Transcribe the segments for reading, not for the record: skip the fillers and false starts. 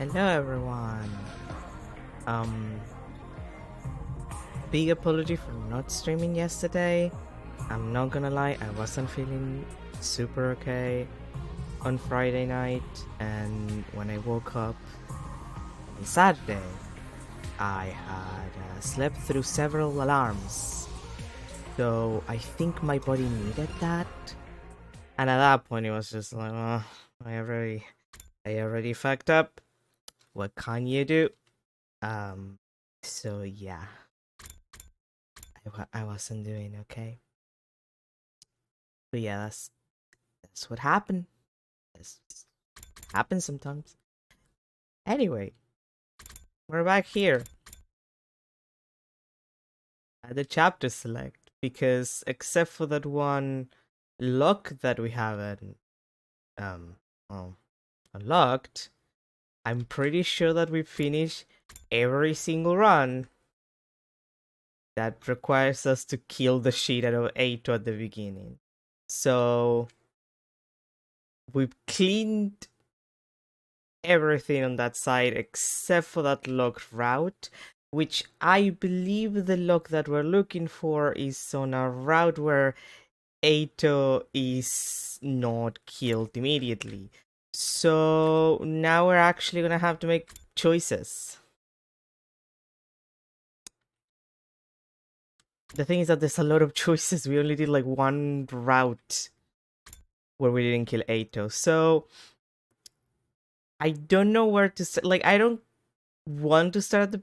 Hello everyone. Um Big apology for not streaming yesterday. I'm not gonna lie, I wasn't feeling super okay on Friday night, and when I woke up on Saturday, I had slept through several alarms. So I think my body needed that. And at that point it was just like, oh, I already fucked up. What can you do? So yeah, I wasn't doing okay. But yeah, that's what happened. This happens sometimes. Anyway, we're back here at the chapter select because except for that one lock that we haven't well, unlocked, I'm pretty sure that we finished every single run that requires us to kill the shit out of Eito at the beginning. So we've cleaned everything on that side except for that locked route, which I believe the lock that we're looking for is on a route where Eito is not killed immediately. So now we're actually gonna have to make choices. The thing is that there's a lot of choices. We only did like one route where we didn't kill Eito. So I don't know where to start. Like, I don't want to start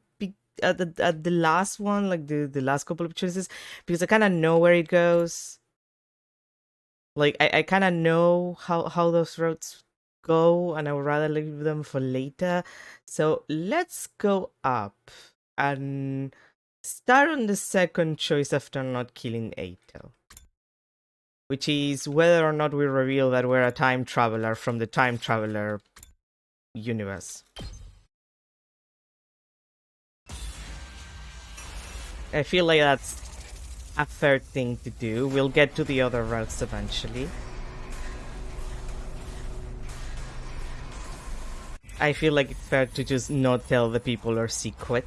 at the last one, like the last couple of choices, because I kind of know where it goes. Like, I kind of know how those routes go, and I would rather leave them for later. So let's go up and start on the second choice after not killing Eito, which is whether or not we reveal that we're a time traveler from the time traveler universe. I feel like that's a fair thing to do. We'll get to the other routes eventually. I feel like it's fair to just not tell the people our secret.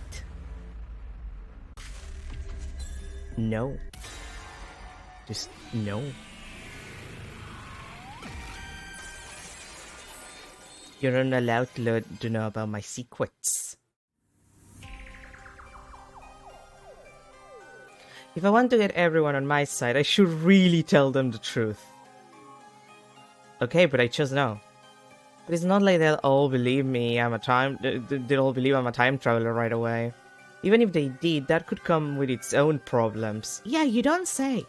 No. Just no. You're not allowed to know about my secrets. If I want to get everyone on my side, I should really tell them the truth. Okay, but I chose no. But it's not like they'll all believe me. They'll all believe I'm a time traveler right away. Even if they did, that could come with its own problems. Yeah, you don't say.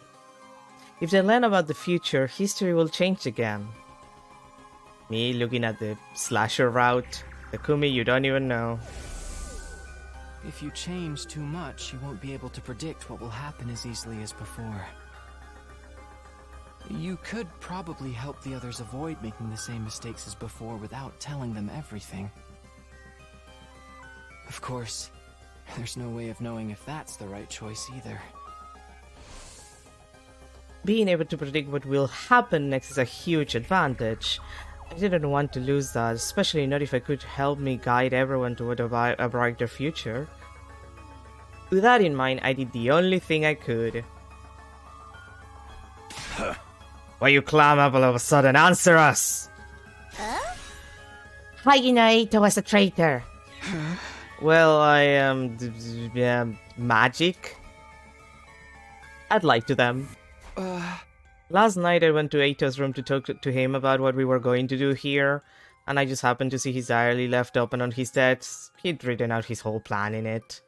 If they learn about the future, history will change again. Me looking at the slasher route, Takumi, you don't even know. If you change too much, you won't be able to predict what will happen as easily as before. You could probably help the others avoid making the same mistakes as before without telling them everything. Of course, there's no way of knowing if that's the right choice either. Being able to predict what will happen next is a huge advantage. I didn't want to lose that, especially not if I could help me guide everyone toward a brighter future. With that in mind, I did the only thing I could. Why you clam up all of a sudden? Answer us! Huh? How you know Eito was a traitor? Well, I am... magic? I'd lie to them. Last night I went to Eito's room to talk to him about what we were going to do here, and I just happened to see his diary left open on his desk. He'd written out his whole plan in it.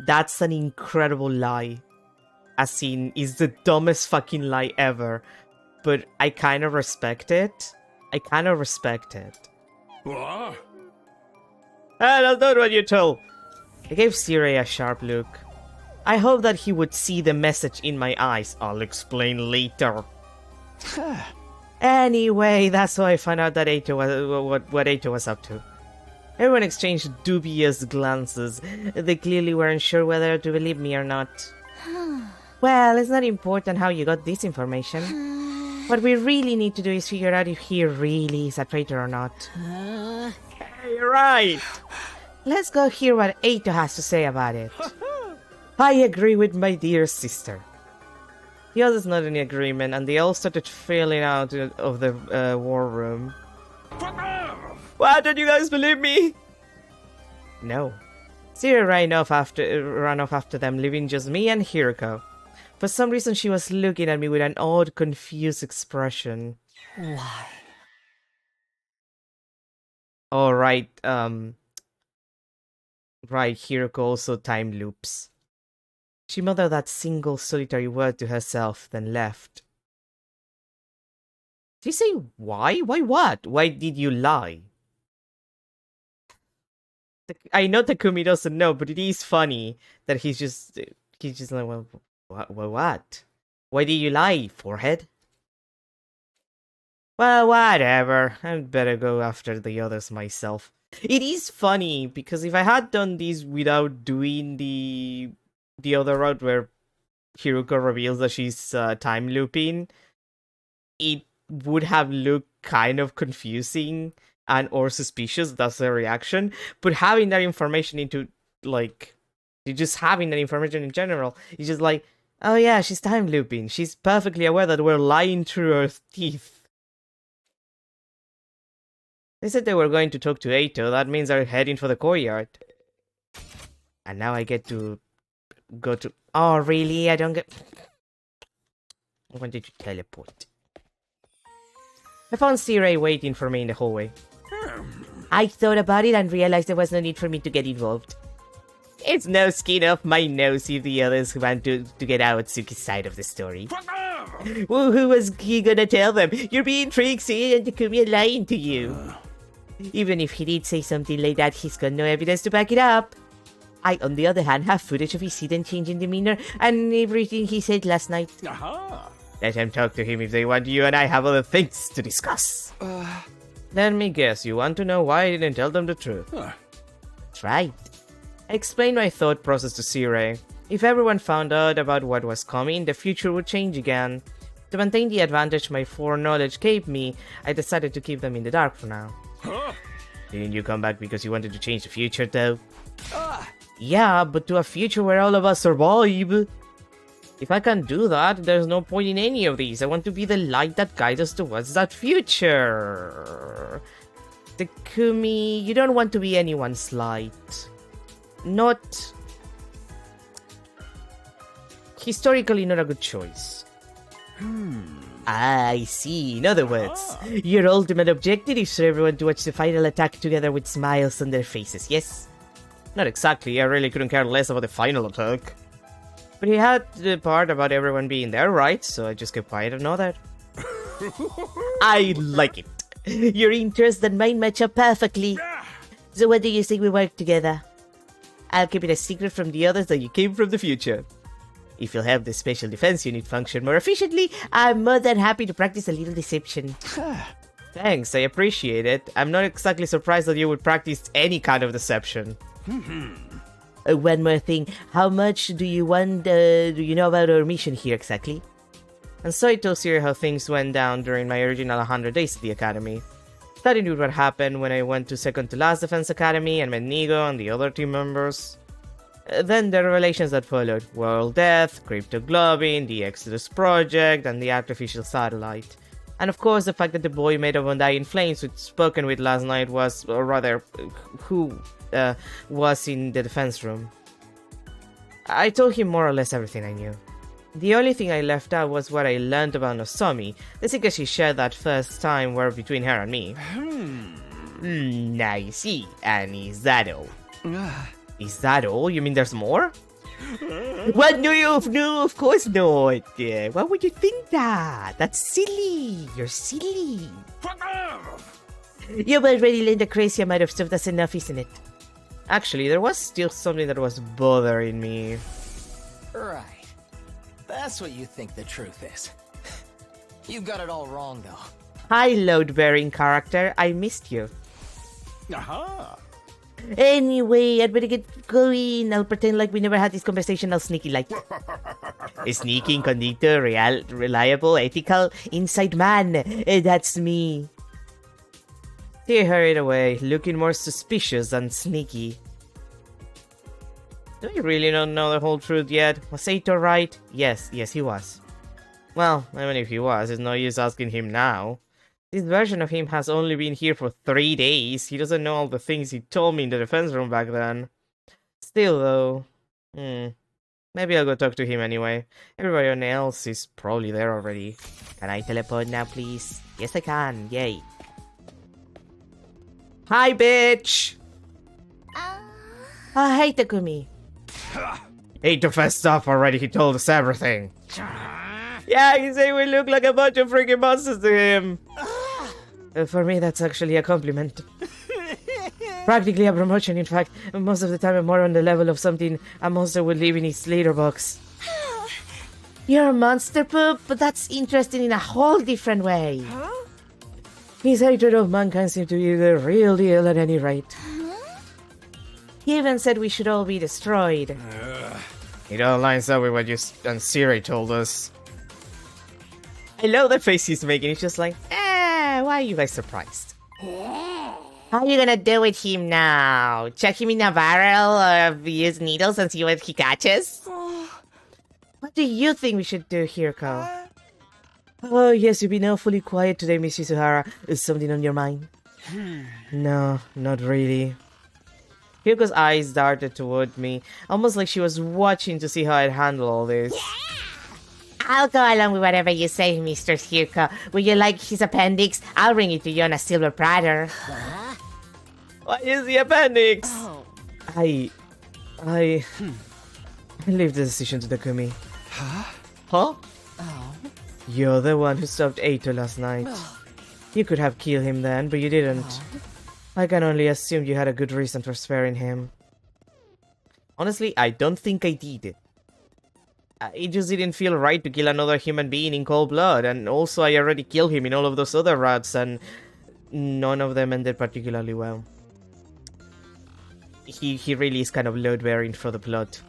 That's an incredible lie. As in, it's the dumbest fucking lie ever, but I kind of respect it. What? That's not what you told. I gave Sirei a sharp look. I hope that he would see the message in my eyes. I'll explain later. Anyway, that's how I found out that Eito was what Eito was up to. Everyone exchanged dubious glances. They clearly weren't sure whether to believe me or not. Well, it's not important how you got this information. What we really need to do is figure out if he really is a traitor or not. You're right. Let's go hear what Eito has to say about it. I agree with my dear sister. The others not in agreement, and they all started filing out of the war room. Why don't you guys believe me? No. Siri ran off after them, leaving just me and Hiroko. For some reason, she was looking at me with an odd, confused expression. Why? Oh, right, right, Hiroko also time loops. She muttered that single solitary word to herself, then left. Did you say why? Why what? Why did you lie? I know Takumi doesn't know, but it is funny that he's just like, well, what? Why did you lie, forehead? Well, whatever. I'd better go after the others myself. It is funny, because if I had done this without doing the other route where Hiroko reveals that she's time looping, it would have looked kind of confusing and or suspicious. That's the reaction. But having that information into, like, just having that information in general, it's just like, oh yeah, she's time looping. She's perfectly aware that we're lying through her teeth. They said they were going to talk to Eito. That means they're heading for the courtyard. And now I get to go to... Oh, really? I don't get... I wanted to teleport. I found Siri waiting for me in the hallway. I thought about it and realized there was no need for me to get involved. It's no skin off my nose if the others want to get Awatsuki's side of the story. Well, who was he gonna tell them? You're being tricksy and Takumi lying to you. Even if he did say something like that, he's got no evidence to back it up. I, on the other hand, have footage of his sudden change in demeanor and everything he said last night. Let him talk to him if they want. You and I have other things to discuss. Let me guess, you want to know why I didn't tell them the truth? That's right. I explained my thought process to Siri. If everyone found out about what was coming, the future would change again. To maintain the advantage my foreknowledge gave me, I decided to keep them in the dark for now. Didn't you come back because you wanted to change the future, though? Yeah, but to a future where all of us survive. If I can't do that, there's no point in any of these. I want to be the light that guides us towards that future. Takumi, you don't want to be anyone's light. Not... historically not a good choice. I see. In other words, your ultimate objective is for everyone to watch the final attack together with smiles on their faces, yes? Not exactly. I really couldn't care less about the final attack. But he had the part about everyone being there, right? So I just kept quiet and all that. I like it. Your interests and mine match up perfectly. So what do you think we work together? I'll keep it a secret from the others that you came from the future. If you'll have the special defense unit function more efficiently, I'm more than happy to practice a little deception. Thanks, I appreciate it. I'm not exactly surprised that you would practice any kind of deception. One more thing, how much do you know about our mission here exactly? And so I told Siri how things went down during my original 100 days at the academy. Starting with what happened when I went to second to last defense academy and met Nigo and the other team members. Then the revelations that followed: World Death, Cryptoglobin, the Exodus Project, and the artificial satellite. And of course the fact that the boy made of Undying Flames we'd spoken with last night was, or rather, who was in the defense room. I told him more or less everything I knew. The only thing I left out was what I learned about Nozomi. The secret she shared that first time were between her and me. I see. And is that all? Is that all? You mean there's more? What? No, of course not. Why would you think that? That's silly. You're silly. You've already learned a crazy amount of stuff. That's enough, isn't it? Actually, there was still something that was bothering me. Right. That's what you think the truth is. You got it all wrong, though. Hi, load-bearing character. I missed you. Anyway, I'd better get going. I'll pretend like we never had this conversation all sneaky like. A sneaky, incognito, reliable, ethical, inside man. That's me. He hurried away, looking more suspicious than sneaky. Do you really not know the whole truth yet? Was Eito right? Yes, he was. Well, even if he was, it's no use asking him now. This version of him has only been here for 3 days. He doesn't know all the things he told me in the defense room back then. Still, though, maybe I'll go talk to him anyway. Everybody else is probably there already. Can I teleport now, please? Yes, I can. Yay. Hi, bitch! Hey, Takumi. Eito fessed up already. He told us everything. Yeah, he said we look like a bunch of freaking monsters to him. For me, that's actually a compliment. Practically a promotion, in fact. Most of the time, I'm more on the level of something a monster would leave in its litter box. You're a monster poop, but that's interesting in a whole different way. His hatred of mankind seems to be the real deal at any rate. He even said we should all be destroyed. It all lines up with what you and Siri told us. I love the face he's making. He's just like, why are you guys surprised? How are you gonna do with him now? Chuck him in a barrel of used needles and see what he catches? What do you think we should do, Hirko? Oh, yes, you've been awfully quiet today, Miss Shizuhara. Is something on your mind? No, not really. Hirko's eyes darted toward me, almost like she was watching to see how I'd handle all this. I'll go along with whatever you say, Mr. Hirko. Would you like his appendix? I'll bring it to you on a silver platter. What is the appendix? Oh. I leave the decision to Takumi. Huh? Oh. You're the one who stopped Eito last night. You could have killed him then, but you didn't. I can only assume you had a good reason for sparing him. Honestly, I don't think I did it. It just didn't feel right to kill another human being in cold blood, and also I already killed him in all of those other rats, and none of them ended particularly well. He really is kind of load-bearing for the plot.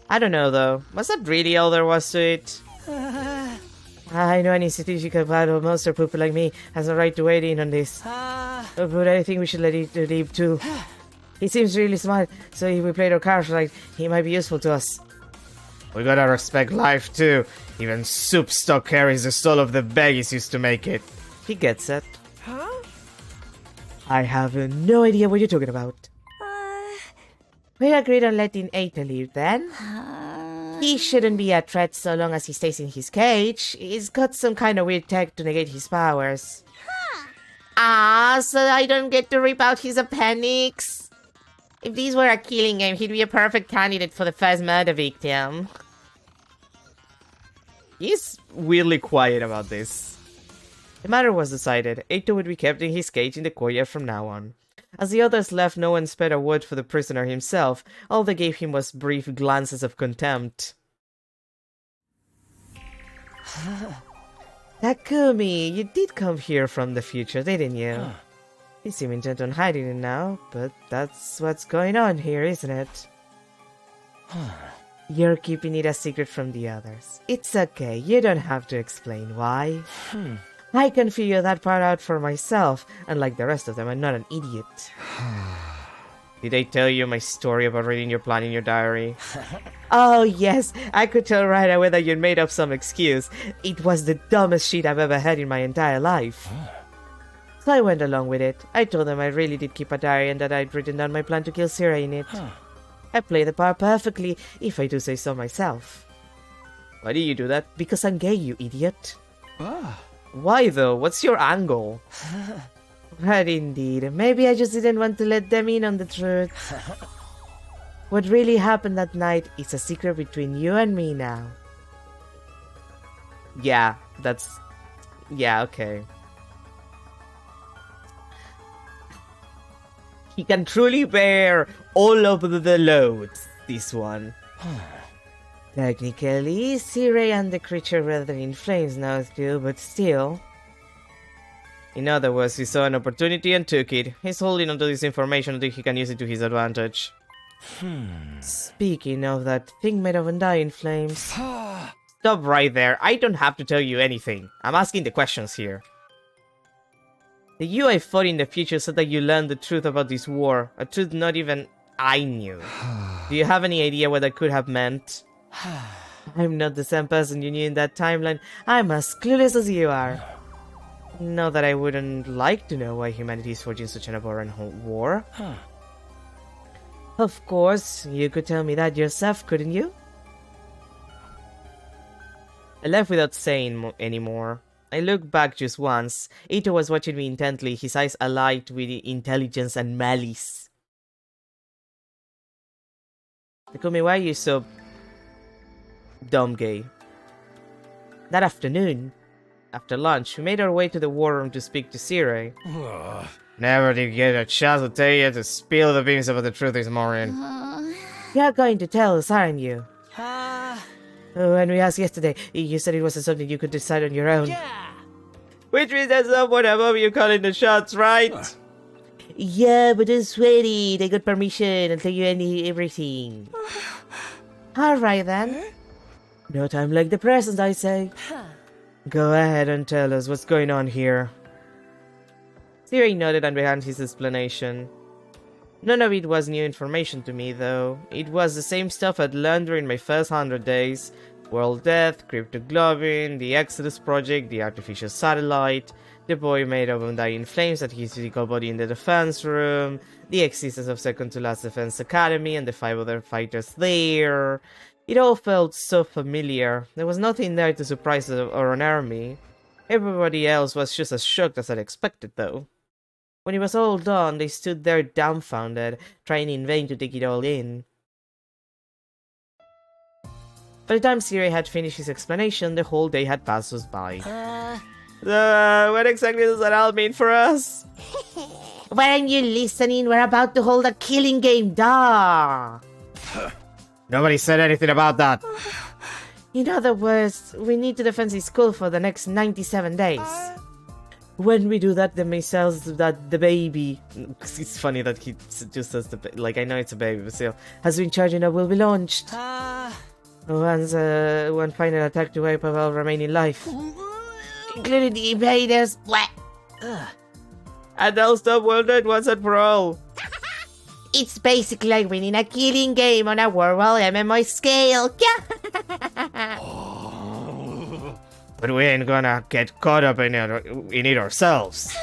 I don't know though, was that really all there was to it? I know any statistical battle monster pooper like me has a right to weigh in on this. But I think we should let it leave too. He seems really smart, so if we played our cards right, he might be useful to us. We gotta respect life too. Even soup stock carries the soul of the Beggies used to make it. He gets it. Huh? I have no idea what you're talking about. We agreed on letting Eito leave then. He shouldn't be a threat so long as he stays in his cage. He's got some kind of weird tech to negate his powers. So I don't get to rip out his appendix? If this were a killing game, he'd be a perfect candidate for the first murder victim. He's weirdly quiet about this. The matter was decided. Eito would be kept in his cage in the courtyard from now on. As the others left, no one spared a word for the prisoner himself. All they gave him was brief glances of contempt. Takumi, you did come here from the future, didn't you? You seem intent on hiding it now, but that's what's going on here, isn't it? You're keeping it a secret from the others. It's okay, you don't have to explain why. I can figure that part out for myself. Unlike the rest of them, I'm not an idiot. Did I tell you my story about reading your plan in your diary? Oh yes, I could tell right away that you'd made up some excuse. It was the dumbest shit I've ever had in my entire life. So I went along with it. I told them I really did keep a diary and that I'd written down my plan to kill Sira in it. I play the part perfectly, if I do say so myself. Why do you do that? Because I'm gay, you idiot. Why though? What's your angle? Right indeed. Maybe I just didn't want to let them in on the truth. What really happened that night is a secret between you and me now. Yeah, okay. He can truly bear all of the loads, this one. Technically, Sirei and the creature rather in flames now too, but still. In other words, he saw an opportunity and took it. He's holding onto this information until he can use it to his advantage. Speaking of that thing made of undying flames. Stop right there. I don't have to tell you anything. I'm asking the questions here. The you I fought in the future said that you learned the truth about this war. A truth not even I knew. Do you have any idea what that could have meant? I'm not the same person you knew in that timeline. I'm as clueless as you are. Not that I wouldn't like to know why humanity is forging such an abhorrent war. Of course, you could tell me that yourself, couldn't you? I left without saying any more. I looked back just once. Ito was watching me intently, his eyes alight with intelligence and malice. Takumi, why are you so dumb gay? That afternoon, after lunch, we made our way to the war room to speak to Sirei. Never did get a chance to tell you to spill the beans about the truth this morning. You're going to tell us, aren't you? When we asked yesterday, you said it wasn't something you could decide on your own. Yeah! Which means there's someone above you calling the shots, right? Yeah, but don't sweat it. I got permission. I'll tell you everything. Alright then. No time like the present, I say. Go ahead and tell us what's going on here. Sirei nodded and began his explanation. None of it was new information to me, though. It was the same stuff I'd learned during my first 100 days. World Death, Cryptoglobin, the Exodus Project, the artificial satellite, the boy made of undying flames at his physical body in the defense room, the existence of Second to Last Defense Academy and the 5 other fighters there. It all felt so familiar. There was nothing there to surprise or unnerve me. Everybody else was just as shocked as I'd expected, though. When it was all done, they stood there dumbfounded, trying in vain to take it all in. By the time Sirei had finished his explanation, the whole day had passed us by. What exactly does that all mean for us? Weren't you listening? We're about to hold a killing game, duh! Nobody said anything about that. In other words, we need to defend this school for the next 97 days. When we do that, the missiles that the baby... It's funny that he just says like, I know it's a baby, but still. Has been charging up will be launched. Once, one final attack to wipe out all remaining life. Including the invaders. And they'll stop worldwide once and for all. It's basically like winning a killing game on a worldwide MMO scale. But we ain't gonna get caught up in it ourselves.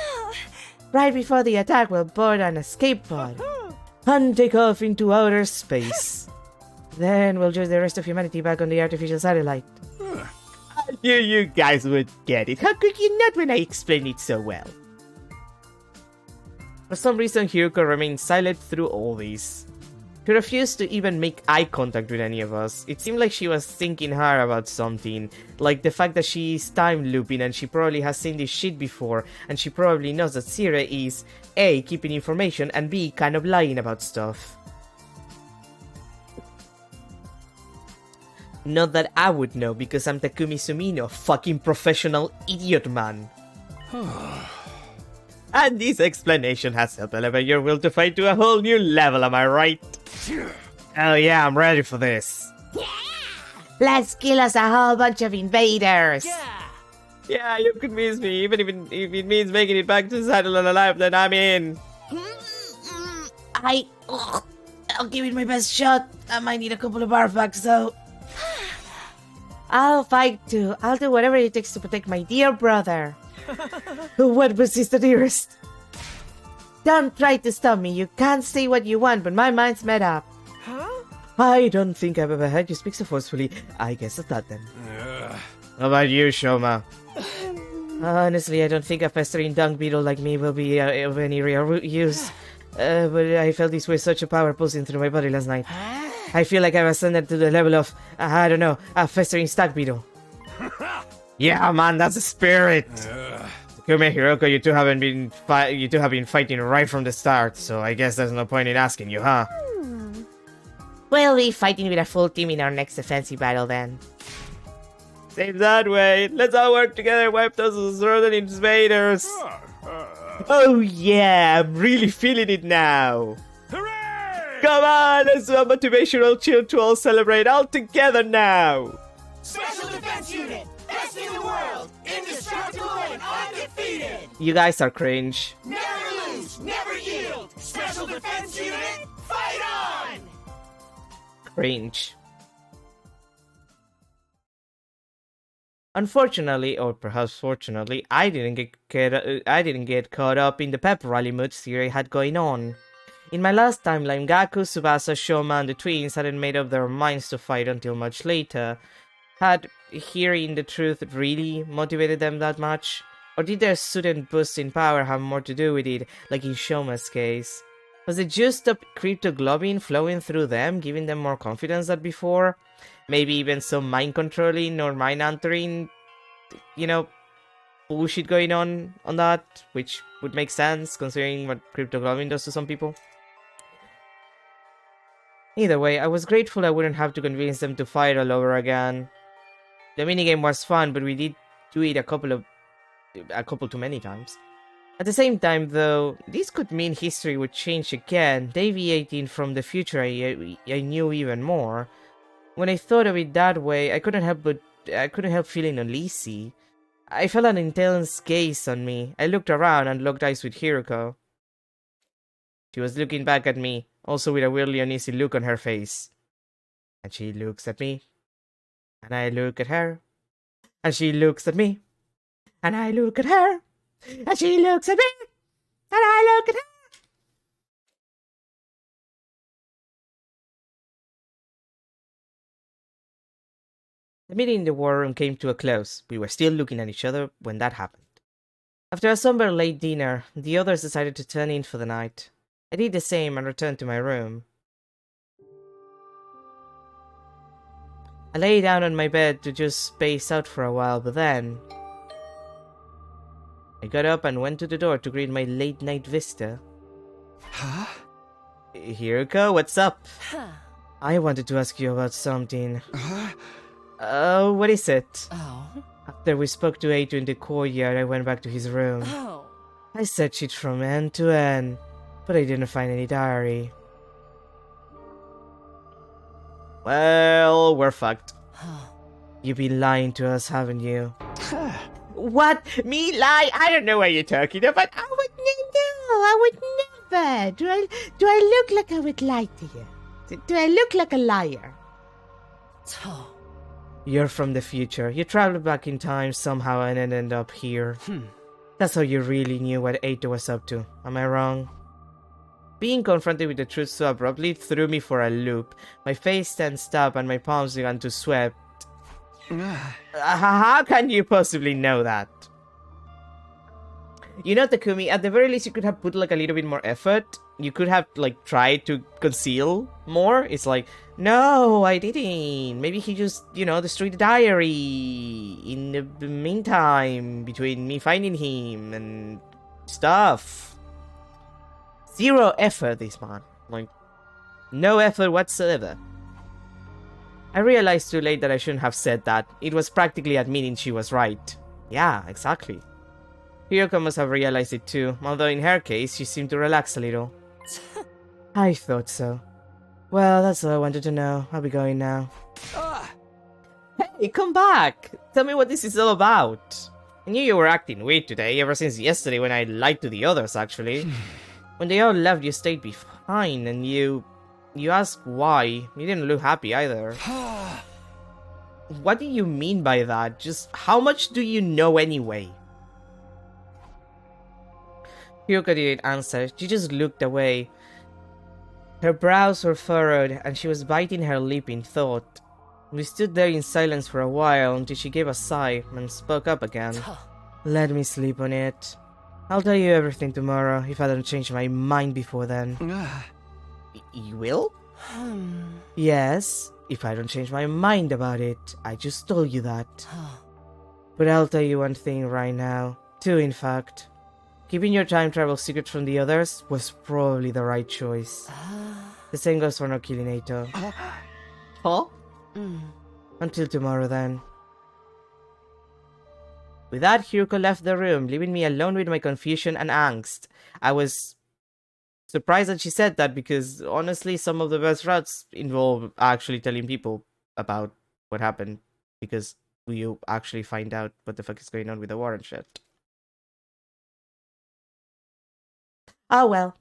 Right before the attack, we'll board an escape pod and take off into outer space. Then we'll join the rest of humanity back on the artificial satellite. I knew you guys would get it. How could you not when I explained it so well? For some reason, Hiruko remained silent through all this. She refused to even make eye contact with any of us. It seemed like she was thinking hard about something, like the fact that she's time looping and she probably has seen this shit before, and she probably knows that Sirei is A, keeping information, and B, kind of lying about stuff. Not that I would know, because I'm Takumi Sumino, fucking professional idiot man. And this explanation has helped elevate your will to fight to a whole new level, am I right? Oh yeah, I'm ready for this. Yeah! Let's kill us a whole bunch of invaders! Yeah, you convinced me. Even if it means making it back to the satellite alive, then I'm in. I'll give it my best shot. I might need a couple of artifacts though. I'll fight too. I'll do whatever it takes to protect my dear brother. What was the dearest? Don't try to stop me. You can't say what you want, but my mind's made up. Huh? I don't think I've ever heard you speak so forcefully. I guess it's not then. How about you, Shoma? Honestly, I don't think a festering dung beetle like me will be of any real use. But I felt this with such a power pulsing through my body last night. I feel like I was ascended to the level of, I don't know, a festering stag beetle. Yeah, man, that's a spirit. Takumi, Hiruko, you two have been fighting right from the start, so I guess there's no point in asking you, huh? We'll be fighting with a full team in our next offensive battle then. Seems that way. Let's all work together and wipe those northern invaders. Oh yeah, I'm really feeling it now. Hooray! Come on, let's do a motivational chill to all celebrate all together now! Special Defense Unit, best in the world, indestructible and undefeated! You guys are cringe. Never lose, never yield! Special Defense Unit, fight on! Cringe. Unfortunately, or perhaps fortunately, I didn't get caught up in the pep rally mood Siri had going on. In my last timeline, Gaku, Tsubasa, Shoma, and the twins hadn't made up their minds to fight until much later. Had hearing the truth really motivated them that much? Or did their sudden boost in power have more to do with it, like in Shoma's case? Was it just the cryptoglobin flowing through them, giving them more confidence than before? Maybe even some mind controlling or mind altering, bullshit going on that, which would make sense considering what cryptoglobin does to some people. Either way, I was grateful I wouldn't have to convince them to fight all over again. The minigame was fun, but we did do it a couple too many times. At the same time, though, this could mean history would change again, deviating from the future I knew even more. When I thought of it that way, I couldn't help feeling uneasy. I felt an intense gaze on me. I looked around and locked eyes with Hiruko. She was looking back at me, also with a weirdly uneasy look on her face. And she looks at me. And I look at her. And she looks at me. And I look at her. And she looks at me. And I look at her. The meeting in the war room came to a close. We were still looking at each other when that happened. After a somber late dinner, the others decided to turn in for the night. I did the same and returned to my room. I lay down on my bed to just space out for a while, but then I got up and went to the door to greet my late night visitor. Huh? Hiruko, what's up? I wanted to ask you about something. What is it? Oh. After we spoke to Eito in the courtyard, I went back to his room. Oh. I searched it from end to end, but I didn't find any diary. Well, we're fucked. You've been lying to us, haven't you? What? Me lie? I don't know what you're talking about. I would never. Do I look like I would lie to you? Do I look like a liar? Oh. You're from the future. You traveled back in time somehow and ended up here. That's how you really knew what Eito was up to. Am I wrong? Being confronted with the truth so abruptly threw me for a loop. My face tensed up and my palms began to sweat. How can you possibly know that? You know, Takumi, at the very least you could have put like a little bit more effort. You could have like tried to conceal more. It's like, no, I didn't. Maybe he just, destroyed the diary in the meantime between me finding him and stuff. Zero effort, this man. Like, no effort whatsoever. I realized too late that I shouldn't have said that. It was practically admitting she was right. Yeah, exactly. Hiruko must have realized it too, although in her case, she seemed to relax a little. I thought so. Well, that's all I wanted to know. I'll be going now. Hey, come back! Tell me what this is all about. I knew you were acting weird today, ever since yesterday when I lied to the others, actually. When they all left, you stayed behind, and you asked why. You didn't look happy either. What do you mean by that? Just how much do you know anyway? Hiruko didn't answer. She just looked away. Her brows were furrowed, and she was biting her lip in thought. We stood there in silence for a while until she gave a sigh and spoke up again. Let me sleep on it. I'll tell you everything tomorrow if I don't change my mind before then. You will? Yes, if I don't change my mind about it. I just told you that. But I'll tell you one thing right now. Two, in fact. Keeping your time travel secret from the others was probably the right choice. The same goes for not killing Eito. Huh? Until tomorrow then. With that, Hiruko left the room, leaving me alone with my confusion and angst. I was surprised that she said that because honestly, some of the best routes involve actually telling people about what happened because you actually find out what the fuck is going on with the war and shit. Oh well.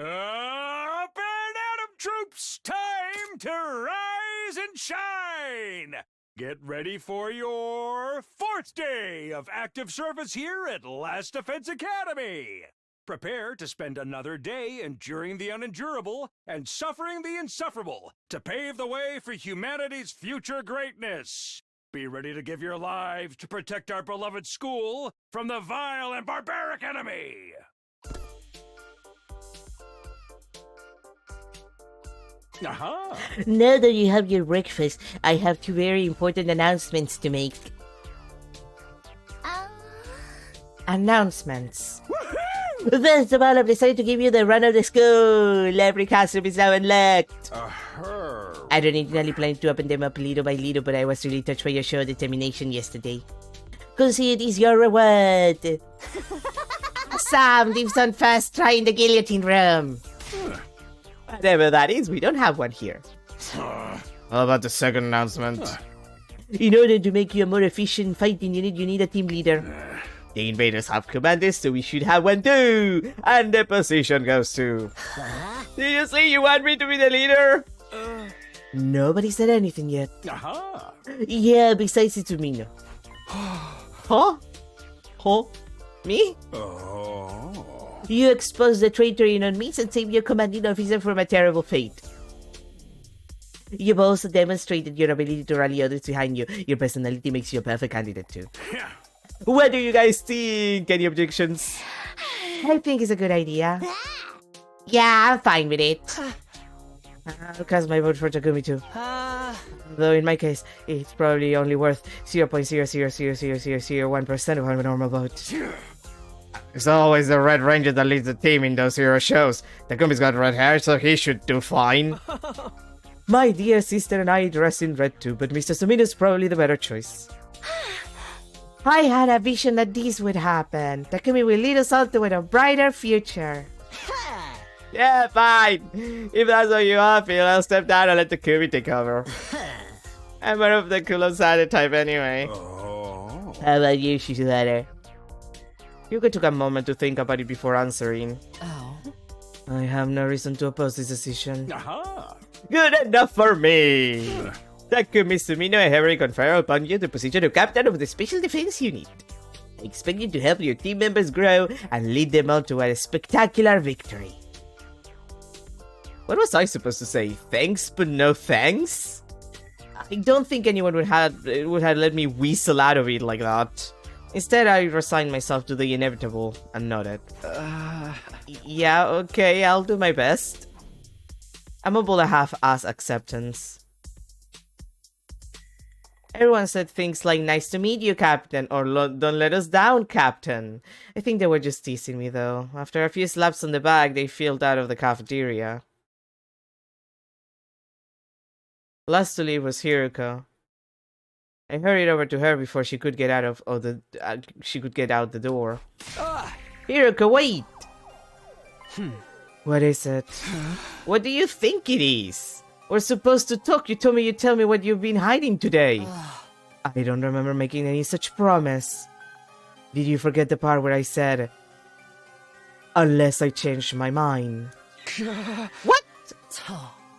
Up and Atom troops, time to rise and shine! Get ready for your 4th day of active service here at Last Defense Academy! Prepare to spend another day enduring the unendurable and suffering the insufferable to pave the way for humanity's future greatness! Be ready to give your lives to protect our beloved school from the vile and barbaric enemy! Aha! Now that you have your breakfast, I have 2 very important announcements to make. Announcements. First of all, I've decided to give you the run of the school. Every classroom is now unlocked. I don't originally planned to open them up little by little, but I was really touched by your show of determination yesterday. Consider this your reward. Sam, leaves on first try in the guillotine room. Whatever that is, we don't have one here. How about the second announcement? In order to make you a more efficient fighting unit, you need a team leader. The invaders have commanders, so we should have one too. And the position goes to... Do you see you want me to be the leader? Nobody said anything yet. Aha! Yeah, besides it's Umino. Huh? Huh? Me? Oh. You exposed the traitor in on me and saved your commanding officer from a terrible fate. You've also demonstrated your ability to rally others behind you. Your personality makes you a perfect candidate too. What do you guys think? Any objections? I think it's a good idea. Yeah, I'm fine with it. I'll cast my vote for Takumi too. Though in my case, it's probably only worth 0.0000001% of a normal vote. It's always the Red Ranger that leads the team in those hero shows. Takumi's got red hair, so he should do fine. My dear sister and I dress in red too, but Mr. Sumino's probably the better choice. I had a vision that this would happen. Takumi will lead us all toward a brighter future. Yeah, fine. If that's what you all feel, I'll step down and let Takumi take over. I'm more of the cool-sided type anyway. How about you, Shizuhara? Yuka took a moment to think about it before answering. Oh. I have no reason to oppose this decision. Aha! Good enough for me! Takumi Sumino, I hereby confer upon you the position of Captain of the Special Defense Unit. I expect you to help your team members grow and lead them on to a spectacular victory. What was I supposed to say? Thanks, but no thanks? I don't think anyone would have let me weasel out of it like that. Instead, I resigned myself to the inevitable and nodded. Yeah, okay, I'll do my best. I'm able to half-ass acceptance. Everyone said things like, nice to meet you, Captain, or don't let us down, Captain. I think they were just teasing me, though. After a few slaps on the back, they filed out of the cafeteria. Last to leave was Hiruko. I hurried over to her before she could get out the door. Hiruko, wait! What is it? What do you think it is? We're supposed to talk. You told me you'd tell me what you've been hiding today. I don't remember making any such promise. Did you forget the part where I said, unless I change my mind? What?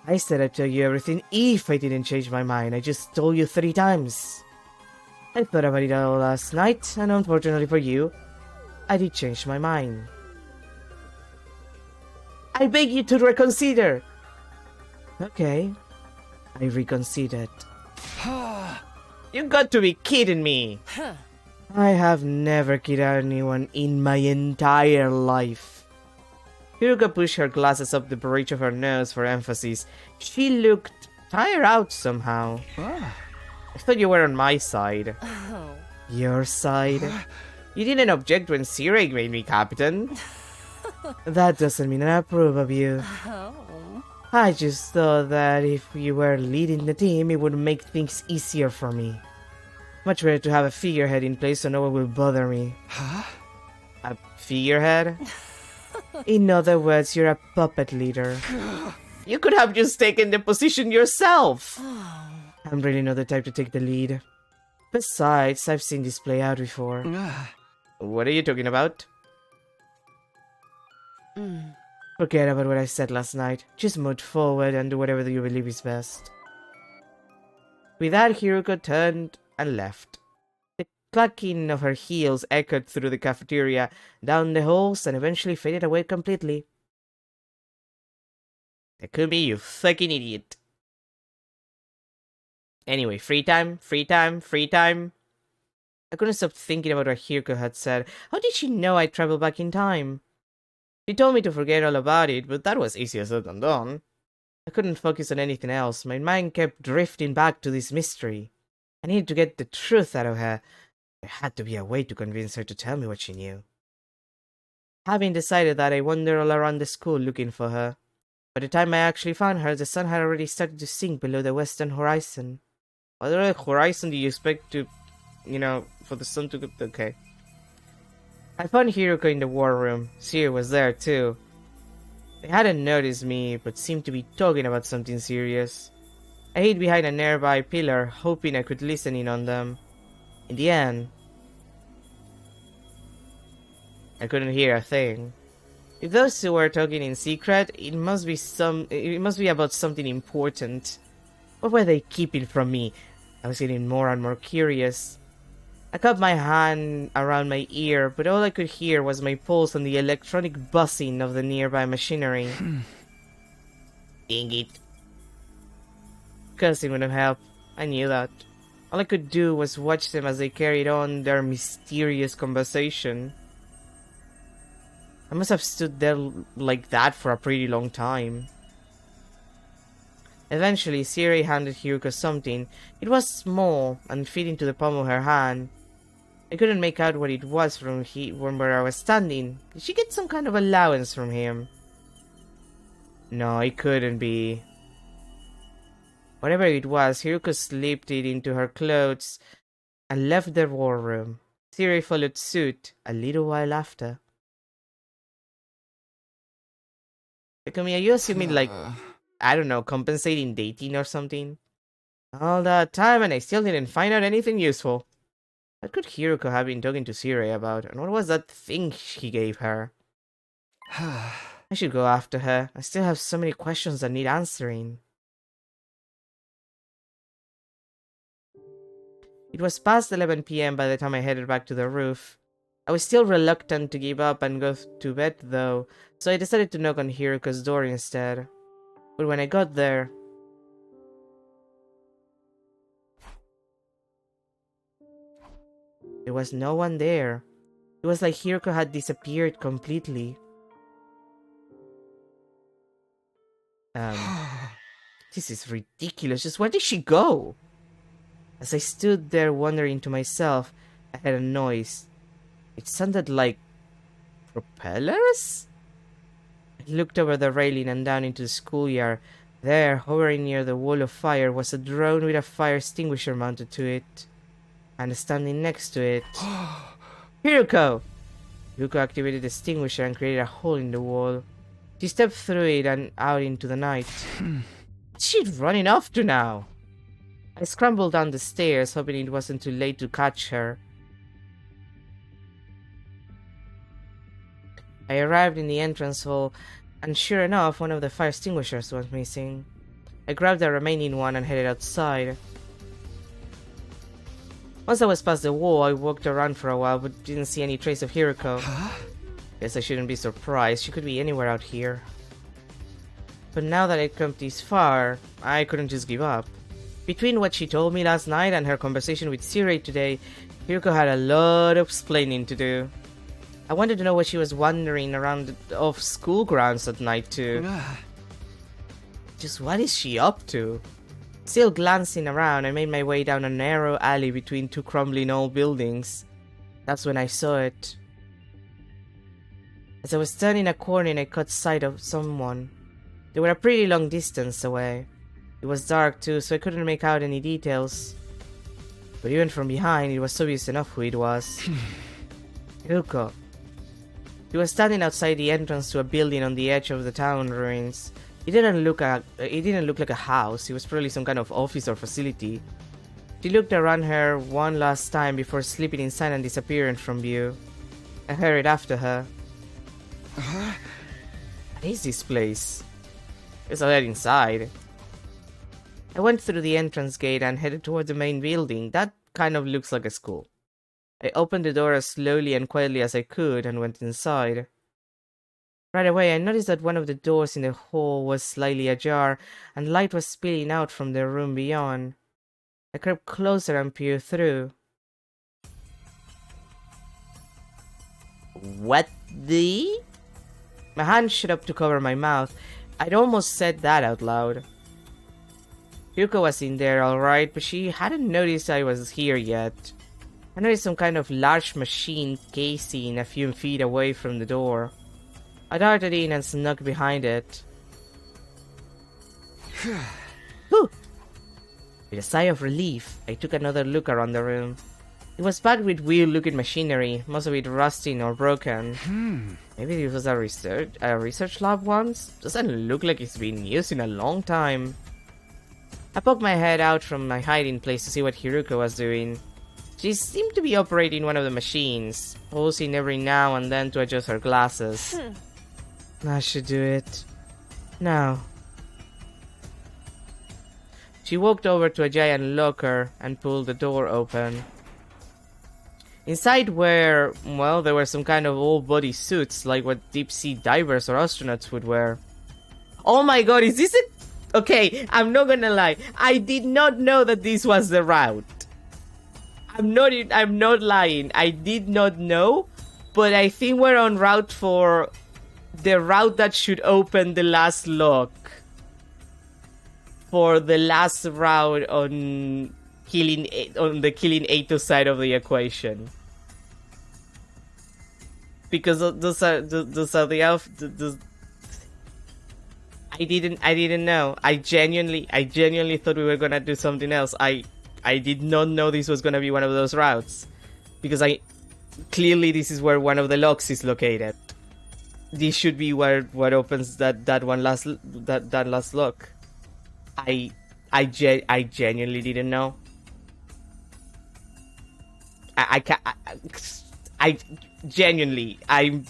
I said I'd tell you everything if I didn't change my mind. I just told you 3 times. I thought about it all last night, and unfortunately for you, I did change my mind. I beg you to reconsider. Okay, I reconsidered. You got to be kidding me. I have never kidded anyone in my entire life. Hiruka pushed her glasses up the bridge of her nose for emphasis. She looked tired out somehow. I thought you were on my side. Your side? You didn't object when Sireg made me captain. That doesn't mean I approve of you. I just thought that if you were leading the team, it would make things easier for me. Much better to have a figurehead in place so no one will bother me. Huh? A figurehead? In other words, you're a puppet leader. You could have just taken the position yourself. I'm really not the type to take the lead. Besides, I've seen this play out before. What are you talking about? Forget about what I said last night. Just move forward and do whatever you believe is best. With that, Hiruko turned and left. The clacking of her heels echoed through the cafeteria, down the halls, and eventually faded away completely. Takumi, you fucking idiot. Anyway, free time, free time, free time. I couldn't stop thinking about what Hiruko had said. How did she know I'd travel back in time? She told me to forget all about it, but that was easier said than done. I couldn't focus on anything else. My mind kept drifting back to this mystery. I needed to get the truth out of her. There had to be a way to convince her to tell me what she knew. Having decided that, I wandered all around the school looking for her. By the time I actually found her, the sun had already started to sink below the western horizon. What other horizon do you expect to, for the sun to go? Okay. I found Hiruko in the war room. Siri was there too. They hadn't noticed me, but seemed to be talking about something serious. I hid behind a nearby pillar, hoping I could listen in on them. In the end, I couldn't hear a thing. If those two were talking in secret, it must be about something important. What were they keeping from me? I was getting more and more curious. I cupped my hand around my ear, but all I could hear was my pulse and the electronic buzzing of the nearby machinery. Dang it. Cursing wouldn't help. I knew that. All I could do was watch them as they carried on their mysterious conversation. I must have stood there like that for a pretty long time. Eventually, Siri handed Hiruko something. It was small and fit into the palm of her hand. I couldn't make out what it was from where I was standing. Did she get some kind of allowance from him? No, it couldn't be. Whatever it was, Hiruko slipped it into her clothes and left the war room. Siri followed suit a little while after. Takumi, are you assuming I don't know, compensating dating or something? All that time and I still didn't find out anything useful. What could Hiruko have been talking to Siri about, and what was that thing he gave her? I should go after her. I still have so many questions that need answering. It was past 11 p.m. by the time I headed back to the roof. I was still reluctant to give up and go to bed though, so I decided to knock on Hiruko's door instead. But when I got there, there was no one there. It was like Hiruko had disappeared completely. This is ridiculous. Just where did she go? As I stood there wondering to myself, I heard a noise. It sounded like propellers? I looked over the railing and down into the schoolyard. There, hovering near the wall of fire, was a drone with a fire extinguisher mounted to it. And standing next to it... Hiruko! Hiruko activated the extinguisher and created a hole in the wall. She stepped through it and out into the night. What's she running off to now? I scrambled down the stairs, hoping it wasn't too late to catch her. I arrived in the entrance hall, and sure enough, one of the fire extinguishers was missing. I grabbed the remaining one and headed outside. Once I was past the wall, I walked around for a while, but didn't see any trace of Hiruko. Guess I shouldn't be surprised, she could be anywhere out here. But now that I'd come this far, I couldn't just give up. Between what she told me last night and her conversation with Siri today, Hiruko had a lot of explaining to do. I wanted to know what she was wandering around off school grounds at night to. Just what is she up to? Still glancing around, I made my way down a narrow alley between two crumbling old buildings. That's when I saw it. As I was turning a corner, I caught sight of someone. They were a pretty long distance away. It was dark too, so I couldn't make out any details. But even from behind, it was obvious enough who it was. Hiruko. He was standing outside the entrance to a building on the edge of the town ruins. It didn't look like a house. It was probably some kind of office or facility. She looked around her one last time before slipping inside and disappearing from view. I hurried after her. What is this place? There's a light inside. I went through the entrance gate and headed toward the main building. That kind of looks like a school. I opened the door as slowly and quietly as I could and went inside. Right away, I noticed that one of the doors in the hall was slightly ajar, and light was spilling out from the room beyond. I crept closer and peered through. What the? My hand shot up to cover my mouth. I'd almost said that out loud. Yuko was in there alright, but she hadn't noticed I was here yet. I noticed some kind of large machine casing a few feet away from the door. I darted in and snuck behind it. Whew! With a sigh of relief, I took another look around the room. It was packed with weird-looking machinery, most of it rusting or broken. Maybe it was a research lab once? Doesn't look like it's been used in a long time. I poked my head out from my hiding place to see what Hiruko was doing. She seemed to be operating one of the machines, pausing every now and then to adjust her glasses. I should do it. Now. She walked over to a giant locker and pulled the door open. Inside were, well, there were some kind of all-body suits, like what deep-sea divers or astronauts would wear. Oh my god, is this a... Okay, I'm not gonna lie. I did not know that this was the route. I'm not lying. I did not know, but I think we're on route for the route that should open the last lock. For the last route on the killing Eito side of the equation. Because those are the I didn't know. I genuinely thought we were gonna do something else. I did not know this was gonna be one of those routes. Because clearly this is where one of the locks is located. This should be what opens that last lock. I genuinely didn't know. I genuinely, I'm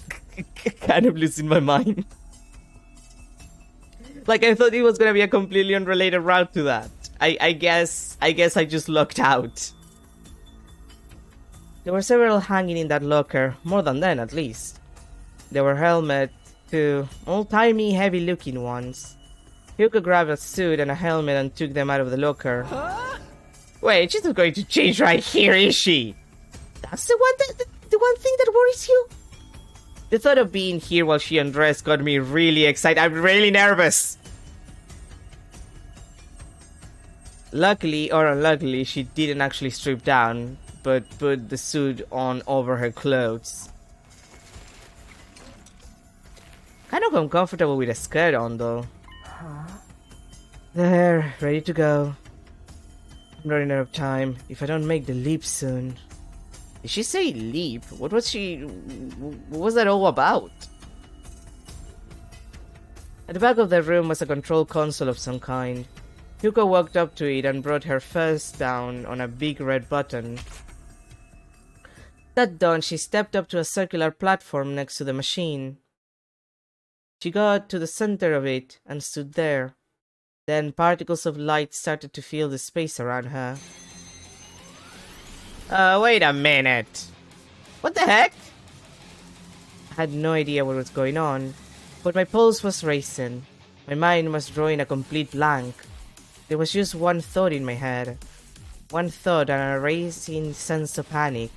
kind of losing my mind. Like, I thought it was gonna be a completely unrelated route to that. I guess I just lucked out. There were several hanging in that locker, more than 10 at least. There were helmets, too, old-timey, heavy-looking ones. Yuko grabbed a suit and a helmet and took them out of the locker. Wait, she's not going to change right here, is she? That's the one thing that worries you? The thought of being here while she undressed got me really excited. I'm really nervous. Luckily or unluckily, she didn't actually strip down, but put the suit on over her clothes. Kind of uncomfortable with a skirt on though. There, ready to go. I'm running out of time. If I don't make the leap soon. Did she say leap? What was that all about? At the back of the room was a control console of some kind. Yuko walked up to it and brought her first down on a big red button. That done, she stepped up to a circular platform next to the machine. She got to the center of it and stood there. Then particles of light started to fill the space around her. Wait a minute. What the heck? I had no idea what was going on, but my pulse was racing. My mind was drawing a complete blank. There was just one thought in my head. One thought and a racing sense of panic.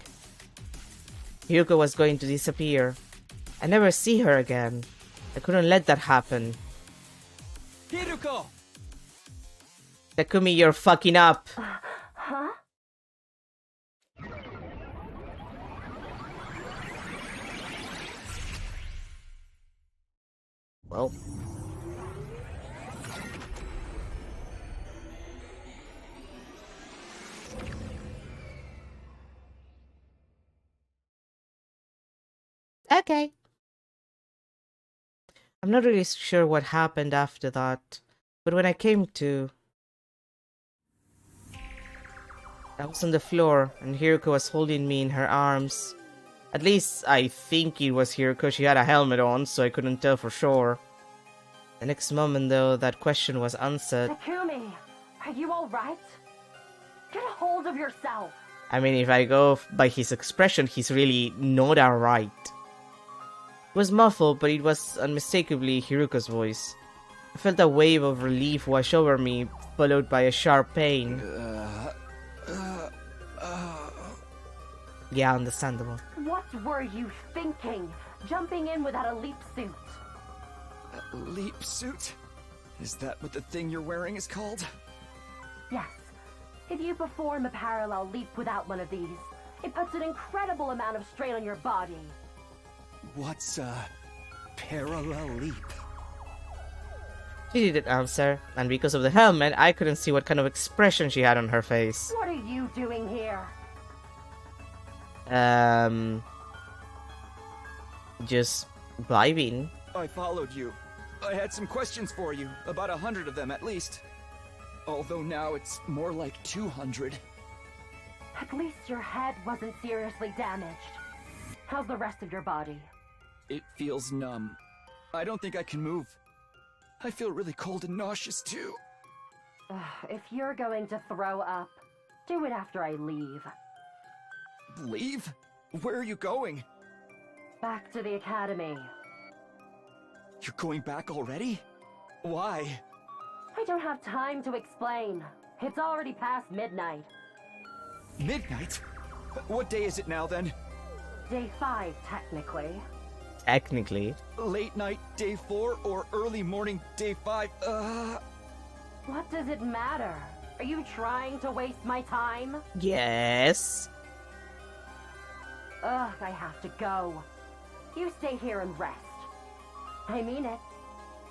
Yuko was going to disappear. I'd never see her again. I couldn't let that happen. Hiruko! Takumi, you're fucking up. Huh? Well, Okay. I'm not really sure what happened after that, but when I came to, I was on the floor, and Hiroko was holding me in her arms. At least, I think it was Hiroko. She had a helmet on, so I couldn't tell for sure. The next moment, though, that question was answered. Takumi, are you alright? Get a hold of yourself! I mean, if I go by his expression, he's really not alright. It was muffled, but it was unmistakably Hiroko's voice. I felt a wave of relief wash over me, followed by a sharp pain. Yeah, understandable. What were you thinking? Jumping in without a leap suit? A leap suit? Is that what the thing you're wearing is called? Yes. If you perform a parallel leap without one of these, it puts an incredible amount of strain on your body. What's a parallel leap? She didn't answer, and because of the helmet, I couldn't see what kind of expression she had on her face. What are you doing here? Just vibing. I followed you. I had some questions for you, about 100 of them at least. Although now it's more like 200. At least your head wasn't seriously damaged. How's the rest of your body? It feels numb. I don't think I can move. I feel really cold and nauseous too. If you're going to throw up, do it after I leave. Leave? Where are you going? Back to the academy. You're going back already? Why? I don't have time to explain. It's already past midnight. Midnight? What day is it now then? Day 5, technically. Technically. Late night, day 4, or early morning, day 5? What does it matter? Are you trying to waste my time? Yes. Ugh, I have to go. You stay here and rest. I mean it.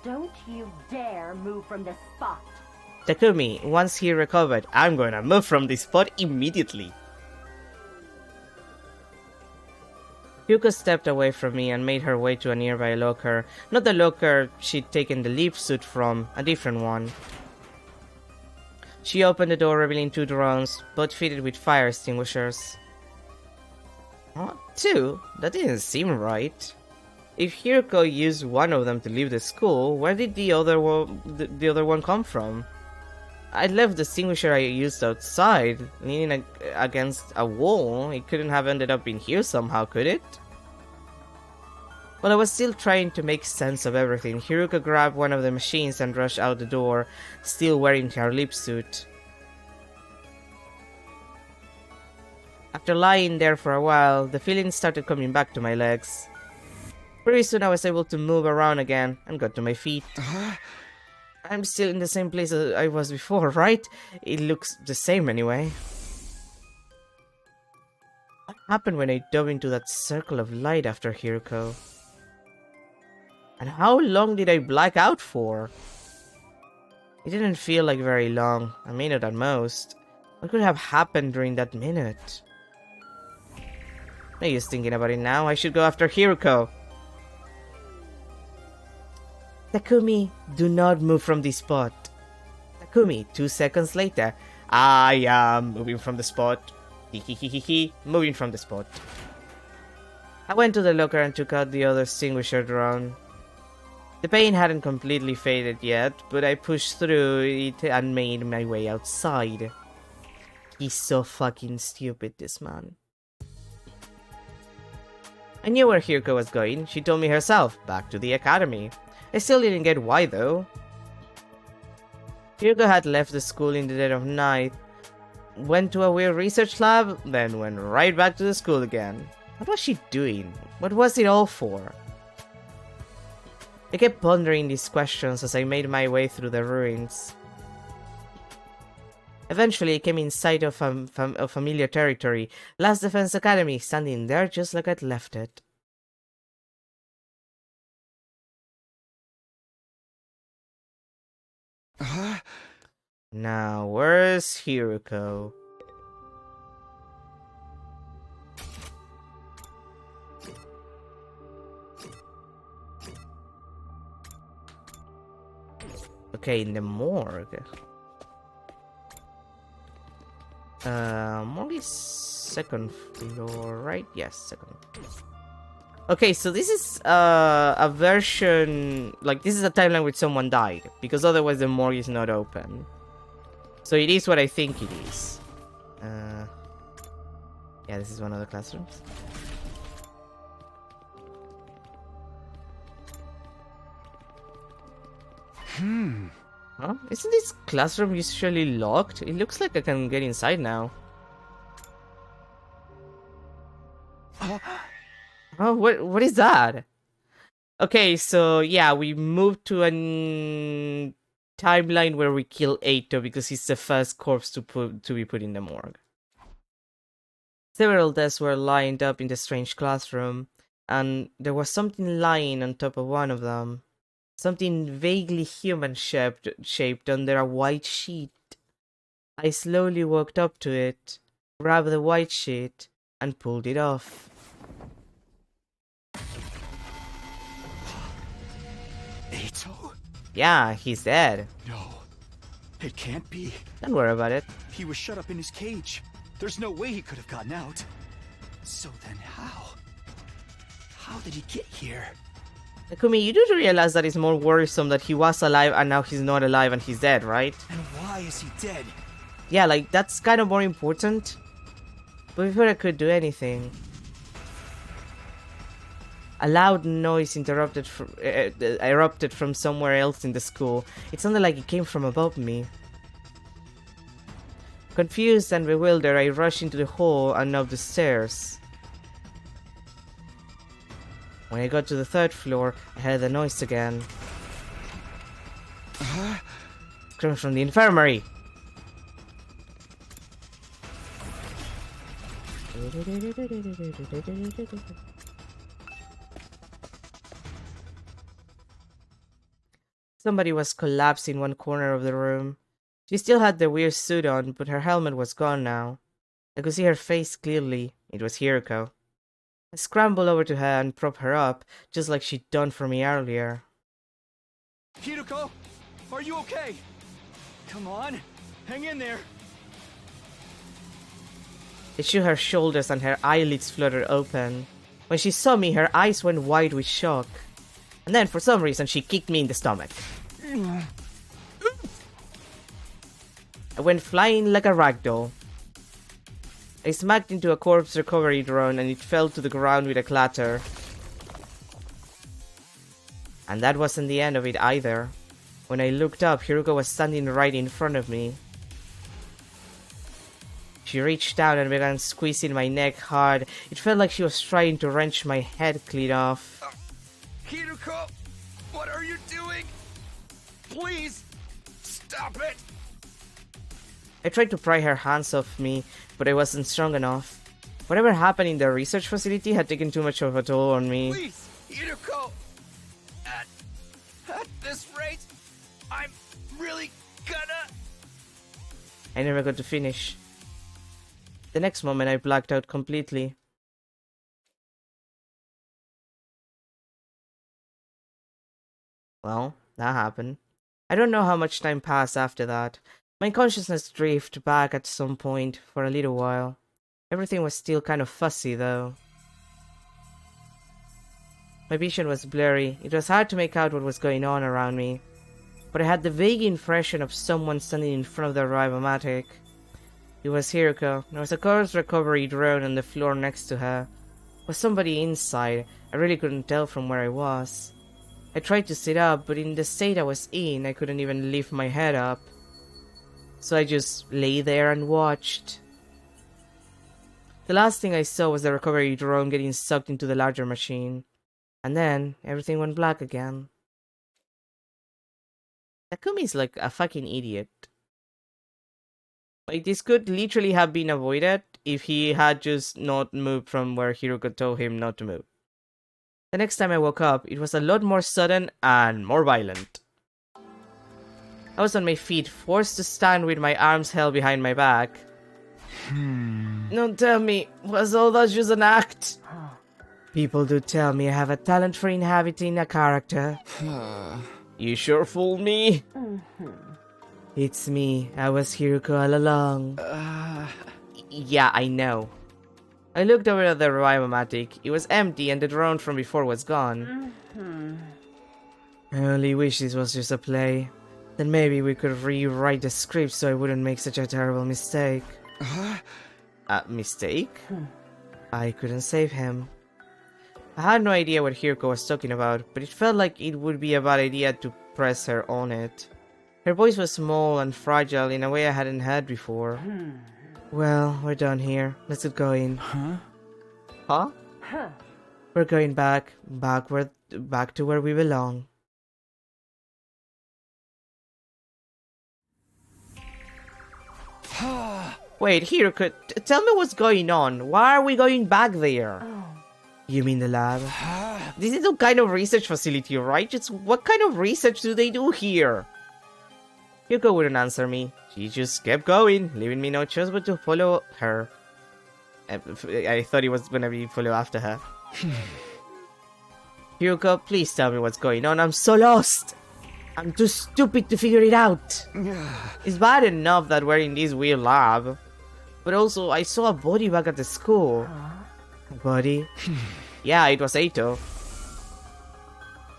Don't you dare move from this spot. Takumi, once he recovered, I'm gonna move from this spot immediately. Yuko stepped away from me and made her way to a nearby locker. Not the locker she'd taken the leap suit from, a different one. She opened the door, revealing 2 drones, both fitted with fire extinguishers. What? 2? That didn't seem right. If Hiroko used one of them to leave the school, where did the other one come from? I left the extinguisher I used outside, leaning against a wall. It couldn't have ended up in here somehow, could it? While I was still trying to make sense of everything, Hiroko grabbed one of the machines and rushed out the door, still wearing her leap suit. After lying there for a while, the feeling started coming back to my legs. Pretty soon I was able to move around again and got to my feet. I'm still in the same place as I was before, right? It looks the same anyway. What happened when I dove into that circle of light after Hiroko? And how long did I black out for? It didn't feel like very long, a minute at most. What could have happened during that minute? No use thinking about it now, I should go after Hiroko. Takumi, do not move from this spot. Takumi, 2 seconds later. I am moving from the spot. Moving from the spot. I went to the locker and took out the other extinguisher drone. The pain hadn't completely faded yet, but I pushed through it and made my way outside. He's so fucking stupid, this man. I knew where Hiroko was going. She told me herself, back to the academy. I still didn't get why though. Hiroko had left the school in the dead of night, went to a weird research lab, then went right back to the school again. What was she doing? What was it all for? I kept pondering these questions as I made my way through the ruins. Eventually I came in sight of familiar territory, Last Defense Academy, standing there just like I'd left it. Now, where's Hiroko? Okay, in the morgue. Morgue is second floor, right? Yes, second. Okay, so this is a version, like this is a timeline where someone died, because otherwise the morgue is not open. So it is what I think it is. Yeah, this is one of the classrooms. Huh? Isn't this classroom usually locked? It looks like I can get inside now. Oh, what is that? Okay, so yeah, we moved to a timeline where we kill Eito because he's the first corpse to be put in the morgue. Several desks were lined up in the strange classroom, and there was something lying on top of one of them. Something vaguely human-shaped under a white sheet. I slowly walked up to it, grabbed the white sheet, and pulled it off. Eito? Yeah, he's dead. No, it can't be. Don't worry about it. He was shut up in his cage. There's no way he could have gotten out. So then how? How did he get here? Takumi, you do realize that it's more worrisome that he was alive and now he's not alive and he's dead, right? And why is he dead? Yeah, like, that's kind of more important. But before I could do anything, a loud noise erupted from somewhere else in the school. It sounded like it came from above me. Confused and bewildered, I rushed into the hall and up the stairs. When I got to the third floor, I heard the noise again. Screams from the infirmary! Somebody was collapsed in one corner of the room. She still had the weird suit on, but her helmet was gone now. I could see her face clearly. It was Hiroko. I scrambled over to her and propped her up, just like she'd done for me earlier. Hiroko, are you okay? Come on, hang in there. I shook her shoulders and her eyelids fluttered open. When she saw me, her eyes went wide with shock. And then, for some reason, she kicked me in the stomach. I went flying like a ragdoll. I smacked into a corpse recovery drone and it fell to the ground with a clatter. And that wasn't the end of it either. When I looked up, Hiroko was standing right in front of me. She reached down and began squeezing my neck hard. It felt like she was trying to wrench my head clean off. Hiroko, what are you doing? Please, stop it! I tried to pry her hands off me, but I wasn't strong enough. Whatever happened in the research facility had taken too much of a toll on me. Please, Hiroko! At this rate, I'm really gonna... I never got to finish. The next moment I blacked out completely. Well, that happened. I don't know how much time passed after that. My consciousness drifted back at some point for a little while. Everything was still kind of fuzzy though. My vision was blurry. It was hard to make out what was going on around me. But I had the vague impression of someone standing in front of the Ribomatic. It was Hiroko. There was a corpse recovery drone on the floor next to her. Was somebody inside? I really couldn't tell from where I was. I tried to sit up, but in the state I was in, I couldn't even lift my head up. So I just lay there and watched. The last thing I saw was the recovery drone getting sucked into the larger machine. And then, everything went black again. Takumi's like a fucking idiot. Like, this could literally have been avoided if he had just not moved from where Hiroko told him not to move. The next time I woke up, it was a lot more sudden and more violent. I was on my feet, forced to stand with my arms held behind my back. Don't tell me, was all that just an act? People do tell me I have a talent for inhabiting a character. You sure fooled me. It's me. I was Hiruko all along. Yeah, I know. I looked over at the Revive-O-Matic. It was empty and the drone from before was gone. I only wish this was just a play. Then maybe we could rewrite the script so I wouldn't make such a terrible mistake. Mistake? I couldn't save him. I had no idea what Hiroko was talking about, but it felt like it would be a bad idea to press her on it. Her voice was small and fragile in a way I hadn't heard before. Well, we're done here. Let's get going. Huh? We're going back to where we belong. Wait, Hiroko, tell me what's going on. Why are we going back there? You mean the lab? This is some kind of research facility, right? What kind of research do they do here? Hiroko wouldn't answer me. She just kept going, leaving me no choice but to follow her. I thought it was gonna be follow after her. Hiroko, please tell me what's going on. I'm so lost. I'm too stupid to figure it out. It's bad enough that we're in this weird lab. But also, I saw a body back at the school. A body? Yeah, it was Eito.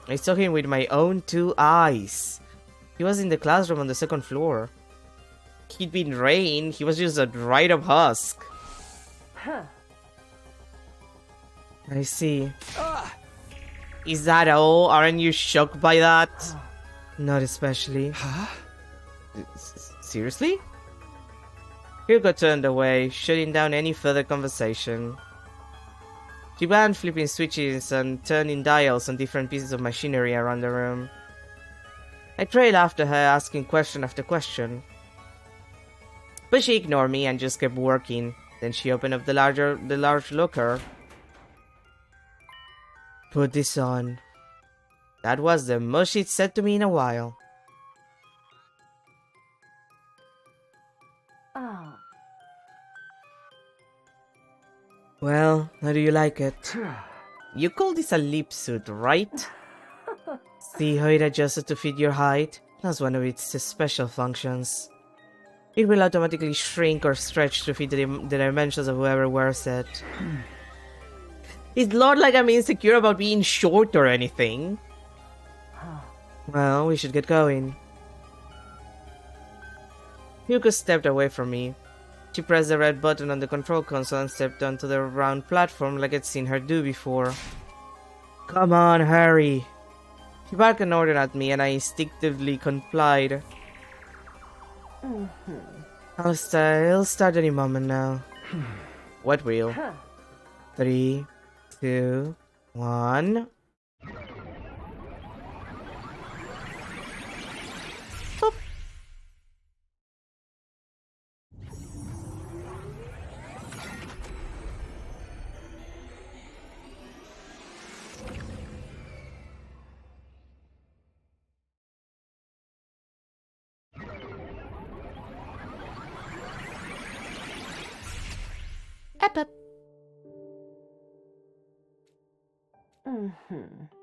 I saw him with my own 2 eyes. He was in the classroom on the 2nd floor. He'd been Rain, he was just a dried-up husk. I see. Is that all? Aren't you shocked by that? Not especially. Seriously? Hiroko turned away, shutting down any further conversation. She began flipping switches and turning dials on different pieces of machinery around the room. I trailed after her, asking question after question. But she ignored me and just kept working. Then she opened up the large locker. Put this on. That was the most she'd said to me in a while. Well, how do you like it? You call this a leap suit, right? See how it adjusted to fit your height? That's one of its special functions. It will automatically shrink or stretch to fit the dimensions of whoever wears it. It's not like I'm insecure about being short or anything. Well, we should get going. Hiroko stepped away from me. She pressed the red button on the control console and stepped onto the round platform like I'd seen her do before. Come on, hurry! She barked an order at me and I instinctively complied. I'll start any moment now. What wheel? 3, 2, 1... Boop.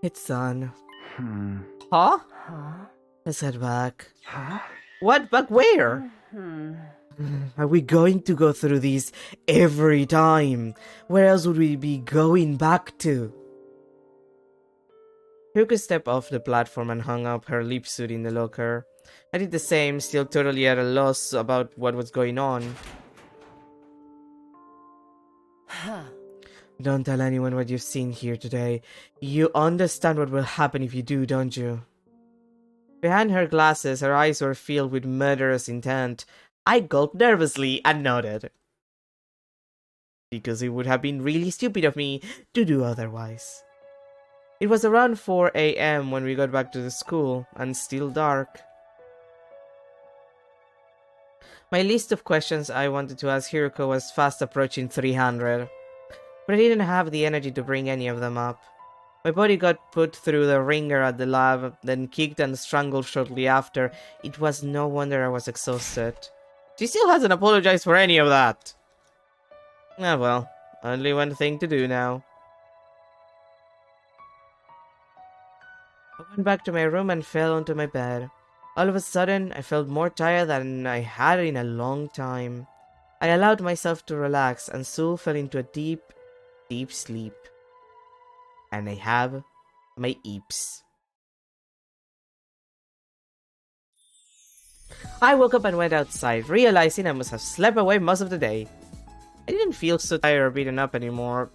It's on. Huh? Let's head back. What? Back where? Are we going to go through these every time? Where else would we be going back to? Hiroko stepped off the platform and hung up her leap suit in the locker. I did the same, still totally at a loss about what was going on. Don't tell anyone what you've seen here today. You understand what will happen if you do, don't you? Behind her glasses, her eyes were filled with murderous intent. I gulped nervously and nodded. Because it would have been really stupid of me to do otherwise. It was around 4 AM when we got back to the school, and still dark. My list of questions I wanted to ask Hiroko was fast approaching 300. But I didn't have the energy to bring any of them up. My body got put through the ringer at the lab, then kicked and strangled shortly after. It was no wonder I was exhausted. She still hasn't apologized for any of that. Ah well, only one thing to do now. went back to my room and fell onto my bed. All of a sudden, I felt more tired than I had in a long time. I allowed myself to relax and soon fell into a deep, deep sleep. And I have my eeps. I woke up and went outside, realizing I must have slept away most of the day. I didn't feel so tired or beaten up anymore,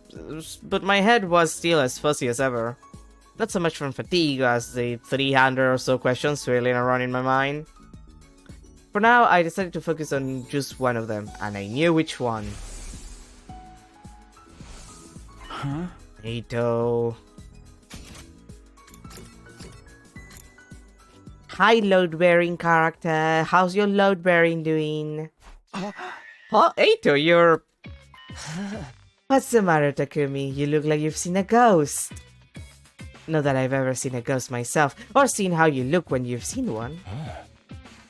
but my head was still as fuzzy as ever. Not so much from fatigue as the 300 or so questions swirling around in my mind. For now, I decided to focus on just one of them, and I knew which one. Huh? Eito. Hi, load-bearing character. How's your load-bearing doing? Oh, Eito, you're... What's the matter, Takumi? You look like you've seen a ghost. Not that I've ever seen a ghost myself, or seen how you look when you've seen one.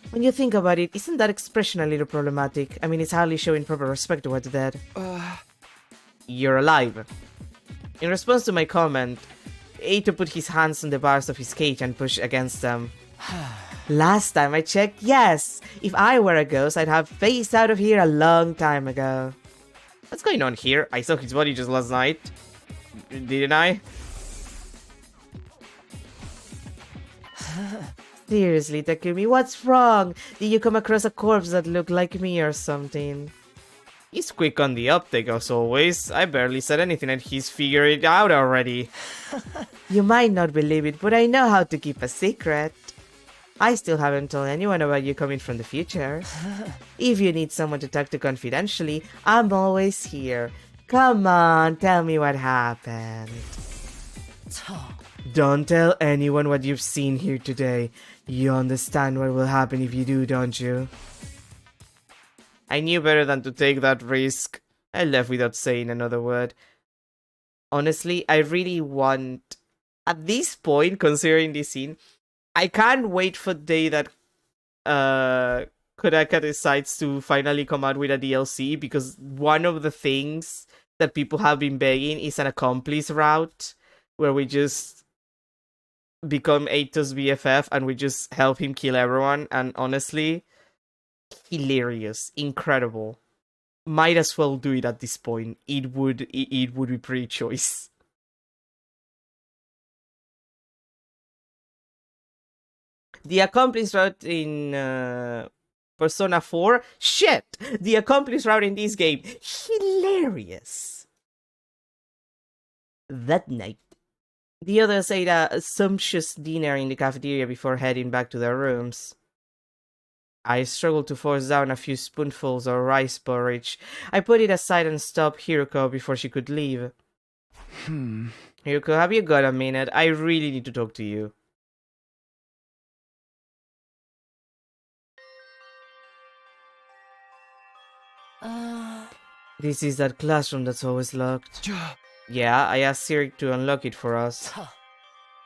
When you think about it, isn't that expression a little problematic? I mean, it's hardly showing proper respect to what's dead. You're alive. In response to my comment, Eito put his hands on the bars of his cage and pushed against them. Last time I checked, yes! If I were a ghost, I'd have phased out of here a long time ago. What's going on here? I saw his body just last night. Didn't I? Seriously, Takumi, what's wrong? Did you come across a corpse that looked like me or something? He's quick on the uptake as always. I barely said anything and he's figured it out already. You might not believe it, but I know how to keep a secret. I still haven't told anyone about you coming from the future. If you need someone to talk to confidentially, I'm always here. Come on, tell me what happened. Don't tell anyone what you've seen here today. You understand what will happen if you do, don't you? I knew better than to take that risk. I left without saying another word. Honestly, I really want... At this point, considering this scene, I can't wait for the day that Kodaka decides to finally come out with a DLC, because one of the things that people have been begging is an accomplice route, where we just become Eito's BFF and we just help him kill everyone. And honestly, hilarious, incredible. Might as well do it at this point. It would be pretty choice. The accomplice route in Persona 4, shit! The accomplice route in this game, hilarious. That night, the others ate a sumptuous dinner in the cafeteria before heading back to their rooms. I struggled to force down a few spoonfuls of rice porridge. I put it aside and stopped Hiruko before she could leave. Hiruko, have you got a minute? I really need to talk to you. This is that classroom that's always locked. Yeah, I asked Sirik to unlock it for us.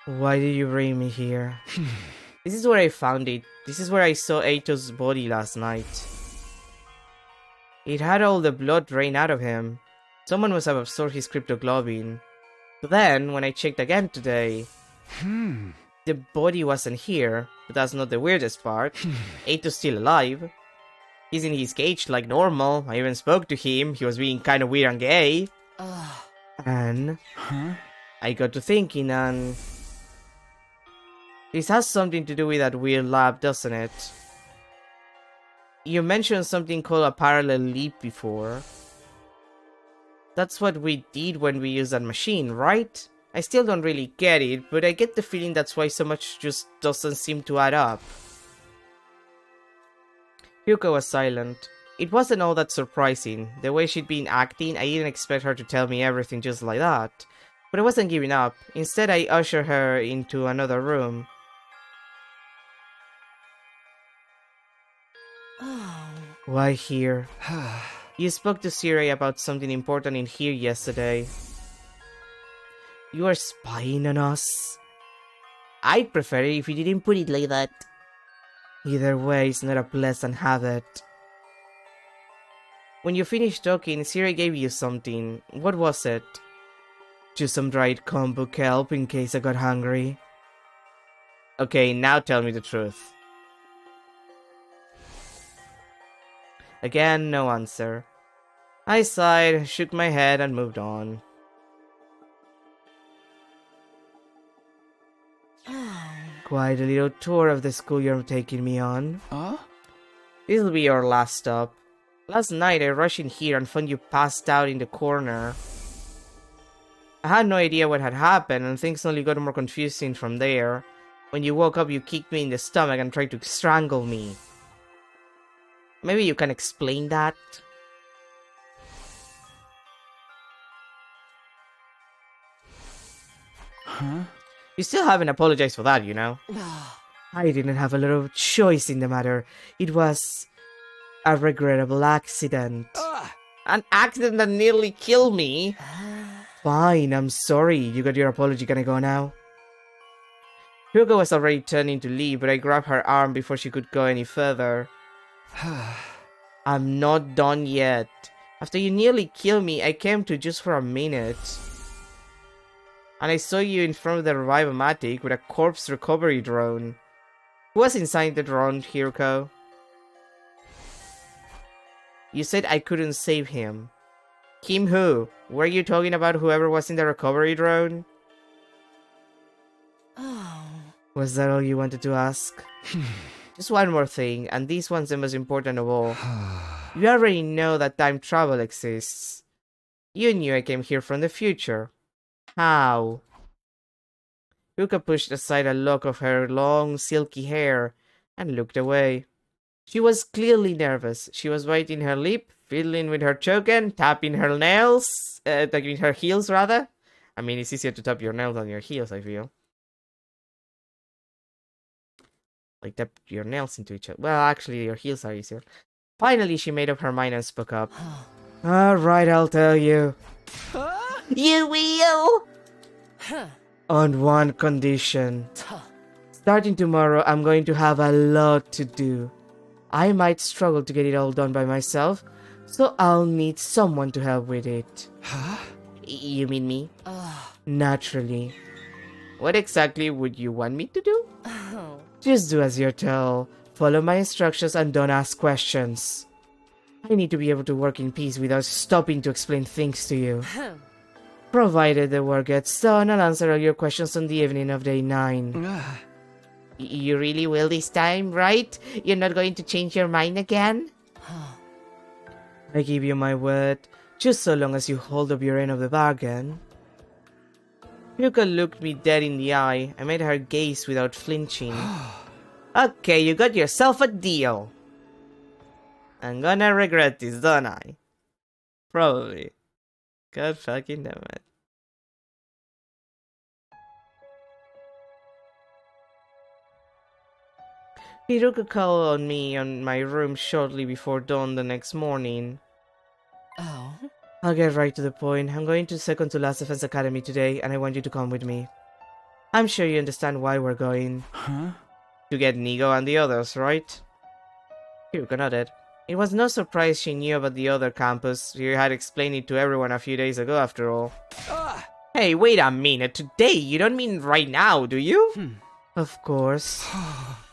Why did you bring me here? This is where I found it. This is where I saw Eito's body last night. It had all the blood drained out of him. Someone must have absorbed his cryptoglobin. But then, when I checked again today, the body wasn't here. But that's not the weirdest part. Eito's still alive. He's in his cage like normal. I even spoke to him. He was being kind of weird and gay. And I got to thinking, and this has something to do with that weird lab, doesn't it? You mentioned something called a parallel leap before. That's what we did when we used that machine, right? I still don't really get it, but I get the feeling that's why so much just doesn't seem to add up. Hyuko was silent. It wasn't all that surprising. The way she'd been acting, I didn't expect her to tell me everything just like that. But I wasn't giving up. Instead, I ushered her into another room. Why here? You spoke to Sirei about something important in here yesterday. You are spying on us? I'd prefer it if you didn't put it like that. Either way, it's not a pleasant habit. When you finished talking, Sirei gave you something. What was it? Just some dried kombu kelp in case I got hungry. Okay, now tell me the truth. Again, no answer. I sighed, shook my head, and moved on. Quite a little tour of the school you're taking me on. Huh? This'll be your last stop. Last night I rushed in here and found you passed out in the corner. I had no idea what had happened, and things only got more confusing from there. When you woke up, you kicked me in the stomach and tried to strangle me. Maybe you can explain that? Huh? You still haven't apologized for that, you know? I didn't have a lot of choice in the matter. It was a regrettable accident. An accident that nearly killed me? Fine, I'm sorry. You got your apology, can I go now? Hugo was already turning to leave, but I grabbed her arm before she could go any further. I'm not done yet. After you nearly killed me, I came to just for a minute. And I saw you in front of the Revive-O-Matic with a corpse recovery drone. Who was inside the drone, Hiroko? You said I couldn't save him. Him who? Were you talking about whoever was in the recovery drone? Was that all you wanted to ask? Just one more thing, and this one's the most important of all. You already know that time travel exists. You knew I came here from the future. How? Yuka pushed aside a lock of her long, silky hair and looked away. She was clearly nervous. She was biting her lip, fiddling with her choken, tapping her nails, tapping her heels rather. I mean, it's easier to tap your nails than your heels, I feel. Like tap your nails into each other. Well, actually, your heels are easier. Finally, she made up her mind and spoke up. Alright, I'll tell you. You will! On one condition. Starting tomorrow, I'm going to have a lot to do. I might struggle to get it all done by myself, so I'll need someone to help with it. Huh? You mean me? Naturally. What exactly would you want me to do? Just do as you're told. Follow my instructions and don't ask questions. I need to be able to work in peace without stopping to explain things to you. Provided the work gets done, I'll answer all your questions on the evening of day 9. You really will this time, right? You're not going to change your mind again? I give you my word, just so long as you hold up your end of the bargain. Yuka looked me dead in the eye. I made her gaze without flinching. Okay, you got yourself a deal. I'm gonna regret this, don't I? Probably. God fucking damn it. Hiruka called on me on my room shortly before dawn the next morning. I'll get right to the point. I'm going to second to Last Defense Academy today, and I want you to come with me. I'm sure you understand why we're going. Huh? To get Nigo and the others, right? Hiruka nodded. It was no surprise she knew about the other campus. She had explained it to everyone a few days ago, after all. Hey, wait a minute. Today? You don't mean right now, do you? Of course.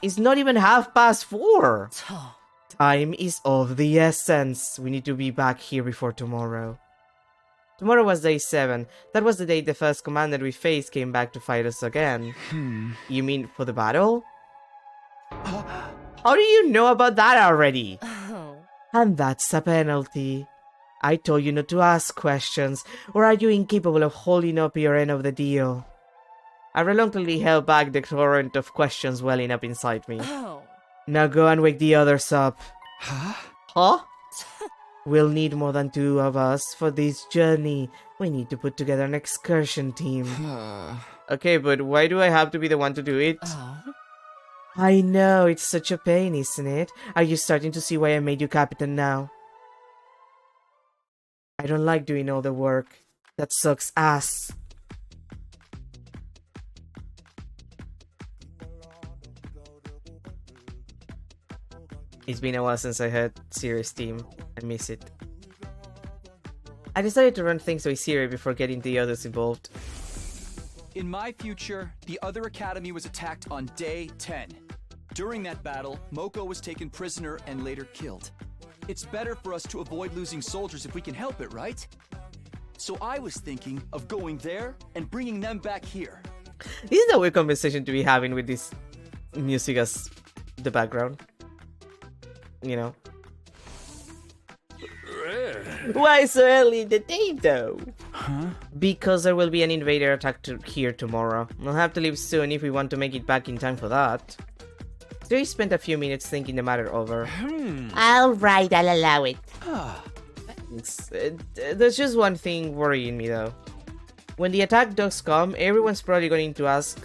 It's not even 4:30. Time is of the essence. We need to be back here before tomorrow. Tomorrow was day 7. That was the day the first commander we faced came back to fight us again. You mean for the battle? How do you know about that already? And that's a penalty. I told you not to ask questions, or are you incapable of holding up your end of the deal? I reluctantly held back the torrent of questions welling up inside me. Now go and wake the others up. Huh? We'll need more than 2 of us for this journey. We need to put together an excursion team. Okay, but why do I have to be the one to do it? I know, it's such a pain, isn't it? Are you starting to see why I made you captain now? I don't like doing all the work. That sucks ass. It's been a while since I had serious team. I miss it. I decided to run things by Siri before getting the others involved. In my future, the other academy was attacked on day 10. During that battle, Moko was taken prisoner and later killed. It's better for us to avoid losing soldiers if we can help it, right? So I was thinking of going there and bringing them back here. This is a weird conversation to be having with this music as the background. You know. Why so early in the day, though? Huh? Because there will be an invader attack here tomorrow. We'll have to leave soon if we want to make it back in time for that. So he spent a few minutes thinking the matter over. Alright, I'll allow it. There's just one thing worrying me, though. When the attack does come, everyone's probably going to ask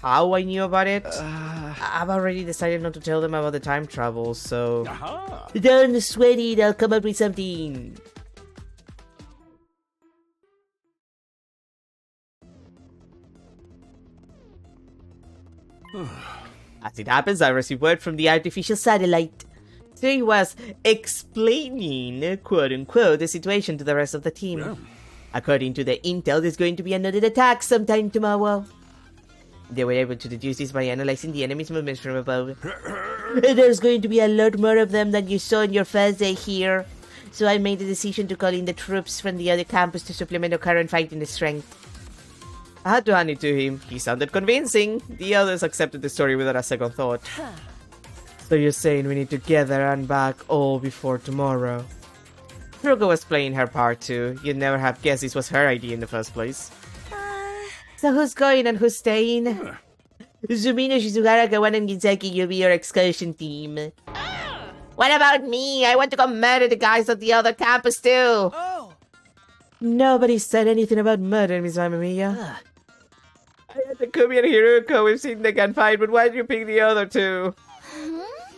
how I knew about it. I've already decided not to tell them about the time travel, so... Don't sweat it, I'll come up with something. As it happens, I received word from the artificial satellite. So he was explaining, quote-unquote, the situation to the rest of the team. Yeah. According to the intel, there's going to be another attack sometime tomorrow. They were able to deduce this by analyzing the enemy's movements from above. There's going to be a lot more of them than you saw in your first day here. So I made the decision to call in the troops from the other campus to supplement our current fighting strength. I had to hand it to him. He sounded convincing. The others accepted the story without a second thought. So you're saying we need to get there and back all before tomorrow? Ruka was playing her part too. You'd never have guessed this was her idea in the first place. So who's going and who's staying? Zumino, Shizuhara, Gawan, and Gizeki, you'll be your excursion team. What about me? I want to go murder the guys at the other campus too. Oh! Nobody said anything about murder, Miss Mamamiya. I had Takumi and Hiruko. We've seen the gunfight, but why did you pick the other two?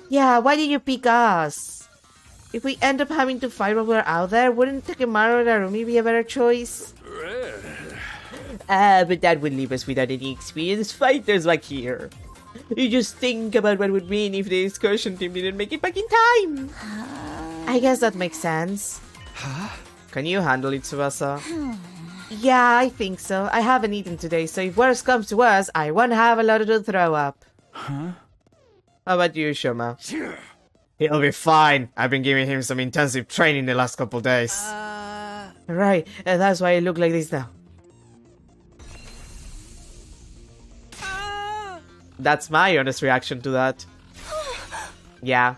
Yeah, why did you pick us? If we end up having to fight while we're out there, wouldn't Takemaru or Narumi be a better choice? But that would leave us without any experienced fighters like here. You just think about what it would mean if the excursion team didn't make it back in time. I guess that makes sense. Can you handle it, Tsubasa? Yeah, I think so. I haven't eaten today, so if worse comes to worse, I won't have a lot to throw up. How about you, Shoma? He'll be fine. I've been giving him some intensive training the last couple days. Right, that's why I look like this now. That's my honest reaction to that. Yeah.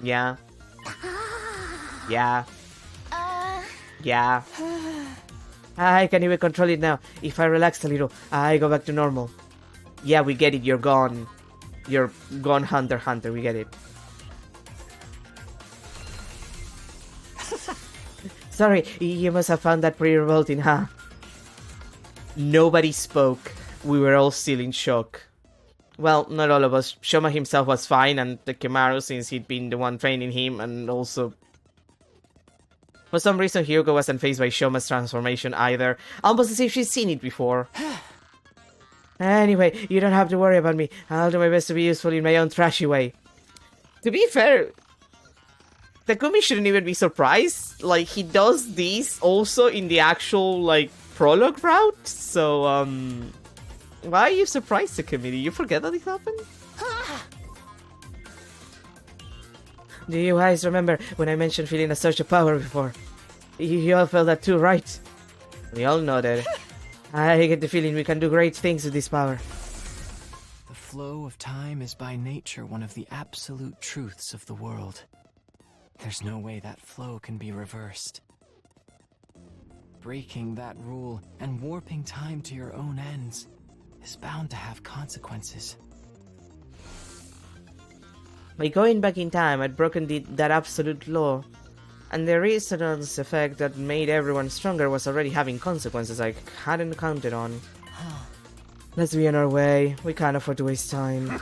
Yeah. Yeah. Yeah. I can even control it now. If I relax a little, I go back to normal. Yeah, we get it. You're gone. You're gone, Hunter. We get it. Sorry, you must have found that pretty revolting, huh? Nobody spoke. We were all still in shock. Well, not all of us. Shoma himself was fine, and Takemaru, since he'd been the one training him, and also... For some reason, Hyuga wasn't faced by Shoma's transformation either, almost as if she's seen it before. Anyway, you don't have to worry about me. I'll do my best to be useful in my own trashy way. To be fair, Takumi shouldn't even be surprised. Like, he does this also in the actual, like, prologue route, so, why are you surprised, Takumi? Did you forget that it happened? Do you guys remember when I mentioned feeling a surge of power before? You all felt that too, right? We all nodded. I get the feeling we can do great things with this power. The flow of time is by nature one of the absolute truths of the world. There's no way that flow can be reversed. Breaking that rule and warping time to your own ends is bound to have consequences. By going back in time, I'd broken that absolute law. And the resonance effect that made everyone stronger was already having consequences I hadn't counted on. Let's be on our way. We can't afford to waste time.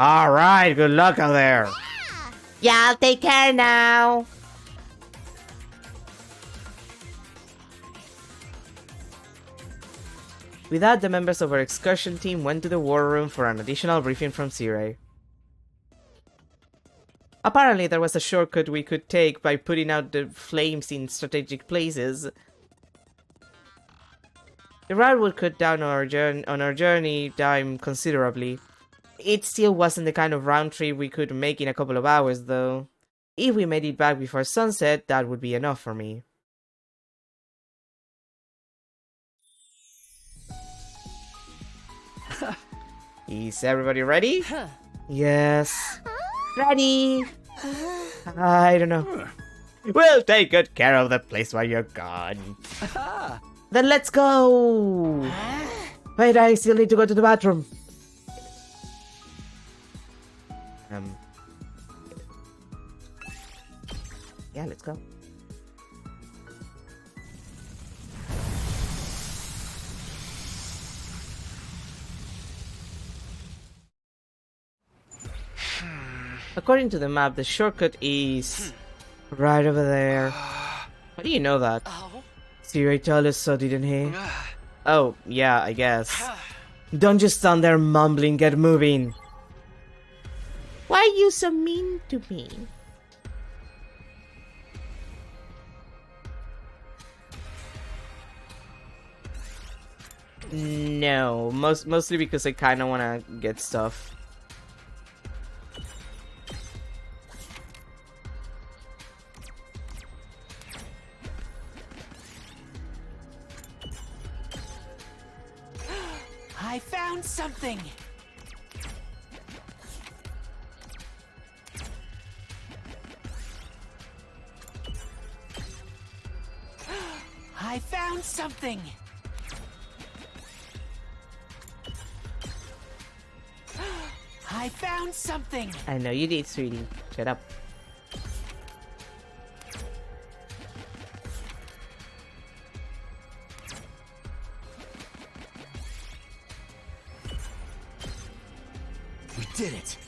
Alright, good luck out there. Y'all take care now. With that, the members of our excursion team went to the war room for an additional briefing from Sirei. Apparently, there was a shortcut we could take by putting out the flames in strategic places. The ride would cut down on our journey time considerably. It still wasn't the kind of round trip we could make in a couple of hours, though. If we made it back before sunset, that would be enough for me. Is everybody ready? Yes. Ready. I don't know. We'll take good care of the place while you're gone. Then let's go. Wait, I still need to go to the bathroom. Yeah, let's go. According to the map, the shortcut is right over there. How do you know that? Siri told us so, didn't he? Oh, yeah, I guess. Don't just stand there mumbling, get moving. Why are you so mean to me? No, mostly because I kind of want to get stuff. I found something! I found something! I found something! I know you did, sweetie. Shut up. We did it!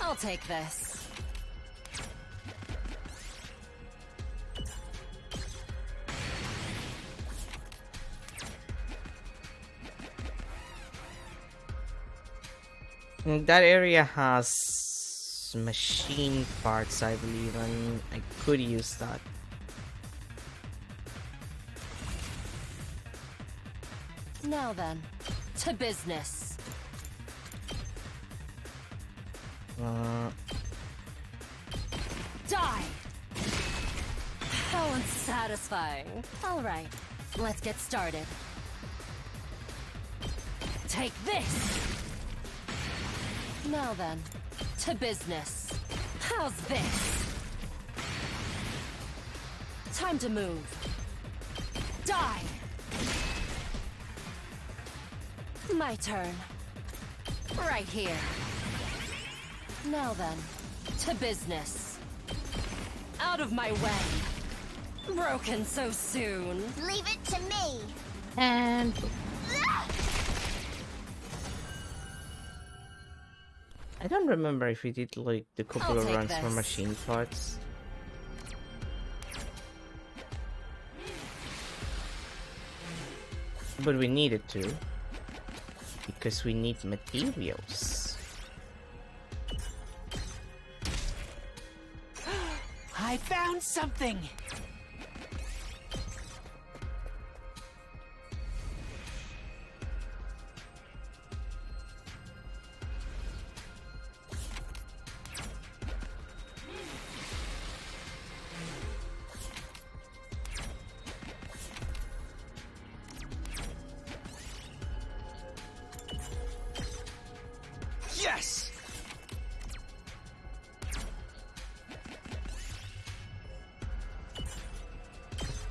I'll take this. That area has machine parts, I believe, and I could use that. Now then, to business. Die! How unsatisfying. Alright, let's get started. Take this! Now then, to business. How's this? Time to move. Die! My turn. Right here. Now then, to business. Out of my way. Broken so soon. Leave it to me. And I don't remember if we did like the couple I'll of take runs for this. machine parts. But we needed to. Because we need materials. I found something! Yes!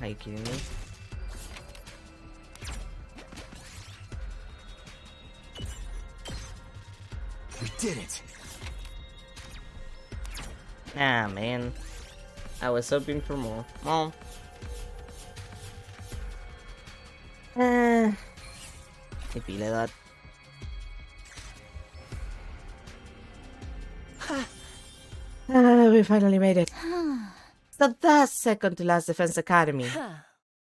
Are you kidding me? We did it! Ah, man. I was hoping for more. Oh. Ipila that. We finally made it. So that's second to last Defense Academy.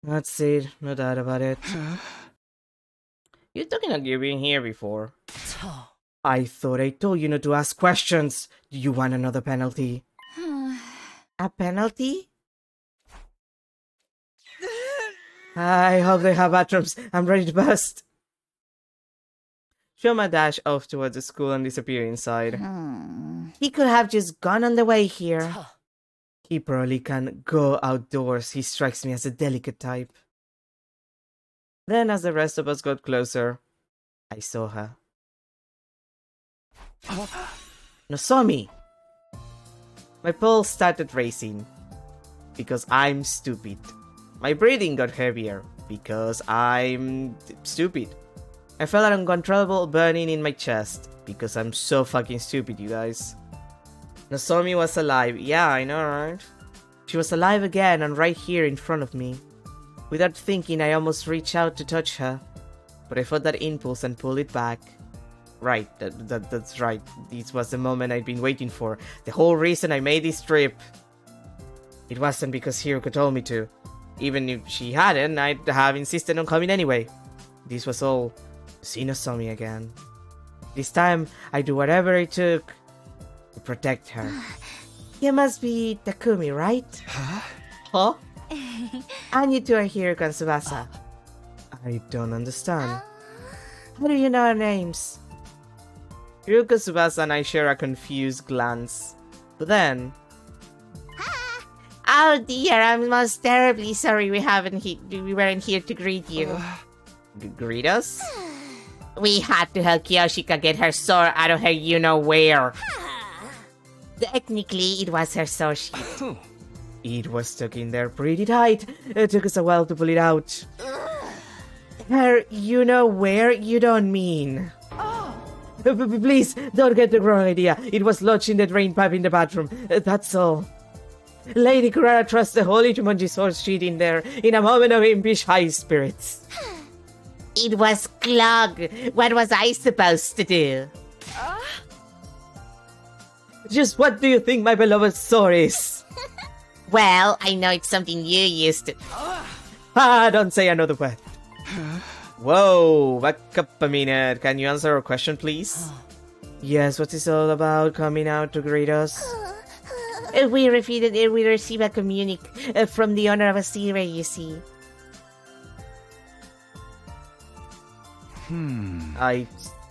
That's it, no doubt about it. You're talking like you've been here before. I thought I told you not to ask questions. Do you want another penalty? A penalty? I hope they have bathrooms. I'm ready to burst. Shoma dashed off towards the school and disappeared inside. He could have just gone on the way here. He probably can't go outdoors. He strikes me as a delicate type. Then, as the rest of us got closer, I saw her. Nozomi! My pulse started racing. Because I'm stupid. My breathing got heavier. Because I'm stupid. I felt an uncontrollable burning in my chest. Because I'm so fucking stupid, you guys. Nozomi was alive. Yeah, I know, right? She was alive again and right here in front of me. Without thinking, I almost reached out to touch her. But I felt that impulse and pulled it back. Right, that's right. This was the moment I'd been waiting for. The whole reason I made this trip. It wasn't because Hiruko told me to. Even if she hadn't, I'd have insisted on coming anyway. This was all to see Nozomi again. This time, I'd do whatever it took to protect her. You must be Takumi, right? Huh? And you two are Hiruko and Tsubasa. I don't understand. How do you know our names? Hiruko, Tsubasa, and I share a confused glance. But then... Oh dear, I'm most terribly sorry we weren't here to greet you. Greet us? We had to help Kiyoshika get her sword out of her you-know-where. Technically, it was her sword sheath. It was stuck in there pretty tight. It took us a while to pull it out. Her you-know-where? You don't mean... Please, don't get the wrong idea. It was lodged in the drain pipe in the bathroom. That's all. Lady Kurara thrust the holy Jumanji sword sheet in there in a moment of impish high spirits. It was clogged. What was I supposed to do? Just what do you think my beloved sword is? Well, I know it's something you used to... Don't say another word. Whoa, back up a minute. Can you answer our question, please? Yes, what is all about coming out to greet us? We received a communique from the owner of a Seirei, you see. I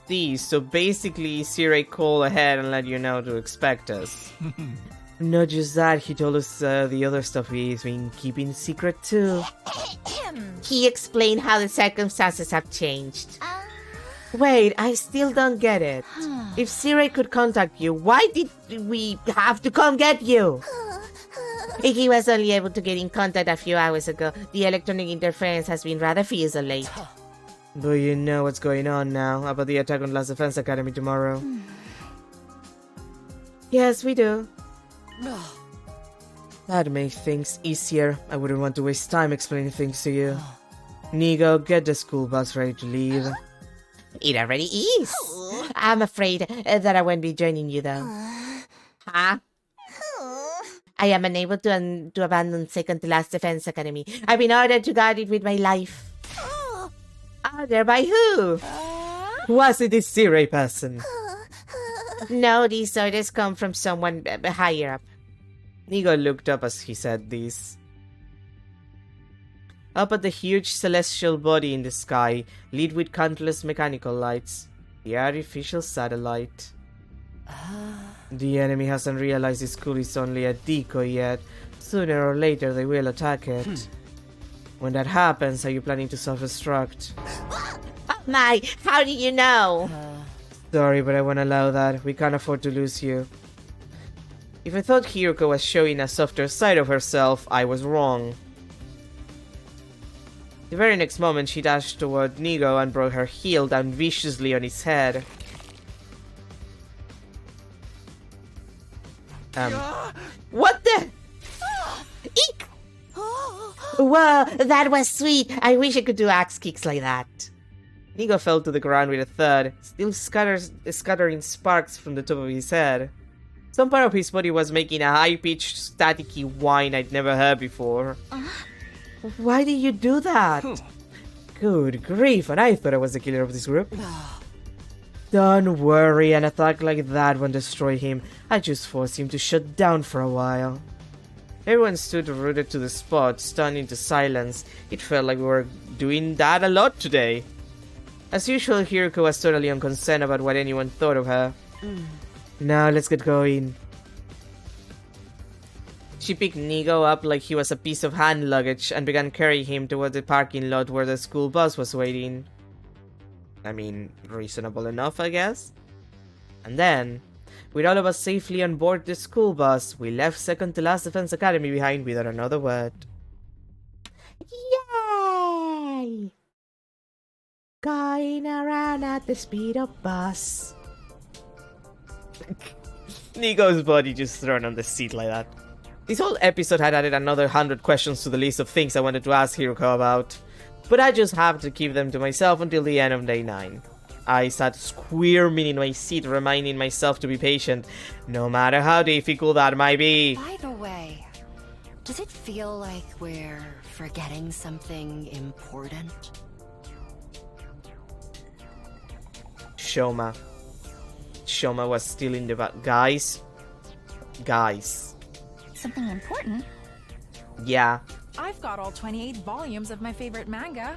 see. So basically, Seirei called ahead and let you know to expect us. Not just that, he told us the other stuff he's been keeping secret too. He explained how the circumstances have changed. Wait, I still don't get it. If Seirei could contact you, why did we have to come get you? He was only able to get in contact a few hours ago. The electronic interference has been rather fierce late. But you know what's going on now about the attack on Last Defense Academy tomorrow. Yes, we do. That'd make things easier. I wouldn't want to waste time explaining things to you. Nigo, get the school bus ready to leave. It already is. I'm afraid that I won't be joining you though. Huh? I am unable to abandon Second to Last Defense Academy. I've been ordered to guard it with my life. Ordered by who? Was it this Seirei person? No, these orders come from someone higher up. Nigo looked up as he said this. Up at the huge celestial body in the sky, lit with countless mechanical lights. The artificial satellite. The enemy hasn't realized the school is only a decoy yet. Sooner or later they will attack it. When that happens, are you planning to self-destruct? My, how do you know? Sorry, but I won't allow that. We can't afford to lose you. If I thought Hiruko was showing a softer side of herself, I was wrong. The very next moment, she dashed toward Nigo and brought her heel down viciously on his head. What the? Eek! Well, that was sweet. I wish I could do axe kicks like that. Nigo fell to the ground with a thud, still scattering sparks from the top of his head. Some part of his body was making a high-pitched, staticky whine I'd never heard before. Why did you do that? Good grief, and I thought I was the killer of this group. Don't worry, an attack like that won't destroy him. I just forced him to shut down for a while. Everyone stood rooted to the spot, stunned into silence. It felt like we were doing that a lot today. As usual, Hiroko was totally unconcerned about what anyone thought of her. Now let's get going. She picked Nigo up like he was a piece of hand luggage and began carrying him toward the parking lot where the school bus was waiting. I mean, reasonable enough, I guess. And then, with all of us safely on board the school bus, we left Second to Last Defense Academy behind without another word. Yay! Going around at the speed of bus. Nigo's body just thrown on the seat like that. This whole episode had added another 100 questions to the list of things I wanted to ask Hiroko about, but I just have to keep them to myself until the end of day 9. I sat squirming in my seat, reminding myself to be patient, no matter how difficult that might be. By the way, does it feel like we're forgetting something important? Shoma was still in the guys. Something important? Yeah. I've got all 28 volumes of my favorite manga.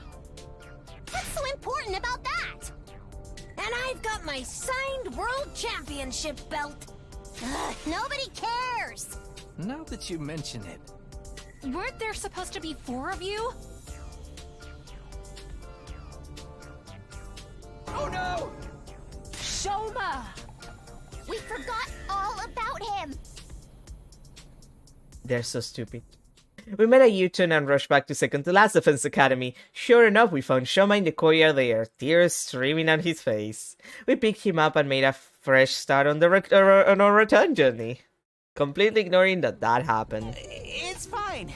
What's so important about that? And I've got my signed world championship belt. Ugh, nobody cares. Now that you mention it. Weren't there supposed to be 4 of you? Oh no! Shoma! We forgot all about him. They're so stupid. We made a U-turn and rushed back to Second to Last Defense Academy. Sure enough, we found Shoma in the courtyard there, tears streaming on his face. We picked him up and made a fresh start on on our return journey, completely ignoring that happened. It's fine.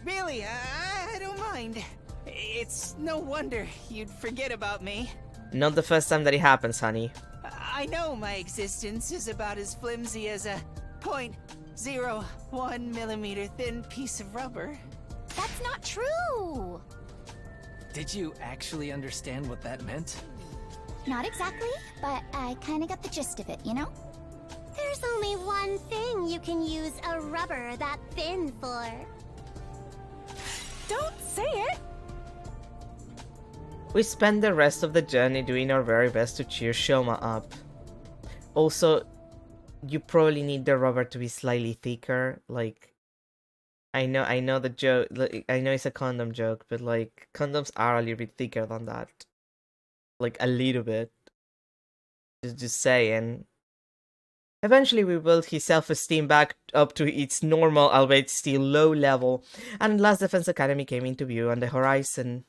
Really, I don't mind. It's no wonder you'd forget about me. Not the first time that it happens, honey. I know my existence is about as flimsy as a 0.01 millimeter thin piece of rubber. That's not true. Did you actually understand what that meant? Not exactly, but I kind of got the gist of it, you know? There's only one thing you can use a rubber that thin for. Don't say it! We spent the rest of the journey doing our very best to cheer Shoma up. Also, you probably need the rubber to be slightly thicker. Like, I know the joke. Like, I know it's a condom joke, but like condoms are a little bit thicker than that. Like a little bit. Just saying. Eventually, we built his self-esteem back up to its normal, albeit still low level, and Last Defense Academy came into view on the horizon.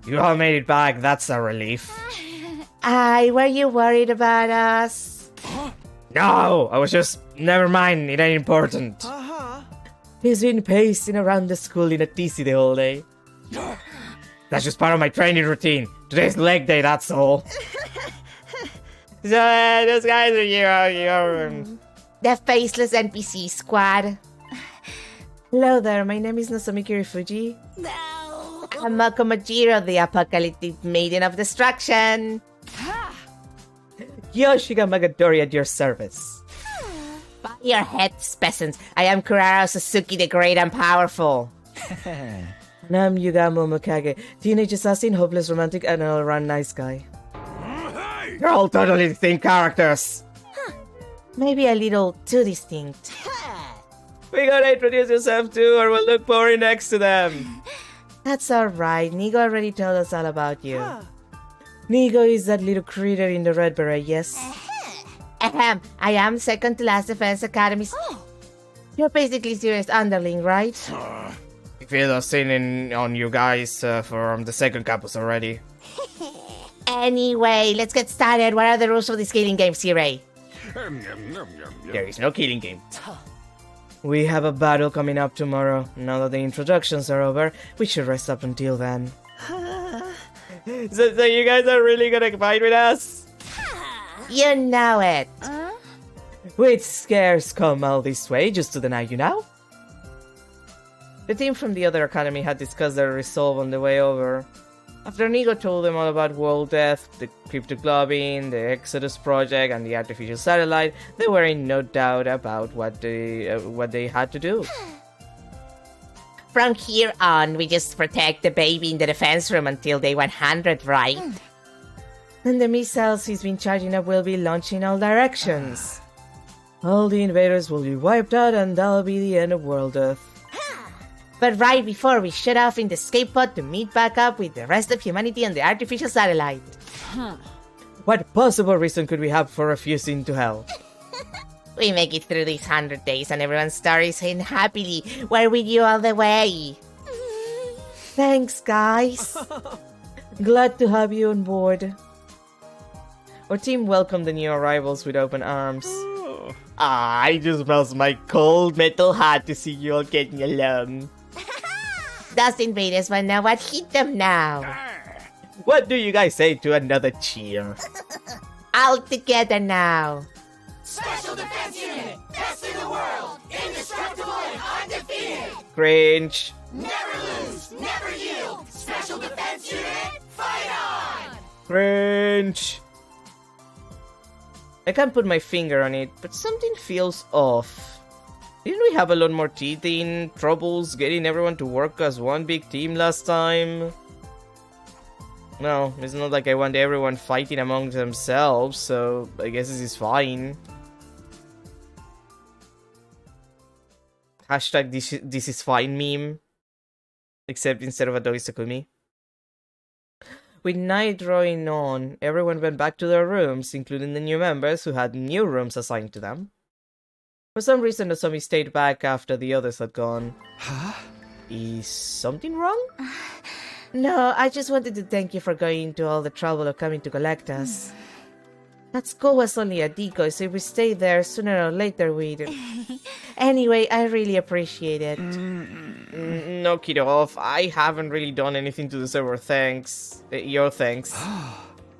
You all made it back, that's a relief. Were you worried about us? No, I was just... Never mind, it ain't important. He's been pacing around the school in a TC the whole day. That's just part of my training routine. Today's leg day, that's all. So, those guys are your... The faceless NPC squad. Hello there, my name is Nozomi Kirifuji. No. I'm Mako Majiro, the apocalyptic maiden of destruction. Yoshiga Magadori at your service. Bow your heads, peasants. I am Kurara Sasuke, the great and powerful. And I'm Yugamo Mokage, teenage assassin, hopeless romantic, and all-around nice guy. You're all totally distinct characters. Maybe a little too distinct. We gotta introduce yourself too, or we'll look boring next to them. That's alright, Nigo already told us all about you. Nigo is that little critter in the red beret, yes? Ahem, I am Second to Last Defense Academy. You're basically serious underling, right? I feel I've seen on you guys from the second campus already. Anyway, let's get started. What are the rules of this killing game, Sirei? There is no killing game. We have a battle coming up tomorrow. Now that the introductions are over, we should rest up until then. So you guys are really gonna fight with us? You know it. Which scares come all this way just to deny you now? The team from the other academy had discussed their resolve on the way over. After Nigo told them all about World Death, the cryptoglobin, the Exodus project, and the artificial satellite, they were in no doubt about what they had to do. From here on, we just protect the baby in the defense room until day 100, right? And the missiles he's been charging up will be launched in all directions. All the invaders will be wiped out and that'll be the end of World Death. But right before we shut off in the escape pod to meet back up with the rest of humanity on the artificial satellite. What possible reason could we have for refusing to help? We make it through these 100 days and everyone's stories saying happily, we're with you all the way. Thanks, guys. Glad to have you on board. Our team welcomed the new arrivals with open arms. I just melts my cold metal heart to see you all getting along. Those invaders will know what hit them now. What do you guys say to another cheer? All together now. Special Defense Unit, best in the world, indestructible and undefeated. Cringe. Never lose, never yield. Special Defense Unit, fight on. Cringe. I can't put my finger on it, but something feels off. Didn't we have a lot more teething troubles getting everyone to work as one big team last time? No, it's not like I want everyone fighting among themselves, so I guess this is fine. Hashtag this is fine meme. Except instead of a dog, it's a Takumi. With night drawing on, everyone went back to their rooms, including the new members who had new rooms assigned to them. For some reason, Nozomi stayed back after the others had gone. Huh? Is something wrong? No, I just wanted to thank you for going to all the trouble of coming to collect us. That school was only a decoy, so if we stayed there, sooner or later we'd... Anyway, I really appreciate it. Knock it off. I haven't really done anything to deserve your thanks. Your thanks.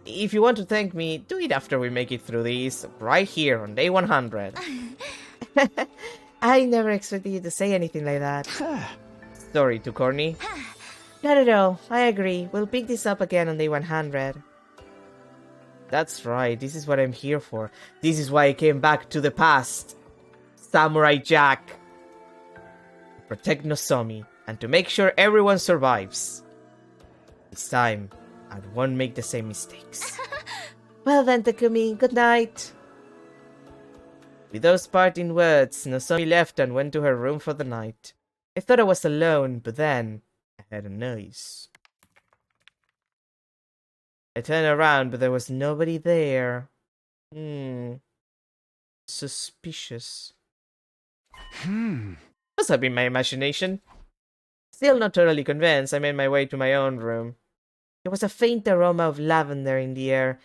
If you want to thank me, do it after we make it through this, right here on day 100. I never expected you to say anything like that. Sorry, too corny? Not at all. I agree. We'll pick this up again on day 100. That's right. This is what I'm here for. This is why I came back to the past. Samurai Jack. To protect Nozomi and to make sure everyone survives. This time, I won't make the same mistakes. Well then, Takumi, good night. With those parting words, Nozomi left and went to her room for the night. I thought I was alone, but then I heard a noise. I turned around, but there was nobody there. Suspicious. Must have been my imagination. Still not totally convinced, I made my way to my own room. There was a faint aroma of lavender in the air,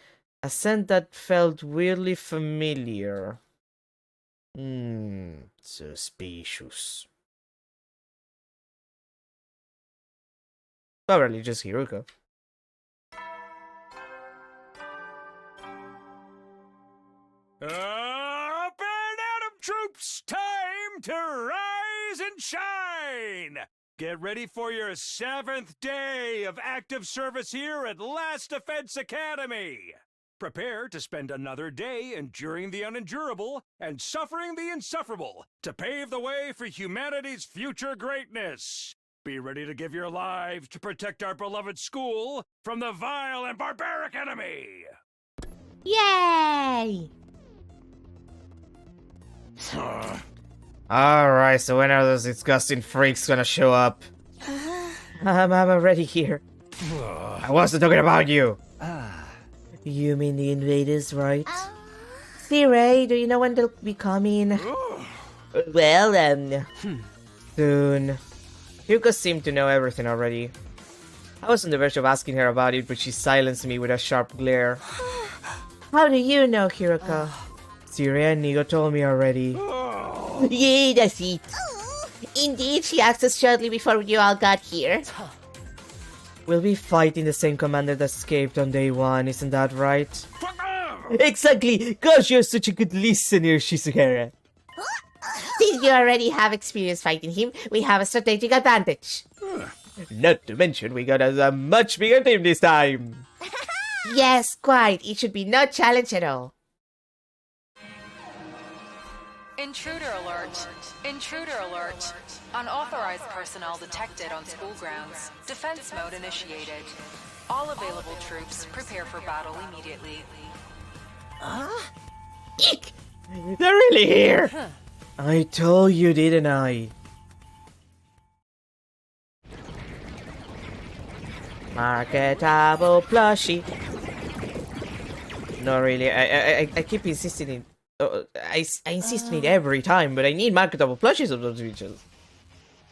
a scent that felt weirdly familiar. Suspicious. Probably just Hiruko. Up and Atom Troops! Time to rise and shine! Get ready for your 7th day of active service here at Last Defense Academy! Prepare to spend another day enduring the unendurable and suffering the insufferable to pave the way for humanity's future greatness! Be ready to give your lives to protect our beloved school from the vile and barbaric enemy! Yay! Alright, so when are those disgusting freaks gonna show up? I'm already here. I wasn't talking about you! You mean the invaders, right? See, Ray, do you know when they'll be coming? Well, soon. Hyuko seemed to know everything already. I was on the verge of asking her about it, but she silenced me with a sharp glare. How do you know, Hiruko? Siria and Nigo told me already. Yeah, that's it. Indeed, she asked us shortly before you all got here. We'll be fighting the same commander that escaped on day 1, isn't that right? Exactly! Gosh, you're such a good listener, Shizuhara. Since you already have experience fighting him, we have a strategic advantage. Not to mention, we got us a much bigger team this time. Yes, quite. It should be no challenge at all. Intruder alert. Intruder alert. Unauthorized personnel detected on school grounds. Defense mode initiated. All available troops prepare for battle immediately. Eek! They're really here! I told you, didn't I? Marketable plushie. No, really, I keep insisting it. I insist on it every time, but I need marketable plushies of those creatures.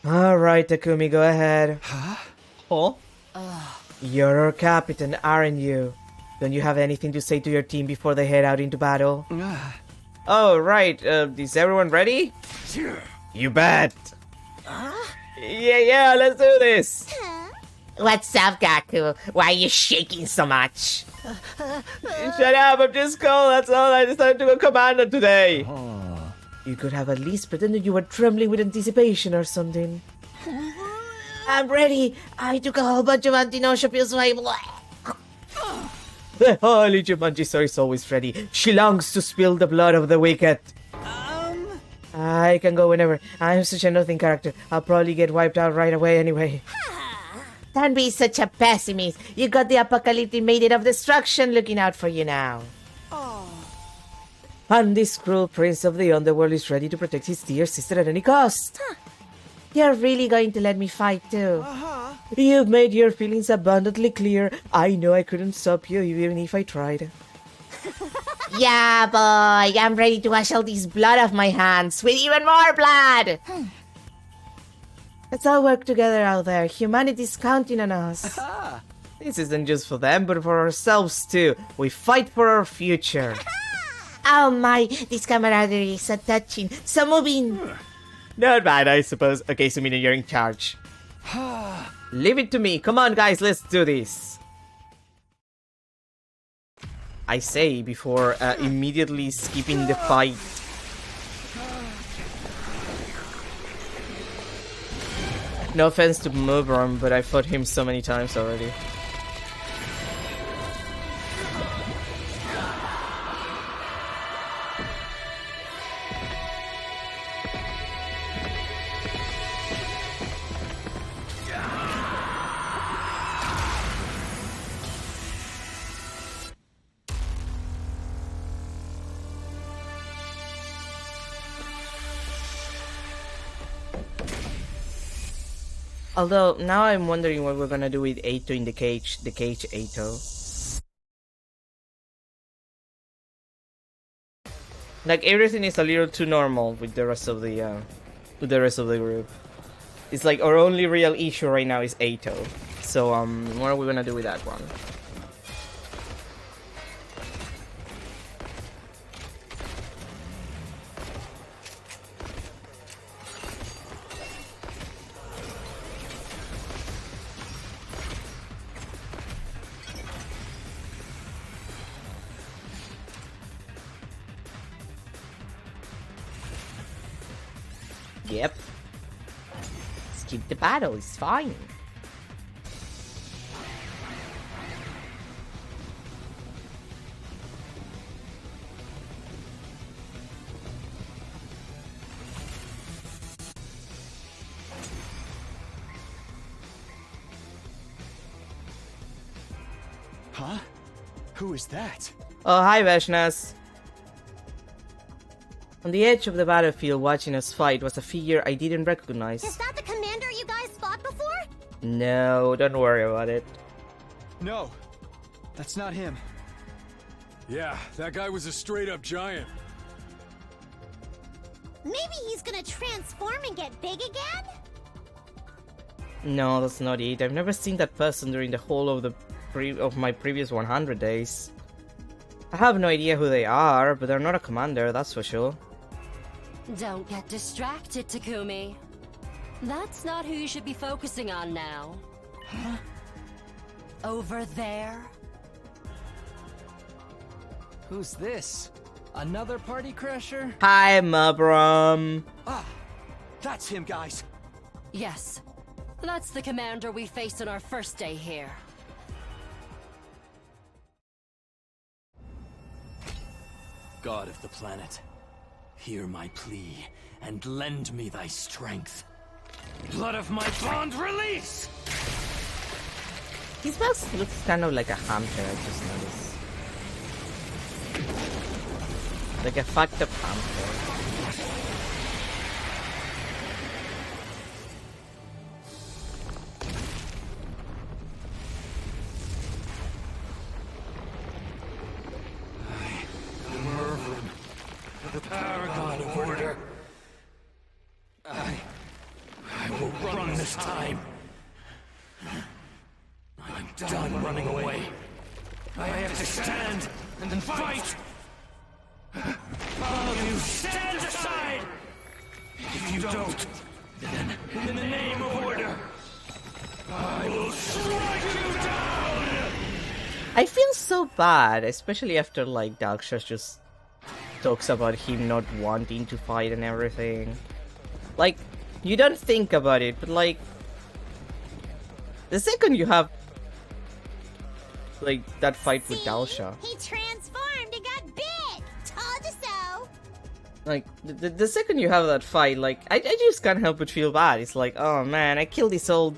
Alright, Takumi, go ahead. Huh? You're our captain, aren't you? Don't you have anything to say to your team before they head out into battle? Oh, right. Is everyone ready? You bet. Yeah, let's do this. What's up, Gaku? Why are you shaking so much? Shut up, I'm just cold, that's all. I decided to go commander today. You could have at least pretended you were trembling with anticipation or something. I'm ready. I took a whole bunch of anti-nausea pills so The holy Jumanji Star is always ready. She longs to spill the blood of the wicked. I can go whenever. I'm such a nothing character. I'll probably get wiped out right away anyway. Don't be such a pessimist. You got the apocalyptic maiden of destruction looking out for you now. And this cruel prince of the underworld is ready to protect his dear sister at any cost. You're really going to let me fight too? You've made your feelings abundantly clear. I know I couldn't stop you even if I tried. Yeah, boy. I'm ready to wash out this blood off my hands with even more blood. Let's all work together out there. Humanity's counting on us. This isn't just for them, but for ourselves too. We fight for our future. Oh my, this camaraderie is so touching, so moving. Not bad, I suppose. Okay, Sumina, you're in charge. Leave it to me. Come on, guys, let's do this. I say before immediately skipping the fight. No offense to Mubram, but I fought him so many times already. Although, now I'm wondering what we're gonna do with Eito in the cage Eito. Like, everything is a little too normal with the rest of the, group. It's like, our only real issue right now is Eito. So, what are we gonna do with that one? Yep. Skip the battle, it's fine. Huh? Who is that? Oh, hi, Veshnas. On the edge of the battlefield watching us fight was a figure I didn't recognize. Is that the commander you guys fought before? No, don't worry about it. No, that's not him. Yeah, that guy was a straight-up giant. Maybe he's gonna transform and get big again? No, that's not it. I've never seen that person during the whole of my previous 100 days. I have no idea who they are, but they're not a commander, that's for sure. Don't get distracted, Takumi. That's not who you should be focusing on now. Huh? Over there? Who's this? Another party crasher? Hi, Mubrum. Ah, that's him, guys. Yes. That's the commander we faced on our first day here. God of the planet, hear my plea and lend me thy strength. Blood of my bond, release! His boss looks kind of like a hamster, I just noticed. Like a fucked up hamster. The paragon of order. I will run this time. I'm done running away. I have to stand and fight. All of you, stand aside! If you don't, then in the name of order, I will strike you down! I feel so bad, especially after like Darkshire just talks about him not wanting to fight and everything. Like, you don't think about it, but like, the second you have like that fight with Dalsha, He transformed and got bit! Told you so! like the second you have that fight, like I just can't help but feel bad. It's like, oh man, I killed this old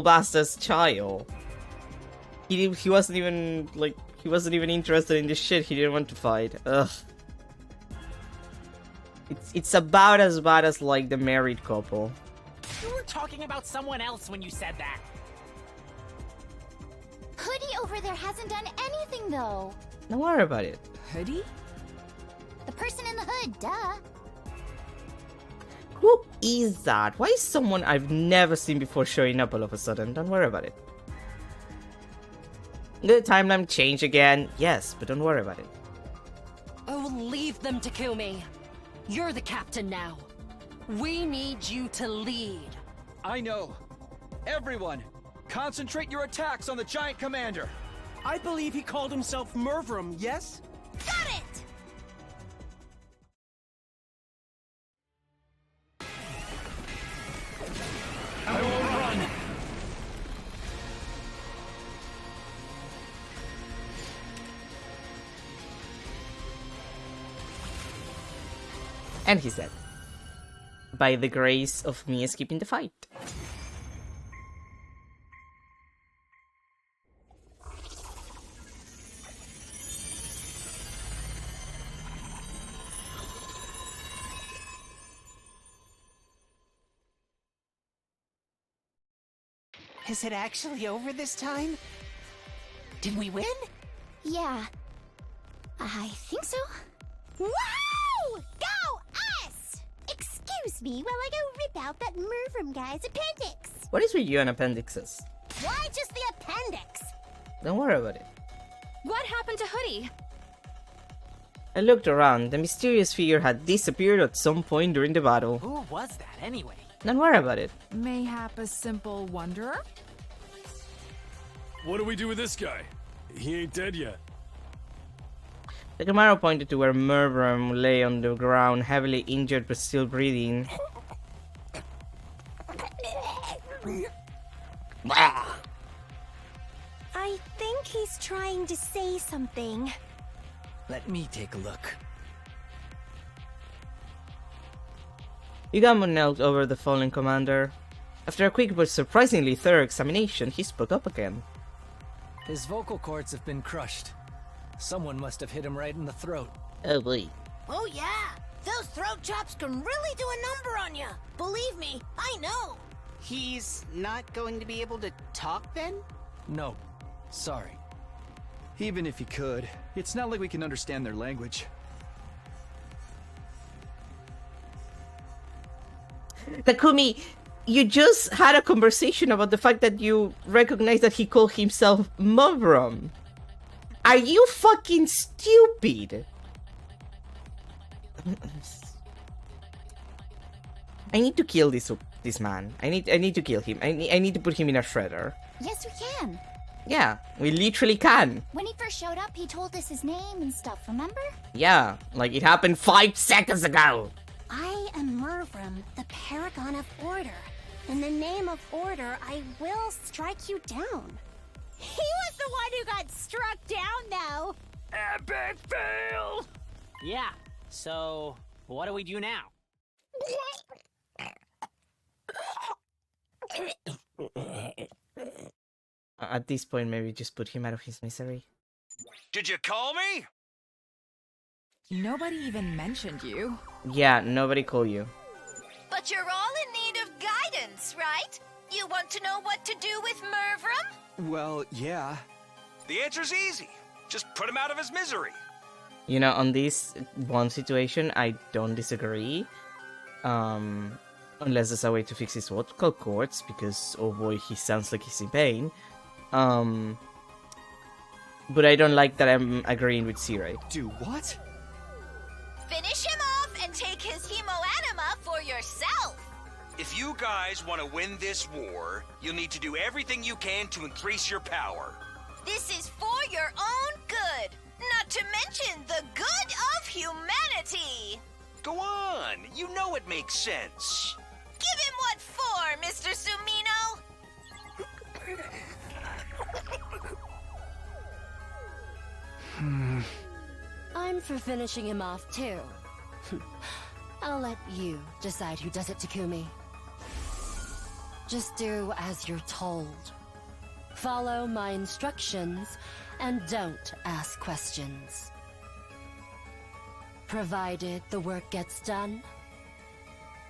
bastard's child. He wasn't even like, he wasn't even interested in this shit. He didn't want to fight. Ugh. It's about as bad as like the married couple. You were talking about someone else when you said that. Hoodie over there hasn't done anything, though. Don't worry about it. Hoodie? The person in the hood, duh. Who is that? Why is someone I've never seen before showing up all of a sudden? Don't worry about it. The timeline change again? Yes, but don't worry about it. Oh, leave them, Takumi. You're the captain now. We need you to lead. I know. Everyone, concentrate your attacks on the giant commander. I believe he called himself Mervrum, yes? Got it! I will run! And he said, by the grace of me escaping the fight. Is it actually over this time? Did we win? Yeah. I think so. Wow! Go us! Excuse me while I go rip out that Mervrum guy's appendix. What is with you and appendixes? Why just the appendix? Don't worry about it. What happened to Hoodie? I looked around. The mysterious figure had disappeared at some point during the battle. Who was that anyway? Don't worry about it. Mayhap a simple wanderer? What do we do with this guy? He ain't dead yet. The Camaro pointed to where Mervrum lay on the ground, heavily injured but still breathing. I think he's trying to say something. Let me take a look. Yugamo knelt over the fallen commander. After a quick but surprisingly thorough examination, he spoke up again. His vocal cords have been crushed. Someone must have hit him right in the throat. Oh boy. Oh yeah, those throat chops can really do a number on you. Believe me, I know. He's not going to be able to talk then? No. Sorry. Even if he could, it's not like we can understand their language. Takumi, you just had a conversation about the fact that you recognize that he called himself Mervrum. Are you fucking stupid? I need to kill this man. I need to kill him. I need to put him in a shredder. Yes, we can. Yeah, we literally can. When he first showed up, he told us his name and stuff, remember? Yeah, like it happened 5 seconds ago. I am Mervrim, the Paragon of Order. In the name of Order, I will strike you down. He was the one who got struck down, though. Epic fail! Yeah, so what do we do now? At this point, maybe just put him out of his misery. Did you call me? Nobody even mentioned you. Yeah, nobody call you. But you're all in need of guidance, right? You want to know what to do with Mervrim? Well, yeah. The answer's easy. Just put him out of his misery. You know, on this one situation, I don't disagree. Unless there's a way to fix his vocal cords, because, oh boy, he sounds like he's in pain. But I don't like that I'm agreeing with Siray. Do what? Finish him off and take his hemoanima for yourself. If you guys want to win this war, you'll need to do everything you can to increase your power. This is for your own good, not to mention the good of humanity. Go on, you know it makes sense. Give him what for, Mr. Sumino? I'm for finishing him off too. I'll let you decide who does it, Takumi. Just do as you're told. Follow my instructions and don't ask questions. Provided the work gets done,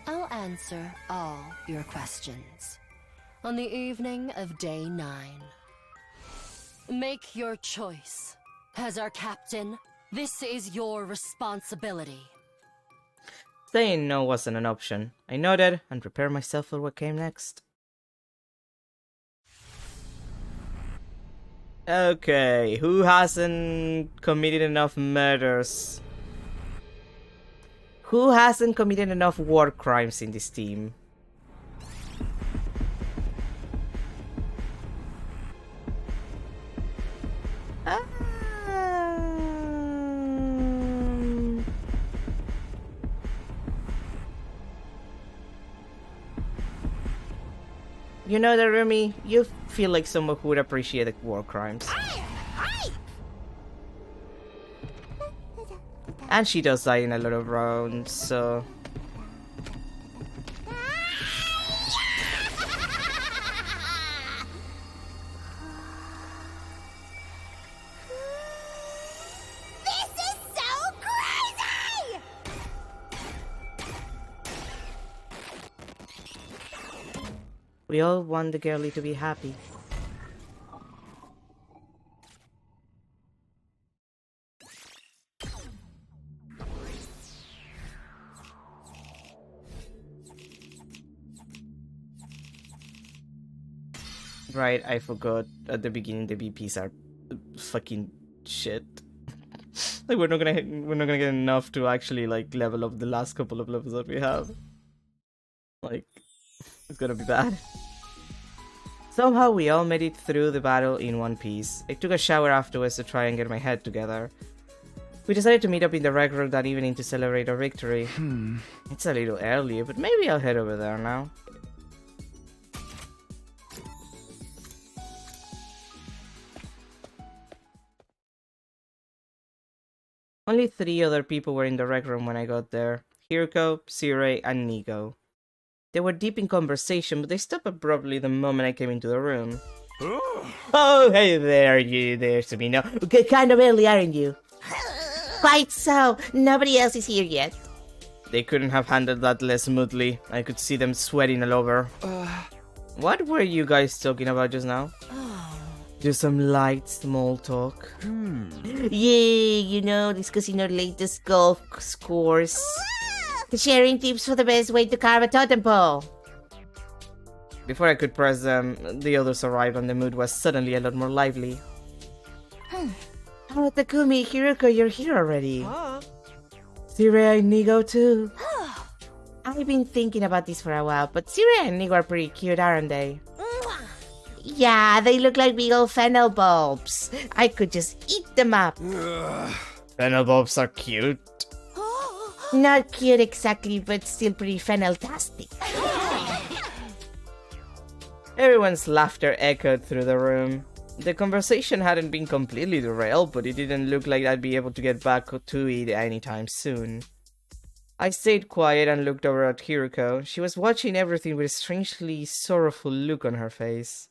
I'll answer all your questions on the evening of day 9. Make your choice. As our captain, this is your responsibility. Saying no wasn't an option. I nodded and prepared myself for what came next. Okay, who hasn't committed enough murders? Who hasn't committed enough war crimes in this team? You know that, Rumi, you feel like someone who would appreciate the war crimes. And she does die in a lot of rounds, so... This is so crazy! We all want the girlie to be happy. Right, I forgot at the beginning the BPs are fucking shit. Like we're not gonna get enough to actually like level up the last couple of levels that we have. Like it's gonna be bad. Somehow we all made it through the battle in one piece. I took a shower afterwards to try and get my head together. We decided to meet up in the rec room that evening to celebrate our victory. It's a little early, but maybe I'll head over there now. Only 3 other people were in the rec room when I got there. Hiriko, Siray, and Nigo. They were deep in conversation, but they stopped abruptly the moment I came into the room. Oh, hey there, you there, Sumino. Okay, kind of early, aren't you? Quite so. Nobody else is here yet. They couldn't have handled that less smoothly. I could see them sweating all over. What were you guys talking about just now? Just some light small talk. Yeah, you know, discussing our latest golf scores. Sharing tips for the best way to carve a totem pole. Before I could press them, the others arrived and the mood was suddenly a lot more lively. Oh, Takumi, Hiriko, you're here already. Siray and Nigo too. I've been thinking about this for a while, but Siray and Nigo are pretty cute, aren't they? Yeah, they look like big old fennel bulbs. I could just eat them up. Fennel bulbs are cute. Not cute exactly, but still pretty fennel-tastic. Everyone's laughter echoed through the room. The conversation hadn't been completely derailed, but it didn't look like I'd be able to get back to it anytime soon. I stayed quiet and looked over at Hiruko. She was watching everything with a strangely sorrowful look on her face.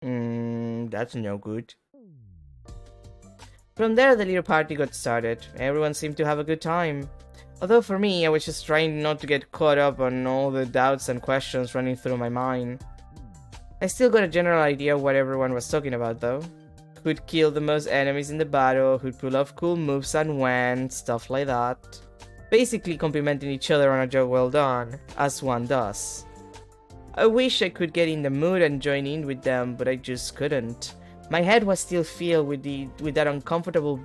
That's no good. From there, the little party got started. Everyone seemed to have a good time. Although for me, I was just trying not to get caught up on all the doubts and questions running through my mind. I still got a general idea of what everyone was talking about though. Who'd kill the most enemies in the battle, who'd pull off cool moves and when, stuff like that. Basically complimenting each other on a job well done, as one does. I wish I could get in the mood and join in with them, but I just couldn't. My head was still filled with that uncomfortable,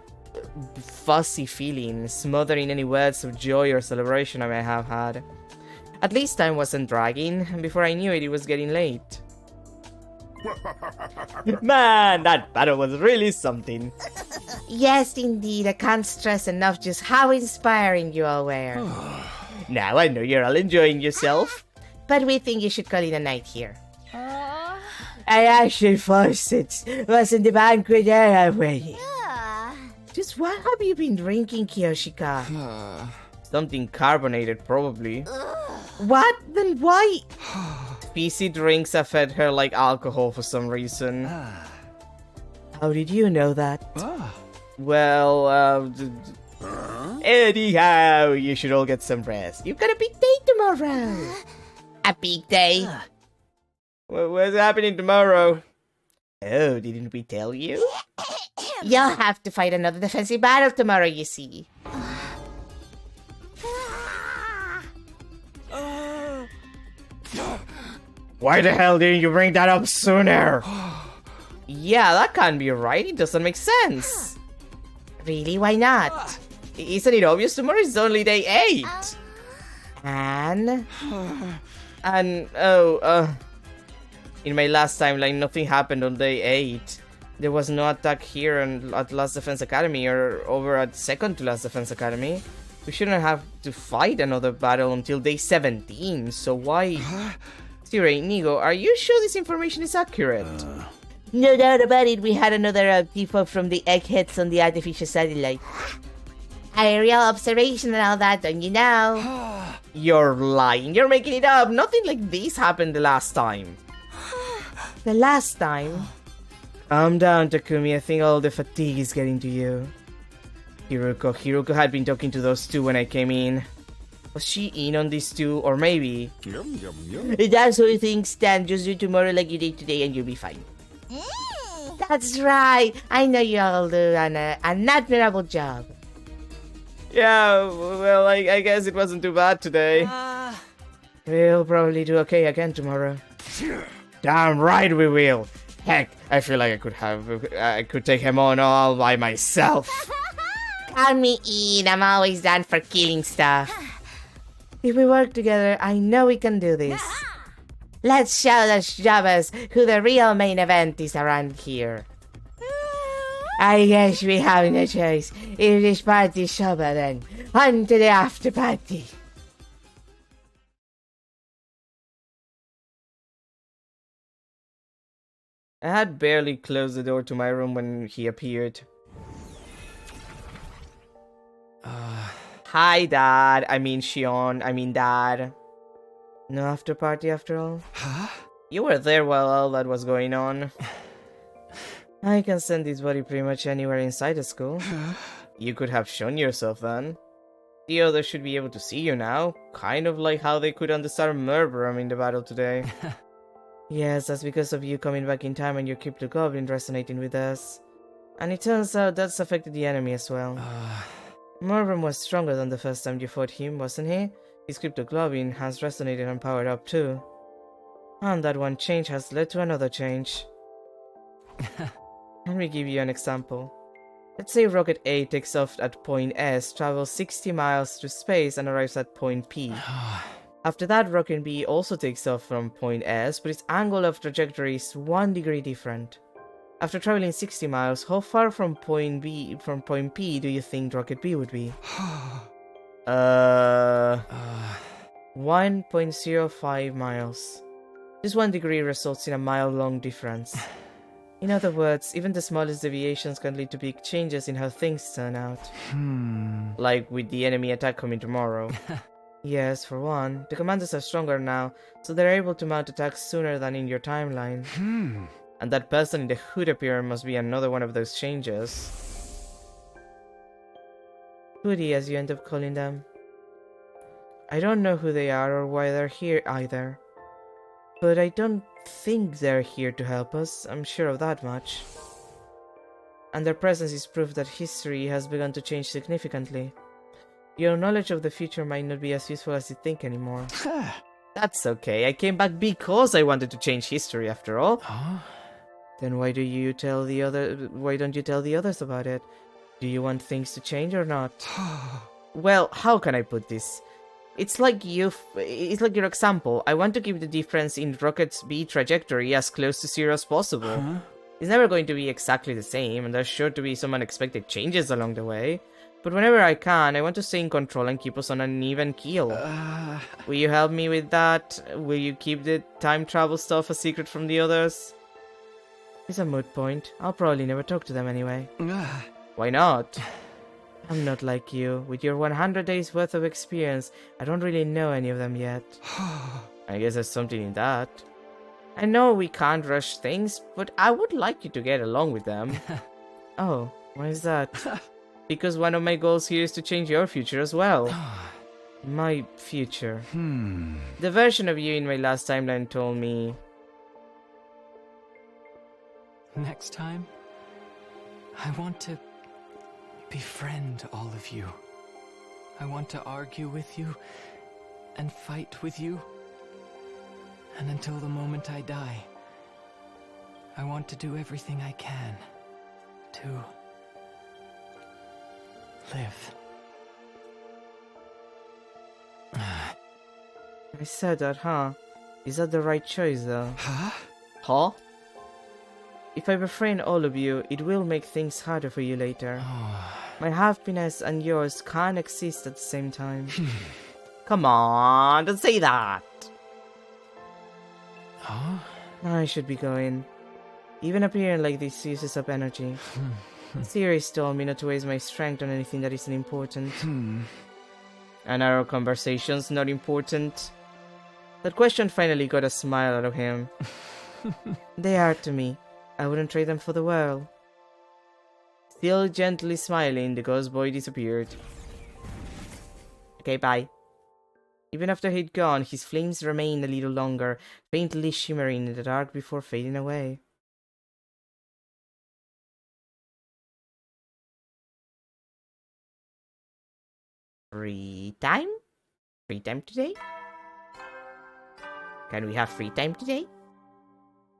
fuzzy feeling, smothering any words of joy or celebration I may have had. At least time wasn't dragging, and before I knew it, it was getting late. Man, that battle was really something. Yes, indeed. I can't stress enough just how inspiring you all were. Now I know you're all enjoying yourself. But we think you should call it a night here. I actually forced it. Wasn't the banquet anyway. Just what have you been drinking, Kiyoshika? Something carbonated, probably. What? Then why? Fizzy drinks affect her like alcohol for some reason. How did you know that? Well, anyhow, you should all get some rest. You've got a big day tomorrow. A big day? What's happening tomorrow? Oh, didn't we tell you? You'll have to fight another defensive battle tomorrow, you see. Why the hell didn't you bring that up sooner? Yeah, that can't be right. It doesn't make sense. Really? Why not? Isn't it obvious? Tomorrow is only day 8. And? In my last timeline, nothing happened on day 8. There was no attack here at Last Defense Academy or over at Second to Last Defense Academy. We shouldn't have to fight another battle until day 17, so why... Sire Inigo, are you sure this information is accurate? No doubt about it, we had another default from the eggheads on the artificial satellite. Aerial observation and all that, don't you know? You're lying, you're making it up. Nothing like this happened the last time. The last time? Calm down, Takumi, I think all the fatigue is getting to you. Hiruko had been talking to those two when I came in. Was she in on these two, or maybe... That's how things stand, just do tomorrow like you did today and you'll be fine. That's right, I know you'll do an admirable job. Yeah, well, I guess it wasn't too bad today. We'll probably do okay again tomorrow. Damn right we will. Heck, I feel like I could take him on all by myself. Count me in, I'm always down for killing stuff. If we work together, I know we can do this. Let's show the Jabbas who the real main event is around here. I guess we have no choice. If this party's over, then on to the after party. I had barely closed the door to my room when he appeared. Hi, Dad. I mean, Shion. I mean, Dad. No after party after all? Huh? You were there while all that was going on. I can send this body pretty much anywhere inside the school. You could have shown yourself then. The others should be able to see you now. Kind of like how they could understand Murderum in the battle today. Yes, that's because of you coming back in time and your Cryptogoblin resonating with us. And it turns out that's affected the enemy as well. Murderum was stronger than the first time you fought him, wasn't he? His Cryptogoblin has resonated and powered up too. And that one change has led to another change. Let me give you an example. Let's say Rocket A takes off at point S, travels 60 miles through space and arrives at point P. After that, Rocket B also takes off from point S, but its angle of trajectory is 1 degree different. After traveling 60 miles, how far from point P do you think Rocket B would be? 1.05 miles. Just 1 degree results in a mile-long difference. In other words, even the smallest deviations can lead to big changes in how things turn out. Like with the enemy attack coming tomorrow. Yes, for one, the commanders are stronger now, so they're able to mount attacks sooner than in your timeline. And that person in the hood appearance must be another one of those changes. Hoodie, as you end up calling them. I don't know who they are or why they're here either. But I don't think they're here to help us, I'm sure of that much. And their presence is proof that history has begun to change significantly. Your knowledge of the future might not be as useful as you think anymore. That's okay, I came back because I wanted to change history after all. Then why don't you tell the others about it? Do you want things to change or not? Well, how can I put this? It's like your example. I want to keep the difference in Rocket's B trajectory as close to zero as possible. It's never going to be exactly the same, and there's sure to be some unexpected changes along the way. But whenever I can, I want to stay in control and keep us on an even keel. Will you help me with that? Will you keep the time travel stuff a secret from the others? It's a moot point. I'll probably never talk to them anyway. Why not? I'm not like you. With your 100 days worth of experience, I don't really know any of them yet. I guess there's something in that. I know we can't rush things, but I would like you to get along with them. Oh, why is that? Because one of my goals here is to change your future as well. My future. The version of you in my last timeline told me... Next time, I want to befriend all of you. I want to argue with you and fight with you. And until the moment I die, I want to do everything I can to live. I said that, huh? Is that the right choice, though? Huh? If I befriend all of you, it will make things harder for you later. My happiness and yours can't exist at the same time. Come on, don't say that! I should be going. Even appearing like this uses up energy. Sirius told me not to waste my strength on anything that isn't important. And our conversations not important? That question finally got a smile out of him. They are to me. I wouldn't trade them for the world. Still gently smiling, the ghost boy disappeared. Okay, bye. Even after he'd gone, his flames remained a little longer, faintly shimmering in the dark before fading away. Free time? Free time today? Can we have free time today?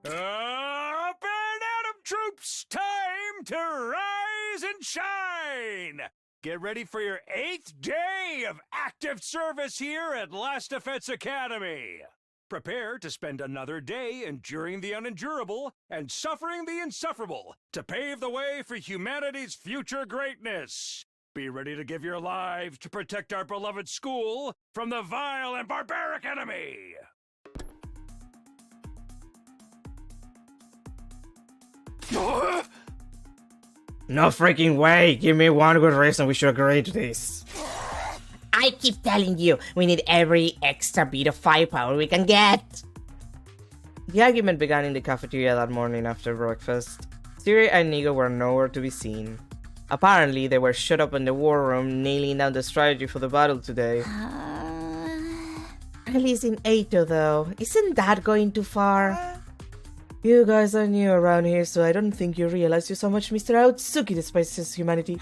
Up and Atom Troops! Time to rise and shine! Get ready for your 8th day of active service here at Last Defense Academy. Prepare to spend another day enduring the unendurable and suffering the insufferable to pave the way for humanity's future greatness. Be ready to give your lives to protect our beloved school from the vile and barbaric enemy. No freaking way! Give me one good reason we should agree to this. I keep telling you, we need every extra bit of firepower we can get. The argument began in the cafeteria that morning after breakfast. Siri and Nigo were nowhere to be seen. Apparently, they were shut up in the war room, nailing down the strategy for the battle today. At least in Eito, though. Isn't that going too far? You guys are new around here, so I don't think you realize just how much Mr. Aotsuki despises humanity.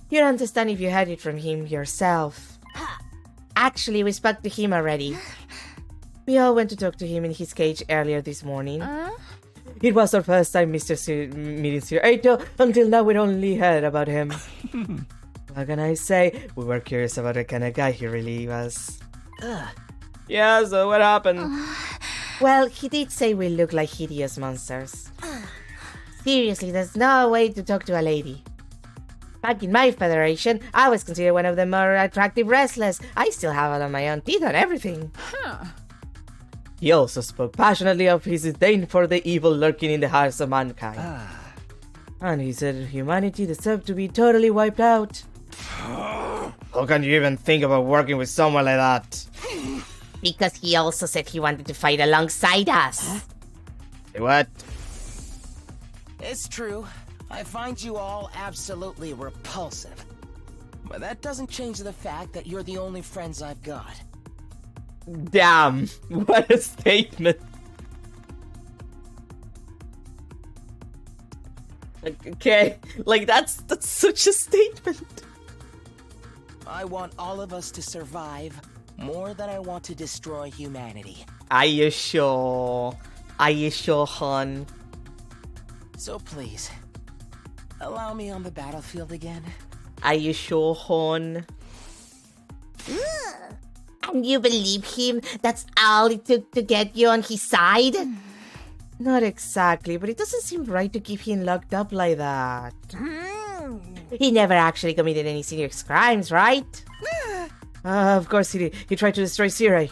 You'd understand if you heard it from him yourself. Actually, we spoke to him already. We all went to talk to him in his cage earlier this morning. It was our first time meeting Sir Eito. Until now, we'd only heard about him. What can I say? We were curious about the kind of guy he really was. Yeah, so what happened? Well, he did say we look like hideous monsters. Seriously, there's no way to talk to a lady. Back in my federation, I was considered one of the more attractive wrestlers. I still have all of my own teeth and everything. He also spoke passionately of his disdain for the evil lurking in the hearts of mankind. And he said humanity deserved to be totally wiped out. How can you even think about working with someone like that? Because he also said he wanted to fight alongside us. What? It's true. I find you all absolutely repulsive. But that doesn't change the fact that you're the only friends I've got. Damn, what a statement. Okay, like that's such a statement. I want all of us to survive more than I want to destroy humanity. Are you sure? Are you sure, hon? So please, allow me on the battlefield again. Are you sure, hon? And you believe him? That's all it took to get you on his side? Not exactly, but it doesn't seem right to keep him locked up like that. He never actually committed any serious crimes, right? Of course he did. He tried to destroy Sirai.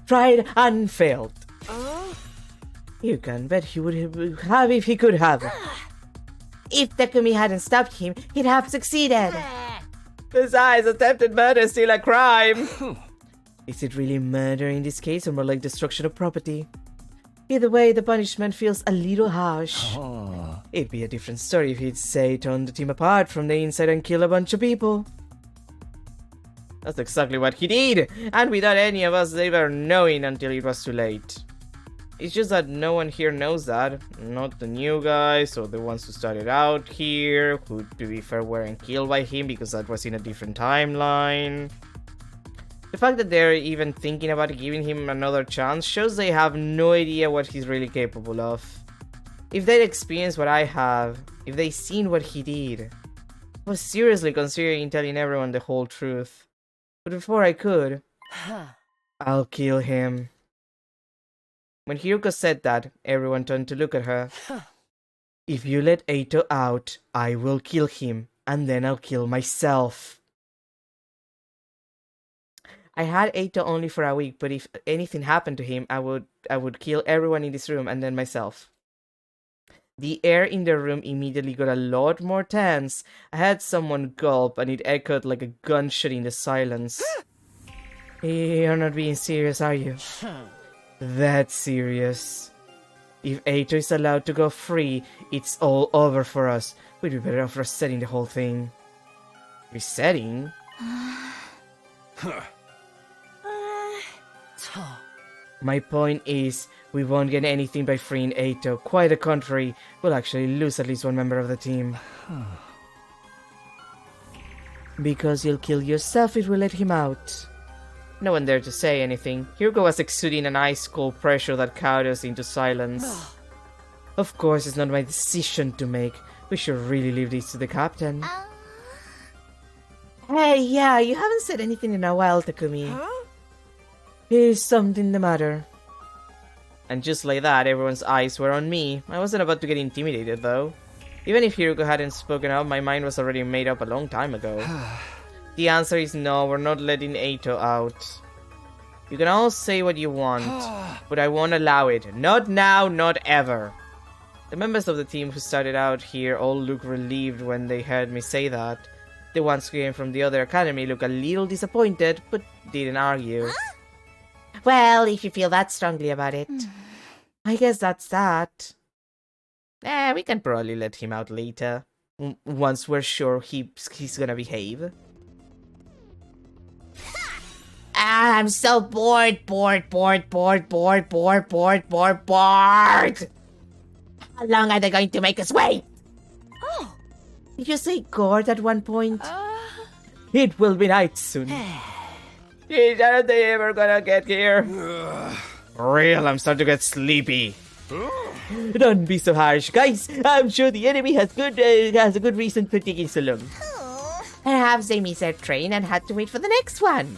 Tried and failed. You can bet he would have if he could have. If Takumi hadn't stopped him, he'd have succeeded. Besides, attempted murder is still a crime. Is it really murder in this case, or more like destruction of property? Either way, the punishment feels a little harsh. It'd be a different story if he'd, say, torn the team apart from the inside and kill a bunch of people. That's exactly what he did, and without any of us ever knowing until it was too late. It's just that no one here knows that. Not the new guys, or the ones who started out here, who, to be fair, weren't killed by him because that was in a different timeline. The fact that they're even thinking about giving him another chance shows they have no idea what he's really capable of. If they'd experienced what I have, if they'd seen what he did, I was seriously considering telling everyone the whole truth. But before I could, I'll kill him. When Hiruko said that, everyone turned to look at her. If you let Eito out, I will kill him, and then I'll kill myself. I had Eito only for a week, but if anything happened to him, I would kill everyone in this room and then myself. The air in the room immediately got a lot more tense. I had someone gulp, and it echoed like a gunshot in the silence. You're not being serious, are you? That's serious. If Eito is allowed to go free, it's all over for us. We'd be better off resetting the whole thing. Resetting? My point is, we won't get anything by freeing Eito. Quite the contrary, we'll actually lose at least one member of the team. Because you'll kill yourself if we let him out. No one dared to say anything. Hiruko was exuding an ice-cold pressure that cowed us into silence. Of course, it's not my decision to make. We should really leave this to the captain. Hey, yeah, you haven't said anything in a while, Takumi. Is something the matter? And just like that, everyone's eyes were on me. I wasn't about to get intimidated, though. Even if Hiruko hadn't spoken up, my mind was already made up a long time ago. The answer is no, we're not letting Eito out. You can all say what you want, but I won't allow it. Not now, not ever. The members of the team who started out here all looked relieved when they heard me say that. The ones who came from the other academy looked a little disappointed, but didn't argue. Well, if you feel that strongly about it. I guess that's that. We can probably let him out later. Once we're sure he's gonna behave. I'm so bored. How long are they going to make us wait? Oh, did you say gourd at one point? It will be night soon. Aren't they ever gonna get here? For real, I'm starting to get sleepy. Don't be so harsh, guys. I'm sure the enemy has a good reason for taking so long. Perhaps they missed their train and had to wait for the next one.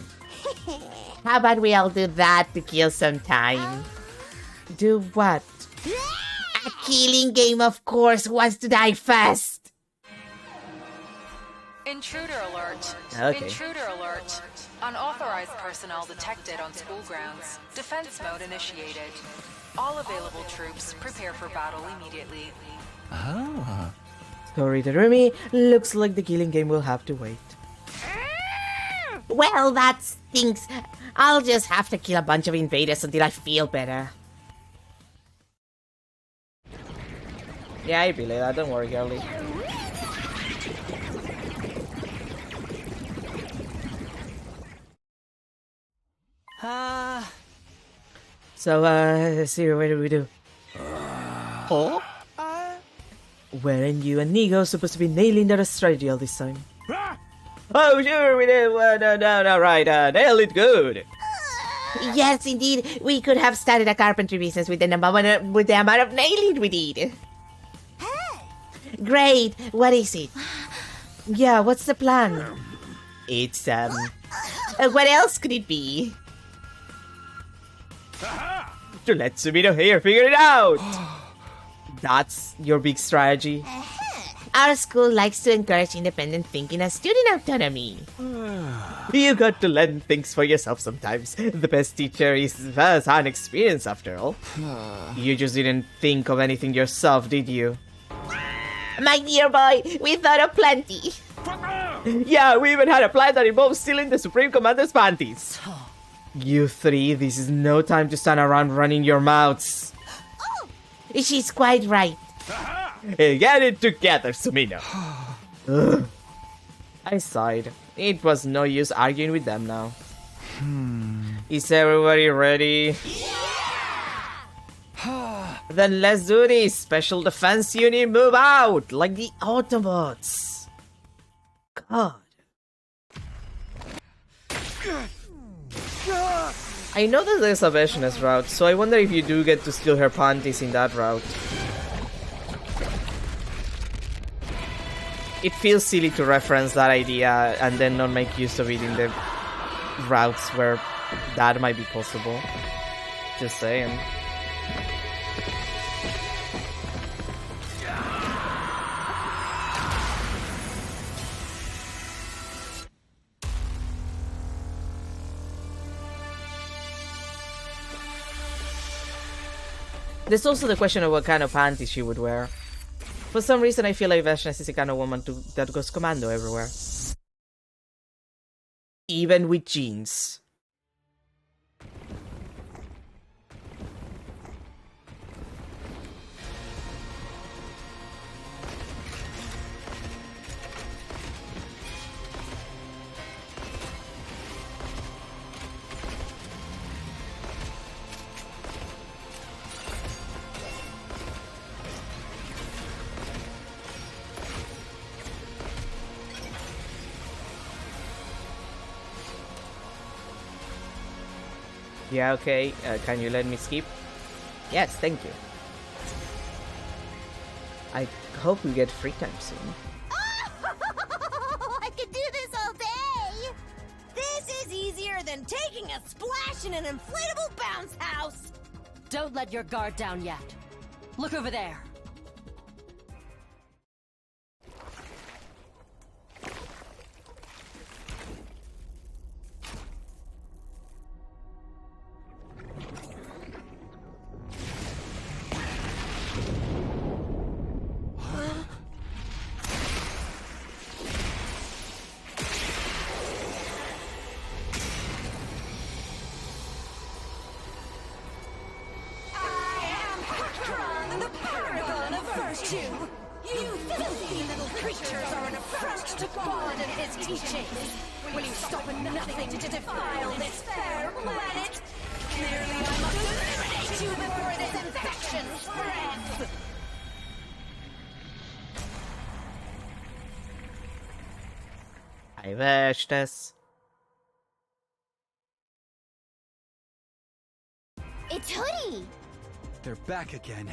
How about we all do that to kill some time? Do what? A killing game, of course. Who wants to die first? Intruder alert. Okay. Intruder alert. Unauthorized personnel detected on school grounds. Defense mode initiated. All available troops prepare for battle immediately. Ah. Sorry, Terumi. Looks like the killing game will have to wait. Well, that stinks. I'll just have to kill a bunch of invaders until I feel better. Yeah, I believe that. Don't worry, girlie. So, Siri, what do we do? Weren't you and Nigo supposed to be nailing that strategy all this time? Oh, sure, we did. No, right. Nail it good. Yes, indeed. We could have started a carpentry business with the amount of nailing we did. Great. What is it? Yeah, what's the plan? It's, what else could it be? To let Sumino here figure it out. That's your big strategy. Our school likes to encourage independent thinking and student autonomy. You got to learn things for yourself sometimes. The best teacher is first-hand experience, after all. You just didn't think of anything yourself, did you? My dear boy, we thought of plenty. Yeah, we even had a plan that involved stealing the Supreme Commander's panties. You three, this is no time to stand around running your mouths. She's quite right. Hey, get it together, Sumino. I sighed. It was no use arguing with them now. Is everybody ready? Yeah! Then let's do this. Special Defense Unit, move out! Like the Autobots. God. I know that there's a Veshna's route, so I wonder if you do get to steal her panties in that route. It feels silly to reference that idea and then not make use of it in the routes where that might be possible. Just saying. There's also the question of what kind of panties she would wear. For some reason, I feel like Veshna is the kind of woman that goes commando everywhere. Even with jeans. Yeah, okay. Can you let me skip? Yes, thank you. I hope we get free time soon. I could do this all day! This is easier than taking a splash in an inflatable bounce house! Don't let your guard down yet. Look over there. I wish this. It's Hoodie! They're back again.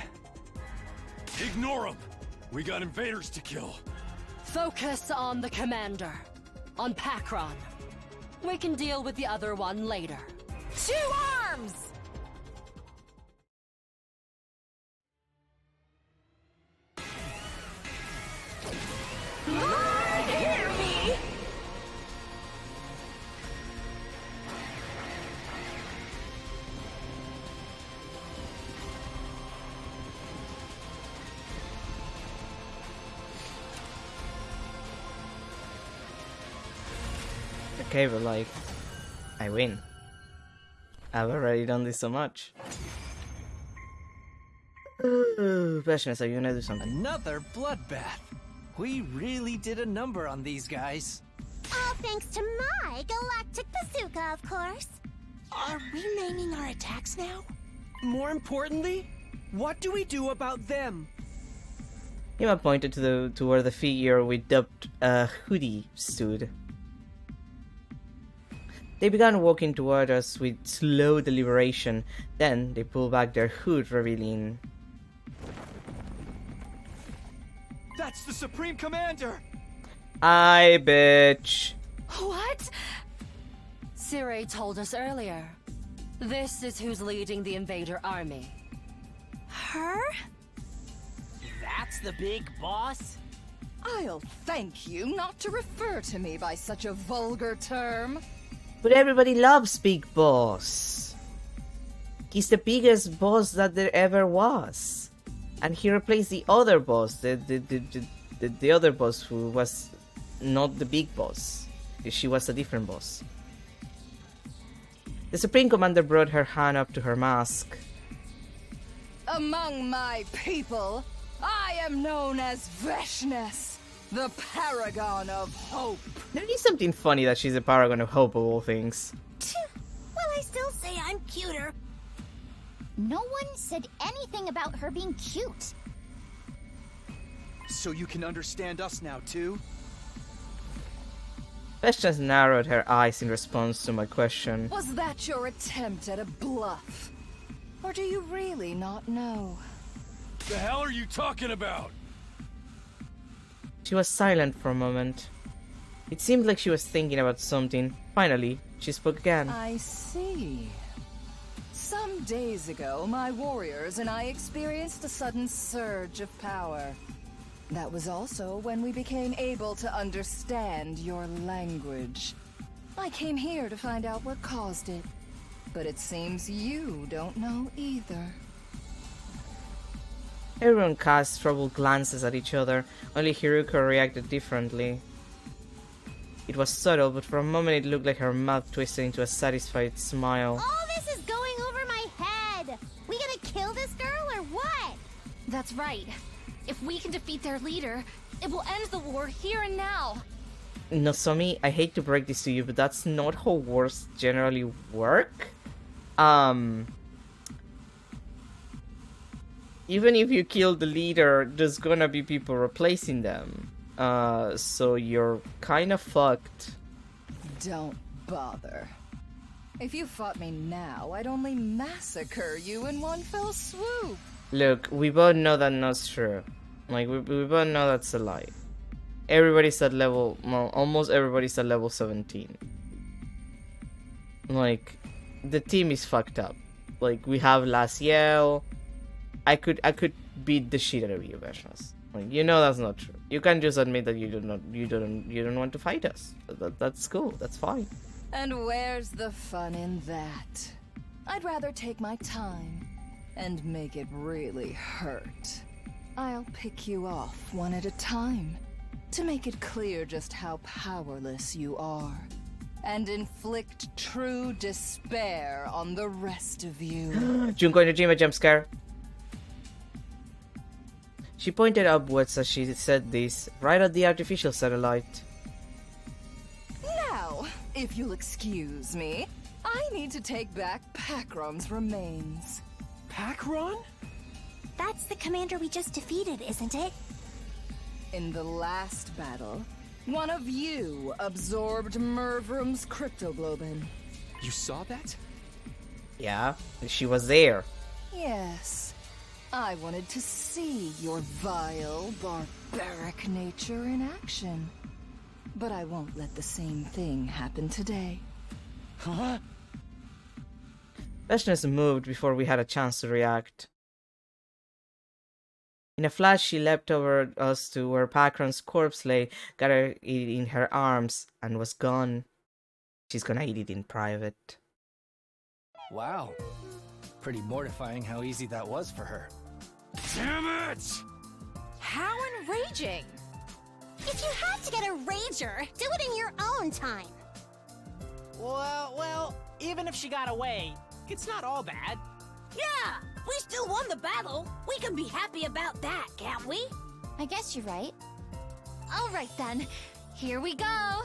Ignore them! We got invaders to kill. Focus on the commander. On Pakron. We can deal with the other one later. 2 arms! Lord, hear me! Okay, but like, I win. I've already done this so much. Passionate, are you gonna do something? Another bloodbath. We really did a number on these guys. All thanks to my galactic bazooka, of course. Are we naming our attacks now? More importantly, what do we do about them? Hima pointed to where the figure we dubbed Hoodie stood. They began walking toward us with slow deliberation. Then they pulled back their hood, revealing... That's the Supreme Commander! Aye, bitch. What? Sirei told us earlier. This is who's leading the invader army. Her? That's the big boss? I'll thank you not to refer to me by such a vulgar term. But everybody loves Big Boss. He's the biggest boss that there ever was. And he replaced the other boss, the other boss who was not the big boss. She was a different boss. The Supreme Commander brought her hand up to her mask. Among my people, I am known as Veshness, the Paragon of Hope. There is something funny that she's a Paragon of Hope of all things. Well, I still say I'm cuter. No one said anything about her being cute. So you can understand us now, too? Veshness narrowed her eyes in response to my question. Was that your attempt at a bluff? Or do you really not know? The hell are you talking about? She was silent for a moment. It seemed like she was thinking about something. Finally, she spoke again. I see. Some days ago, my warriors and I experienced a sudden surge of power. That was also when we became able to understand your language. I came here to find out what caused it, but it seems you don't know either. Everyone cast troubled glances at each other, only Hiruko reacted differently. It was subtle, but for a moment it looked like her mouth twisted into a satisfied smile. All this is going over my head! We gonna kill this girl or what? That's right. If we can defeat their leader, it will end the war here and now. Nozomi, I hate to break this to you, but that's not how wars generally work. Even if you kill the leader, there's gonna be people replacing them. So you're kind of fucked. Don't bother. If you fought me now, I'd only massacre you in one fell swoop. Look, we both know that's not true. Like, we both know that's a lie. Everybody's at level... Well, almost everybody's at level 17. Like, the team is fucked up. Like, we have Laciel. I could beat the shit out of you, Veshness. Like, you know that's not true. You can't just admit that you don't want to fight us. That's cool. That's fine. And where's the fun in that? I'd rather take my time and make it really hurt. I'll pick you off one at a time to make it clear just how powerless you are and inflict true despair on the rest of you. Junko Nojima jump scare. She pointed upwards as she said this, right at the artificial satellite. Now, if you'll excuse me, I need to take back Pakron's remains. Pakron? That's the commander we just defeated, isn't it? In the last battle, one of you absorbed Mervrum's cryptoglobin. You saw that? Yeah, she was there. Yes. I wanted to see your vile, barbaric nature in action. But I won't let the same thing happen today. Huh? Veshness moved before we had a chance to react. In a flash, she leapt over us to where Pakron's corpse lay, got it in her arms, and was gone. She's gonna eat it in private. Wow. Pretty mortifying how easy that was for her. Damn it! How enraging! If you have to get a rager, do it in your own time. Well, even if she got away, it's not all bad. Yeah, we still won the battle. We can be happy about that, can't we? I guess you're right. All right then, here we go.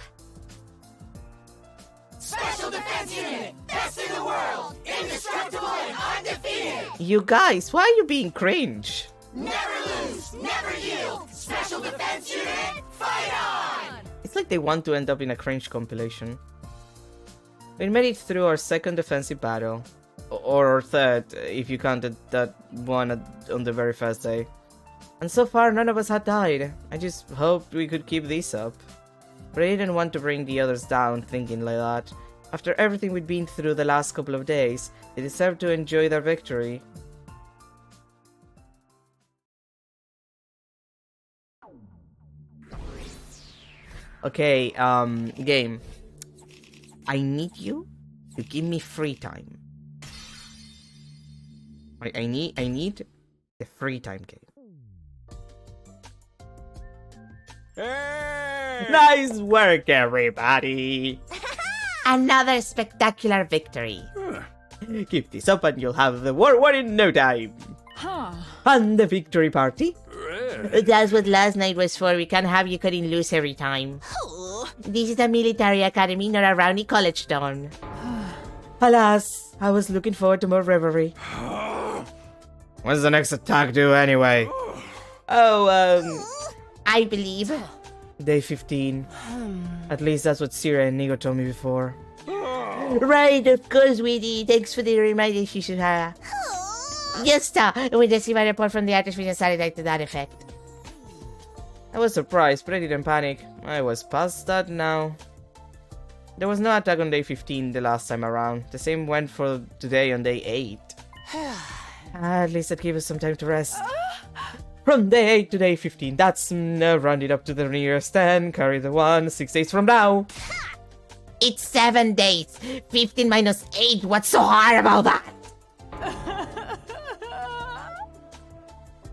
Special Defense Unit! Best in the world! Indestructible and undefeated! You guys, why are you being cringe? Never lose! Never yield! Special Defense Unit, fight on! It's like they want to end up in a cringe compilation. We made it through our second defensive battle. Or our third, if you counted that one on the very first day. And so far, none of us had died. I just hoped we could keep this up. But I didn't want to bring the others down thinking like that. After everything we'd been through the last couple of days, they deserved to enjoy their victory. Okay, game. I need you to give me free time. I need the free time game. Hey! Nice work, everybody! Another spectacular victory. Keep this up and you'll have the war won in no time. And the victory party? That's what last night was for. We can't have you cutting loose every time. This is a military academy, not a rowdy college town. Alas, I was looking forward to more revelry. When's the next attack due anyway? I believe. Day 15. At least that's what Sira and Nigo told me before. Right, of course, Weedy. Thanks for the reminder, Shishuhara. Yes, sir. We just see my report from the Artificial Satellite to that effect. I was surprised, but I didn't panic. I was past that now. There was no attack on day 15 the last time around. The same went for today on day 8. At least it gave us some time to rest. From day 8 to day 15, that's round it up to the nearest 10, carry the 1, 6 days from now. It's 7 days. 15 minus 8, what's so hard about that?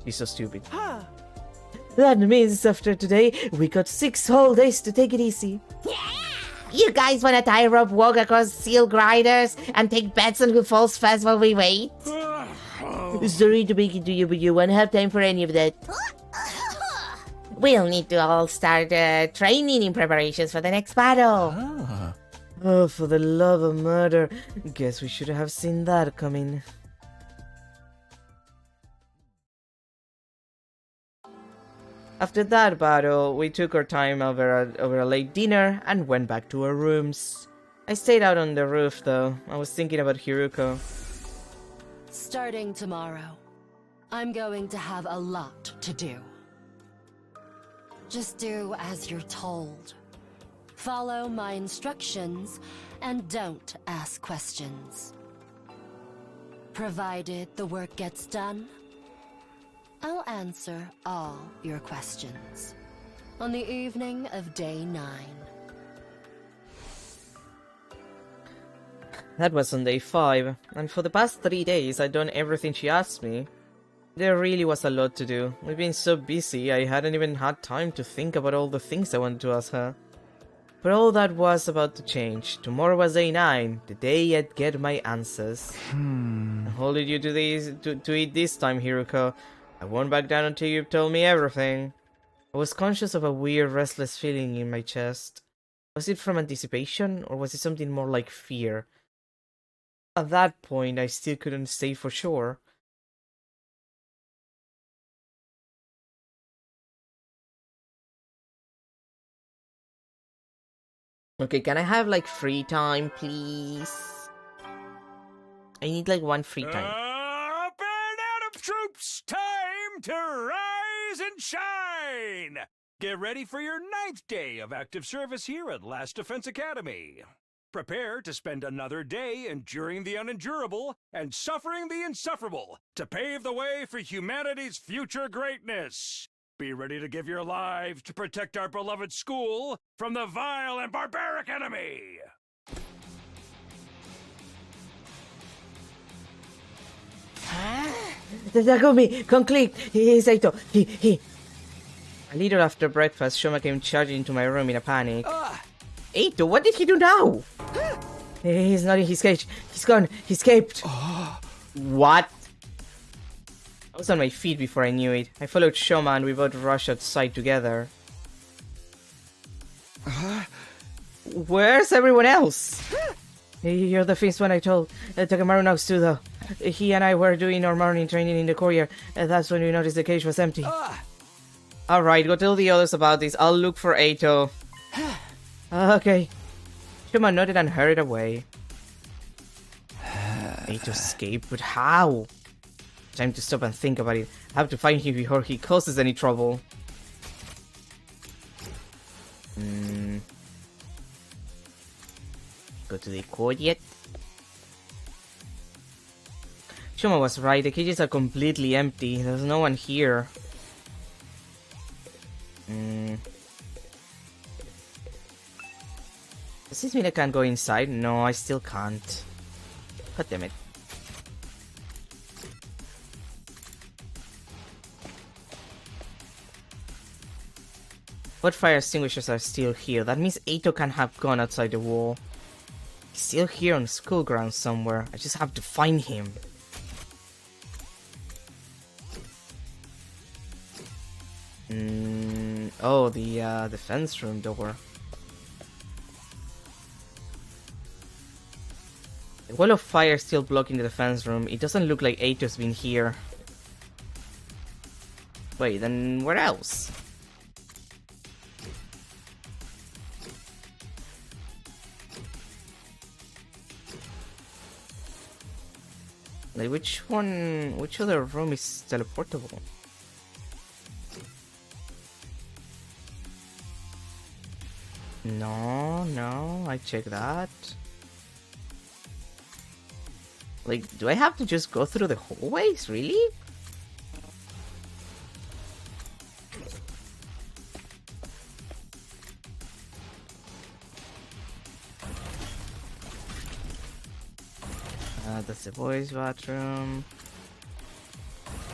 He's so stupid. That means after today, we got 6 whole days to take it easy. You guys want to tie a rope walk across seal grinders and take bets on who falls first while we wait? Sorry to break it to you, but you won't have time for any of that. We'll need to all start training in preparations for the next battle. Oh, for the love of murder. Guess we should have seen that coming. After that battle, we took our time over a late dinner and went back to our rooms. I stayed out on the roof though. I was thinking about Hiruko. Starting tomorrow, I'm going to have a lot to do. Just do as you're told. Follow my instructions and don't ask questions. Provided the work gets done, I'll answer all your questions on the evening of day 9. That was on day 5, and for the past 3 days I'd done everything she asked me. There really was a lot to do. We've been so busy I hadn't even had time to think about all the things I wanted to ask her. But all that was about to change. Tomorrow was day 9, the day I'd get my answers. How did you do this to eat this time, Hiruko? I won't back down until you've told me everything. I was conscious of a weird, restless feeling in my chest. Was it from anticipation, or was it something more like fear? At that point, I still couldn't say for sure. Okay, can I have, like, free time, please? I need, like, one free time. Up and out of troops! Time to rise and shine! Get ready for your 9th day of active service here at Last Defense Academy. Prepare to spend another day enduring the unendurable and suffering the insufferable to pave the way for humanity's future greatness. Be ready to give your lives to protect our beloved school from the vile and barbaric enemy. Takumi, complete. He's Eito. He. A little after breakfast, Shoma came charging into my room in a panic. Eito, what did he do now? He's not in his cage. He's gone. He escaped. What? I was on my feet before I knew it. I followed Shoma and we both rushed outside together. Where's everyone else? You're the first one I told. Takemaru knows too, though. He and I were doing our morning training in the courtyard. That's when we noticed the cage was empty. Alright, go tell the others about this. I'll look for Eito. Okay. Shoma nodded and hurried away. Eito escaped, but how? Time to stop and think about it. I have to find him before he causes any trouble. Go to the courtyard. Shoma was right, the cages are completely empty. There's no one here. Does this mean I can't go inside? No, I still can't. God damn it. What fire extinguishers are still here? That means Eito can have gone outside the wall. He's still here on school grounds somewhere. I just have to find him. Oh, the defense room door. The wall of fire is still blocking the defense room. It doesn't look like Eito's been here. Wait, then where else? Like, which other room is teleportable? No, I checked that. Like, do I have to just go through the hallways? Really? That's the boys' bathroom.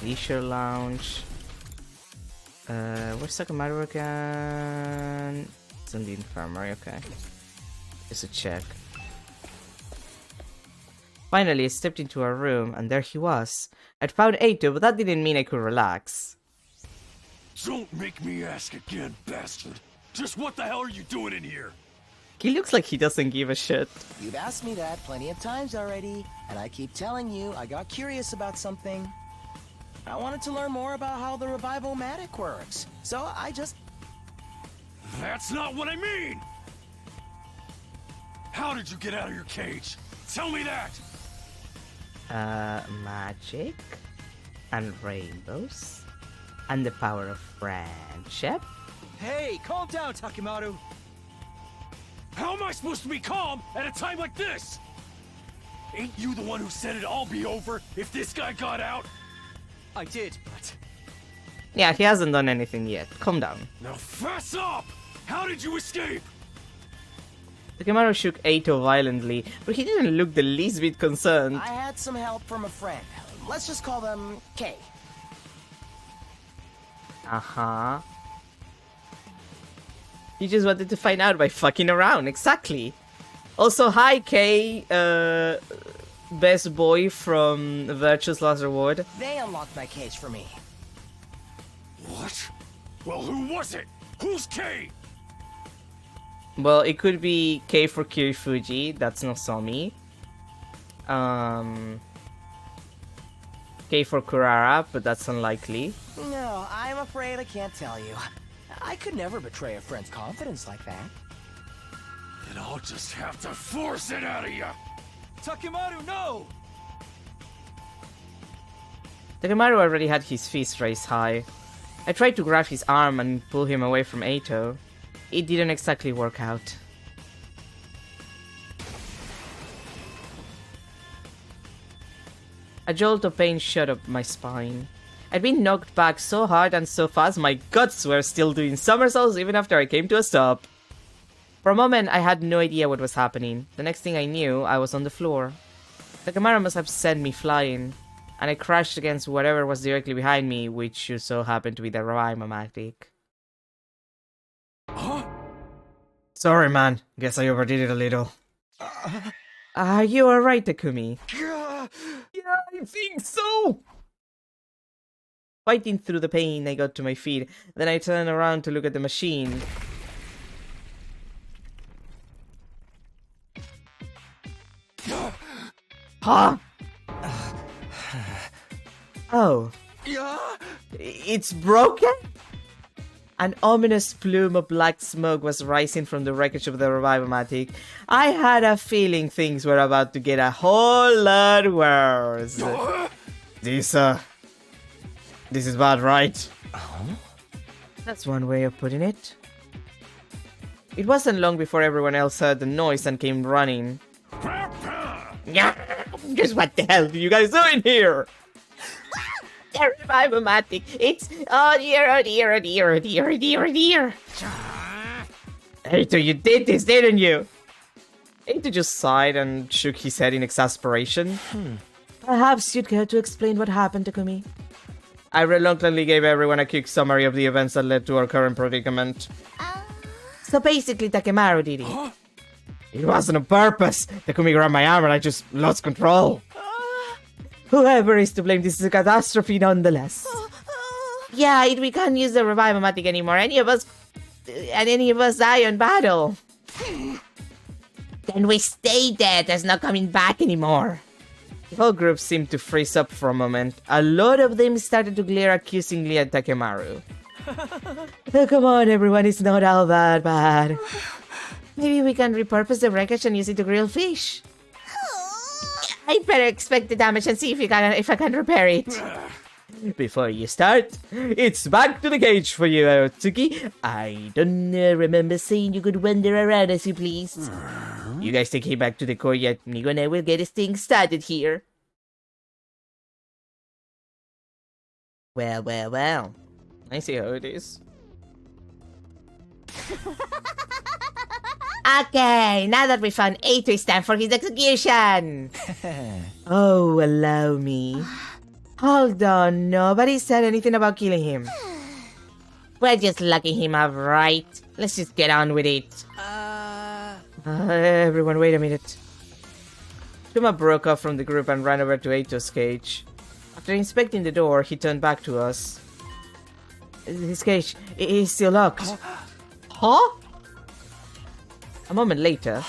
Leisure lounge. Where's Takemaru again? It's in the infirmary, okay. Just a check. Finally, I stepped into a room, and there he was. I'd found Eito, but that didn't mean I could relax. Don't make me ask again, bastard. Just what the hell are you doing in here? He looks like he doesn't give a shit. You've asked me that plenty of times already, and I keep telling you I got curious about something. I wanted to learn more about how the Revival-Matic works, so I just... That's not what I mean! How did you get out of your cage? Tell me that! Magic and rainbows and the power of friendship. Hey, calm down, Takemaru. How am I supposed to be calm at a time like this? Ain't you the one who said it'd all be over if this guy got out? I did, but... Yeah, he hasn't done anything yet. Calm down. Now fess up! How did you escape? Takemaru shook Eito violently, but he didn't look the least bit concerned. I had some help from a friend. Let's just call them Kay. Uh-huh. He just wanted to find out by fucking around, exactly. Also, hi Kay, best boy from Virtue's Last Reward. They unlocked my cage for me. What? Well, who was it? Who's Kay? Well, it could be K for Kirifuji, that's Nozomi. K for Kurara, but that's unlikely. No, I'm afraid I can't tell you. I could never betray a friend's confidence like that. Then I'll just have to force it out of you! Takemaru, no! Takemaru already had his fist raised high. I tried to grab his arm and pull him away from Eito. It didn't exactly work out. A jolt of pain shot up my spine. I'd been knocked back so hard and so fast my guts were still doing somersaults even after I came to a stop. For a moment, I had no idea what was happening. The next thing I knew, I was on the floor. Takemaru must have sent me flying, and I crashed against whatever was directly behind me, which just so happened to be the Revive-O-Matic. Sorry, man. Guess I overdid it a little. Are you alright, Takumi? Yeah, I think so! Fighting through the pain, I got to my feet. Then I turned around to look at the machine. Huh? Oh. It's broken? An ominous plume of black smoke was rising from the wreckage of the Revive-O-Matic. I had a feeling things were about to get a whole lot worse. This is bad, right? That's one way of putting it. It wasn't long before everyone else heard the noise and came running. Just what the hell do you guys doing here? The Revive-O-Matic. It's oh dear, oh dear, oh dear, oh dear, oh dear, oh dear. Eito, you did this, didn't you? Eito just sighed and shook his head in exasperation. Perhaps you'd care to explain what happened, Takumi. I reluctantly gave everyone a quick summary of the events that led to our current predicament. So basically, Takemaru did it. It wasn't on purpose. Takumi grabbed my arm and I just lost control. Whoever is to blame, this is a catastrophe nonetheless. Yeah, we can't use the Revive-O-Matic anymore. Any of us die on battle. Then we stay dead. There's no coming back anymore. The whole group seemed to freeze up for a moment. A lot of them started to glare accusingly at Takemaru. Oh, come on, everyone, it's not all that bad. Maybe we can repurpose the wreckage and use it to grill fish. I'd better inspect the damage and see if I can repair it. Before you start, it's back to the cage for you, Otsuki. I don't remember saying you could wander around as you please. You guys take him back to the courtyard. Nigo and I will get this thing started here. Well. I see how it is. Okay, now that we found Eito, it's time for his execution. Oh, allow me. Hold on, nobody said anything about killing him. We're just locking him up, right? Let's just get on with it. Everyone, wait a minute. Shuma broke off from the group and ran over to Eito's cage. After inspecting the door, he turned back to us. His cage is still locked. Huh? A moment later,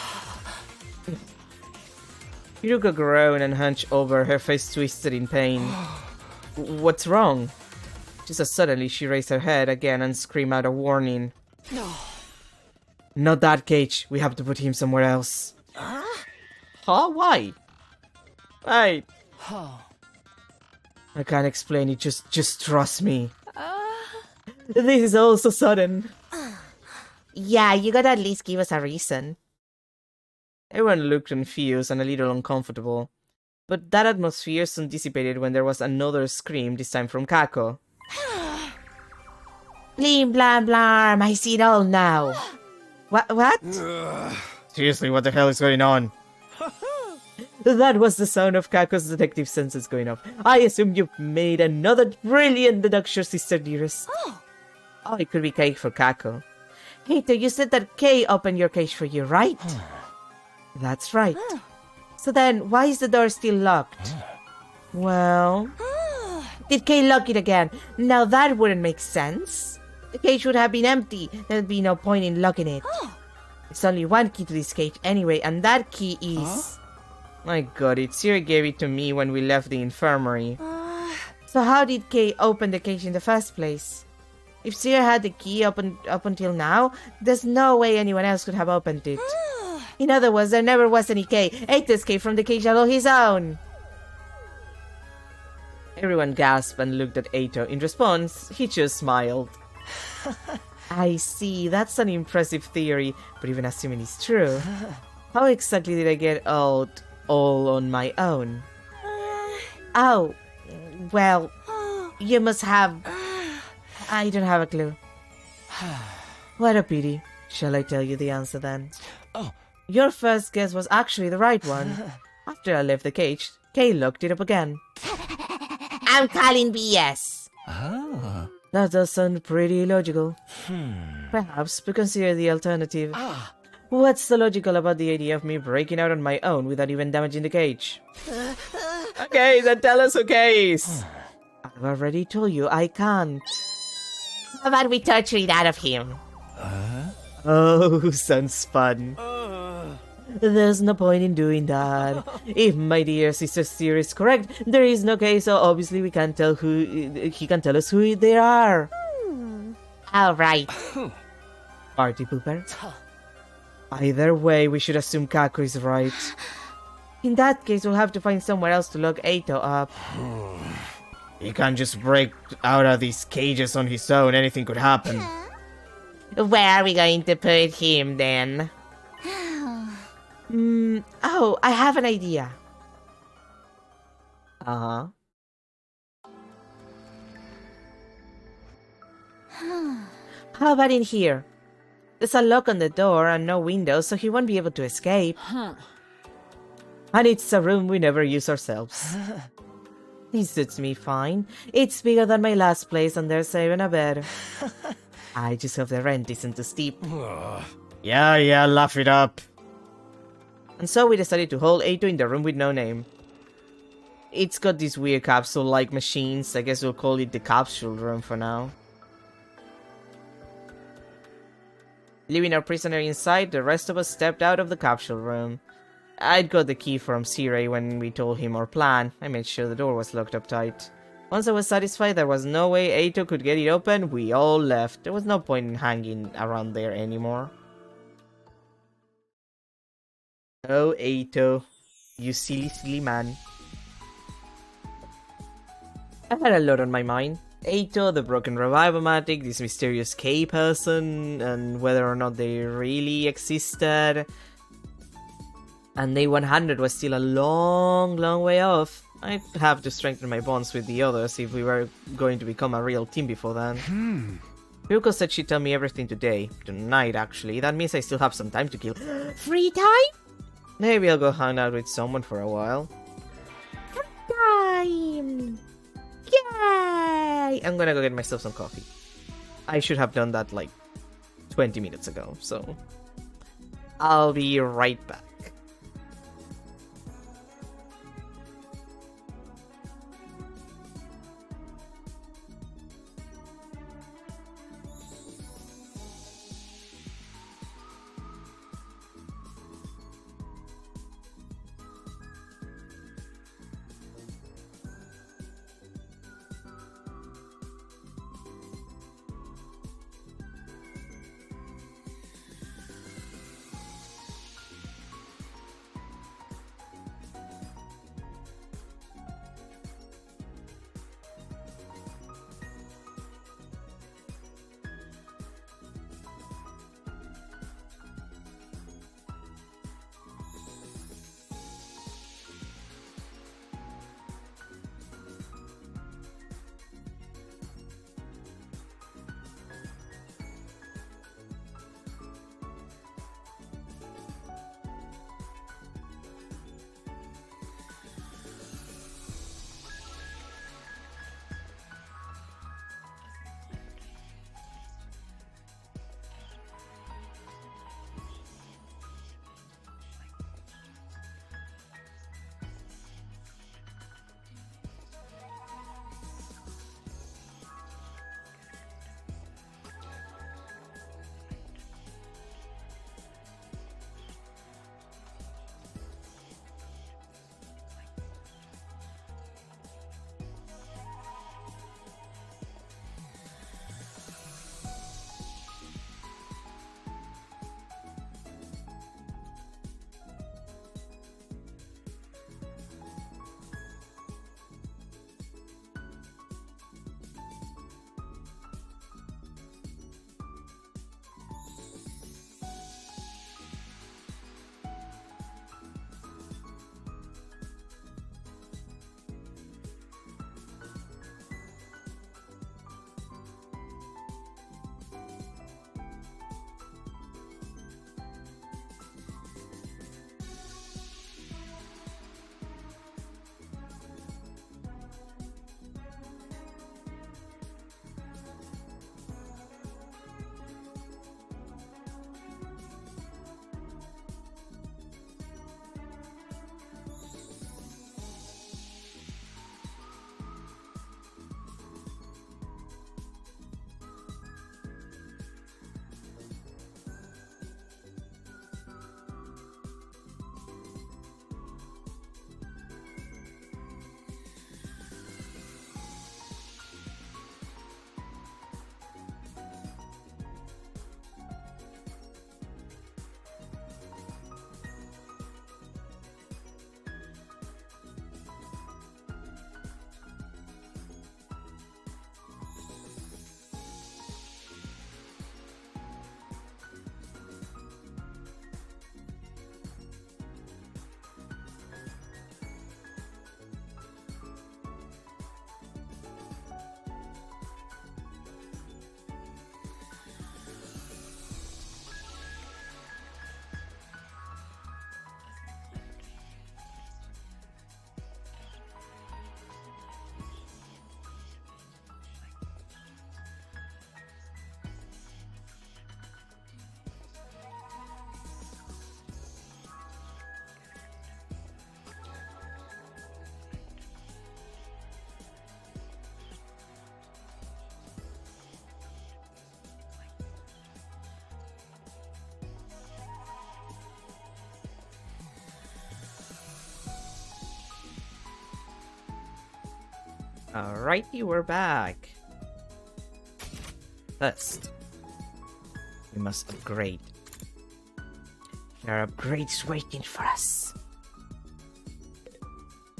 Hiruka groaned and hunched over, her face twisted in pain. What's wrong? Just as suddenly, she raised her head again and screamed out a warning. No. Not that cage. We have to put him somewhere else. Huh? Why? Wait. I can't explain it. Just trust me. This is all so sudden. Yeah, you gotta at least give us a reason. Everyone looked confused and a little uncomfortable. But that atmosphere soon dissipated when there was another scream, this time from Kako. Blim blam blam, I see it all now. What? Seriously, what the hell is going on? That was the sound of Kako's detective senses going off. I assume you've made another brilliant deduction, Sister Dearest. Oh, it could be Kei for Kako. Eito, you said that Kei opened your cage for you, right? That's right. So then, why is the door still locked? Well... Did Kei lock it again? Now that wouldn't make sense. The cage would have been empty. There'd be no point in locking it. There's only one key to this cage anyway, and that key is... My god, Siri gave it to me when we left the infirmary. So how did Kei open the cage in the first place? If Siri had the key up until now, there's no way anyone else could have opened it. In other words, there never was any Kei. Eito escaped from the cage all on his own. Everyone gasped and looked at Eito. In response, he just smiled. I see, that's an impressive theory, but even assuming it's true, how exactly did I get out all on my own? Oh, well, you must have... I don't have a clue. What a pity. Shall I tell you the answer then? Oh. Your first guess was actually the right one. After I left the cage, Kay locked it up again. I'm calling BS. Ah. That does sound pretty illogical. Perhaps we consider the alternative. What's the logical about the idea of me breaking out on my own without even damaging the cage? Okay, then tell us who case. I've already told you I can't. How about we torture it out of him? Oh, sounds fun. There's no point in doing that. If my dear sister's theory is correct, there is no case, so obviously we can't tell who he can tell us who they are. All right. Party pooper. Either way, we should assume Kaku is right. In that case, we'll have to find somewhere else to lock Eito up. He can't just break out of these cages on his own. Anything could happen. Where are we going to put him then? Oh, I have an idea. Uh-huh. How about in here? There's a lock on the door and no window, so he won't be able to escape. And it's a room we never use ourselves. It suits me fine. It's bigger than my last place and there's even a bed. I just hope the rent isn't too steep. Yeah, laugh it up. And so we decided to hold Eito in the room with no name. It's got these weird capsule-like machines. I guess we'll call it the capsule room for now. Leaving our prisoner inside, the rest of us stepped out of the capsule room. I'd got the key from Sirei when we told him our plan. I made sure the door was locked up tight. Once I was satisfied there was no way Eito could get it open, we all left. There was no point in hanging around there anymore. Oh, Eito. You silly man. I had a lot on my mind. Eito, the broken Revive-O-Matic, this mysterious K person, and whether or not they really existed. And Day 100 was still a long way off. I'd have to strengthen my bonds with the others if we were going to become a real team before then. Ryuko said she'd tell me everything today. Tonight, actually. That means I still have some time to kill. Free time? Maybe I'll go hang out with someone for a while. Time! Yay! I'm gonna go get myself some coffee. I should have done that like 20 minutes ago, so I'll be right back. Alrighty, we're back. First, we must upgrade. There are upgrades waiting for us.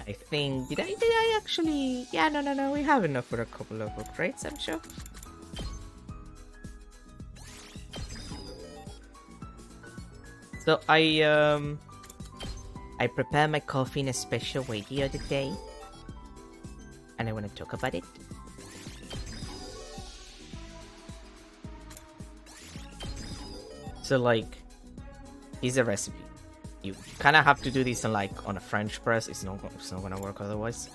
I think... Did I actually... Yeah, no. We have enough for a couple of upgrades, I'm sure. So I prepared my coffee in a special way the other day. And I want to talk about it. So like, here's a recipe. You kind of have to do this on a French press. It's not gonna work otherwise.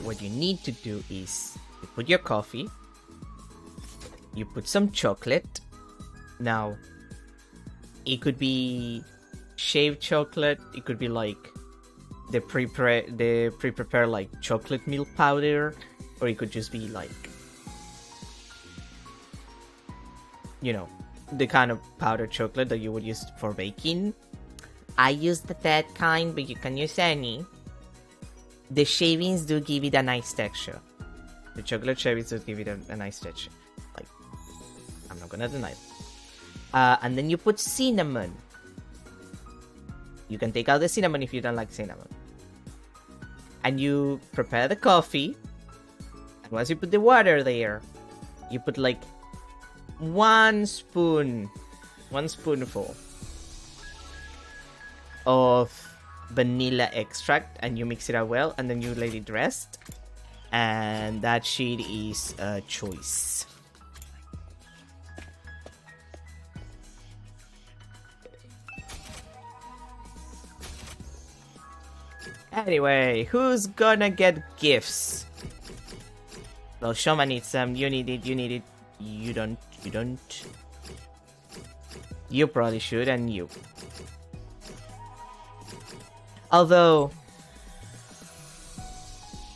What you need to do is you put your coffee. You put some chocolate. Now, it could be shaved chocolate. It could be like the pre-prepared like chocolate milk powder, or it could just be like, you know, the kind of powdered chocolate that you would use for baking. I use that kind, but you can use any. The shavings do give it a nice texture. The chocolate shavings do give it a nice texture. Like, I'm not gonna deny it. And then you put cinnamon. You can take out the cinnamon if you don't like cinnamon. And you prepare the coffee. And once you put the water there, you put like one spoonful of vanilla extract, and you mix it out well, and then you let it rest. And that shit is a choice. Anyway, who's gonna get gifts? Well, Shoma needs some. You need it. You don't. You probably should, and you. Although,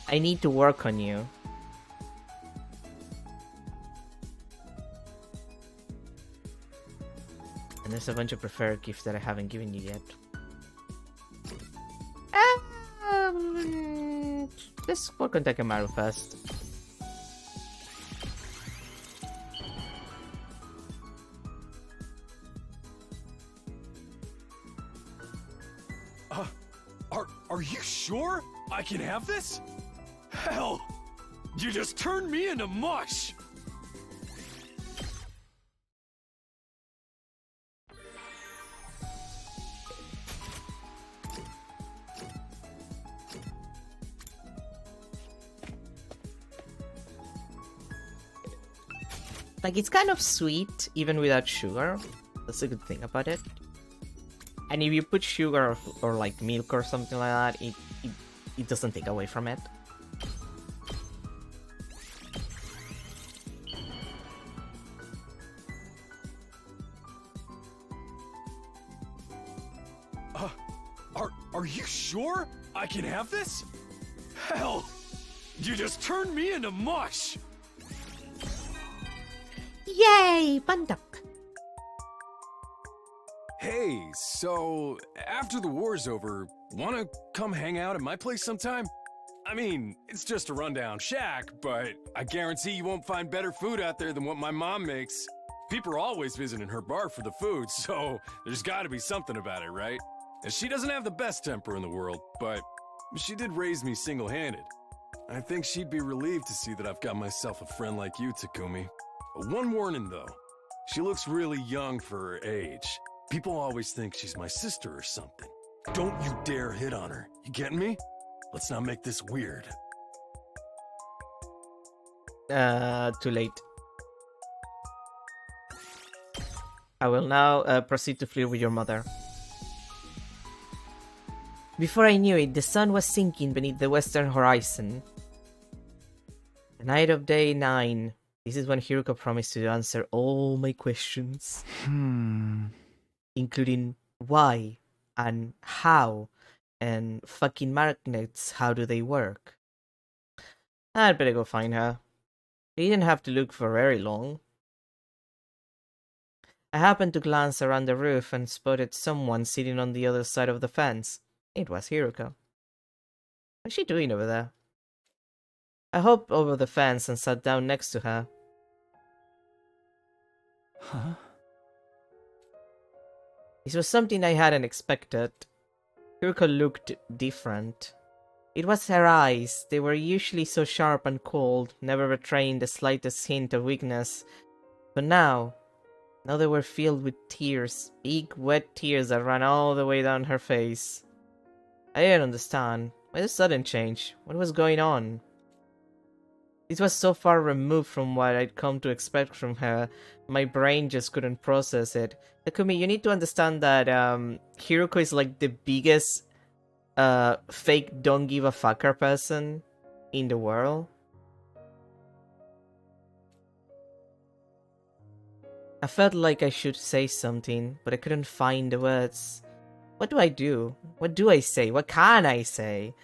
I need to work on you. And there's a bunch of preferred gifts that I haven't given you yet. Let's work on Takemaru first. Are you sure I can have this? Hell, you just turned me into mush! Like, it's kind of sweet, even without sugar. That's a good thing about it. And if you put sugar or like milk or something like that, it doesn't take away from it. Are you sure I can have this? Hell, you just turned me into mush! Yay! Pandak! Hey, so after the war's over, wanna come hang out at my place sometime? I mean, it's just a rundown shack, but I guarantee you won't find better food out there than what my mom makes. People are always visiting her bar for the food, so there's gotta be something about it, right? And she doesn't have the best temper in the world, but she did raise me single-handed. I think she'd be relieved to see that I've got myself a friend like you, Takumi. One warning, though. She looks really young for her age. People always think she's my sister or something. Don't you dare hit on her. You getting me? Let's not make this weird. Too late. I will now proceed to flirt with your mother. Before I knew it, the sun was sinking beneath the western horizon. The night of day 9. This is when Hiruka promised to answer all my questions. Including why and how and fucking magnets, how do they work? I'd better go find her. I didn't have to look for very long. I happened to glance around the roof and spotted someone sitting on the other side of the fence. It was Hiruko. What's she doing over there? I hopped over the fence and sat down next to her. Huh? This was something I hadn't expected. Hiruko looked different. It was her eyes. They were usually so sharp and cold, never betraying the slightest hint of weakness. But now they were filled with tears, big wet tears that ran all the way down her face. I didn't understand. Why the sudden change? What was going on? This was so far removed from what I'd come to expect from her, my brain just couldn't process it. Takumi, you need to understand that Hiruko is like the biggest fake don't give a fucker person in the world. I felt like I should say something, but I couldn't find the words. What do I do? What do I say? What can I say?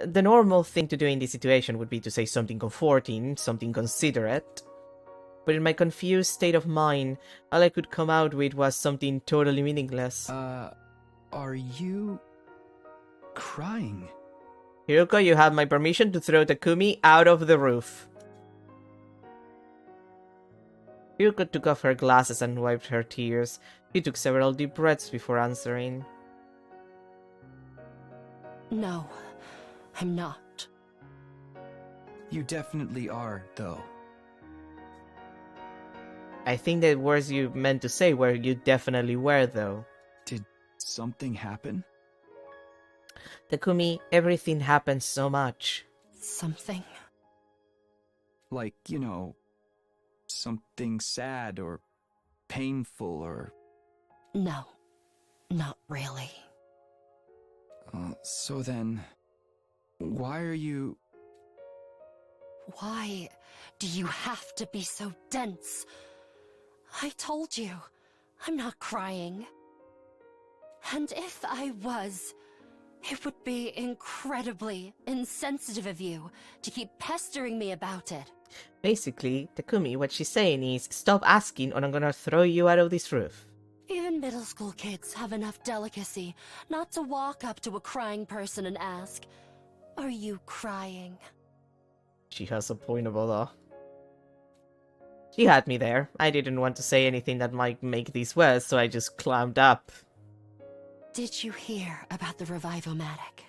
The normal thing to do in this situation would be to say something comforting, something considerate. But in my confused state of mind, all I could come out with was something totally meaningless. Are you crying? Hiruko, you have my permission to throw Takumi out of the roof. Hiruko took off her glasses and wiped her tears. She took several deep breaths before answering. No, I'm not. You definitely are, though. I think the words you meant to say were you definitely were, though. Did something happen? Takumi, everything happened so much. Something? Like, you know, something sad or painful or... No, not really. So then, why are you... Why do you have to be so dense? I told you, I'm not crying. And if I was, it would be incredibly insensitive of you to keep pestering me about it. Basically, Takumi, what she's saying is, stop asking or I'm gonna throw you out of this roof. Even middle school kids have enough delicacy not to walk up to a crying person and ask, "Are you crying?" She has a point about that. She had me there. I didn't want to say anything that might make these worse, so I just climbed up. Did you hear about the Revivomatic?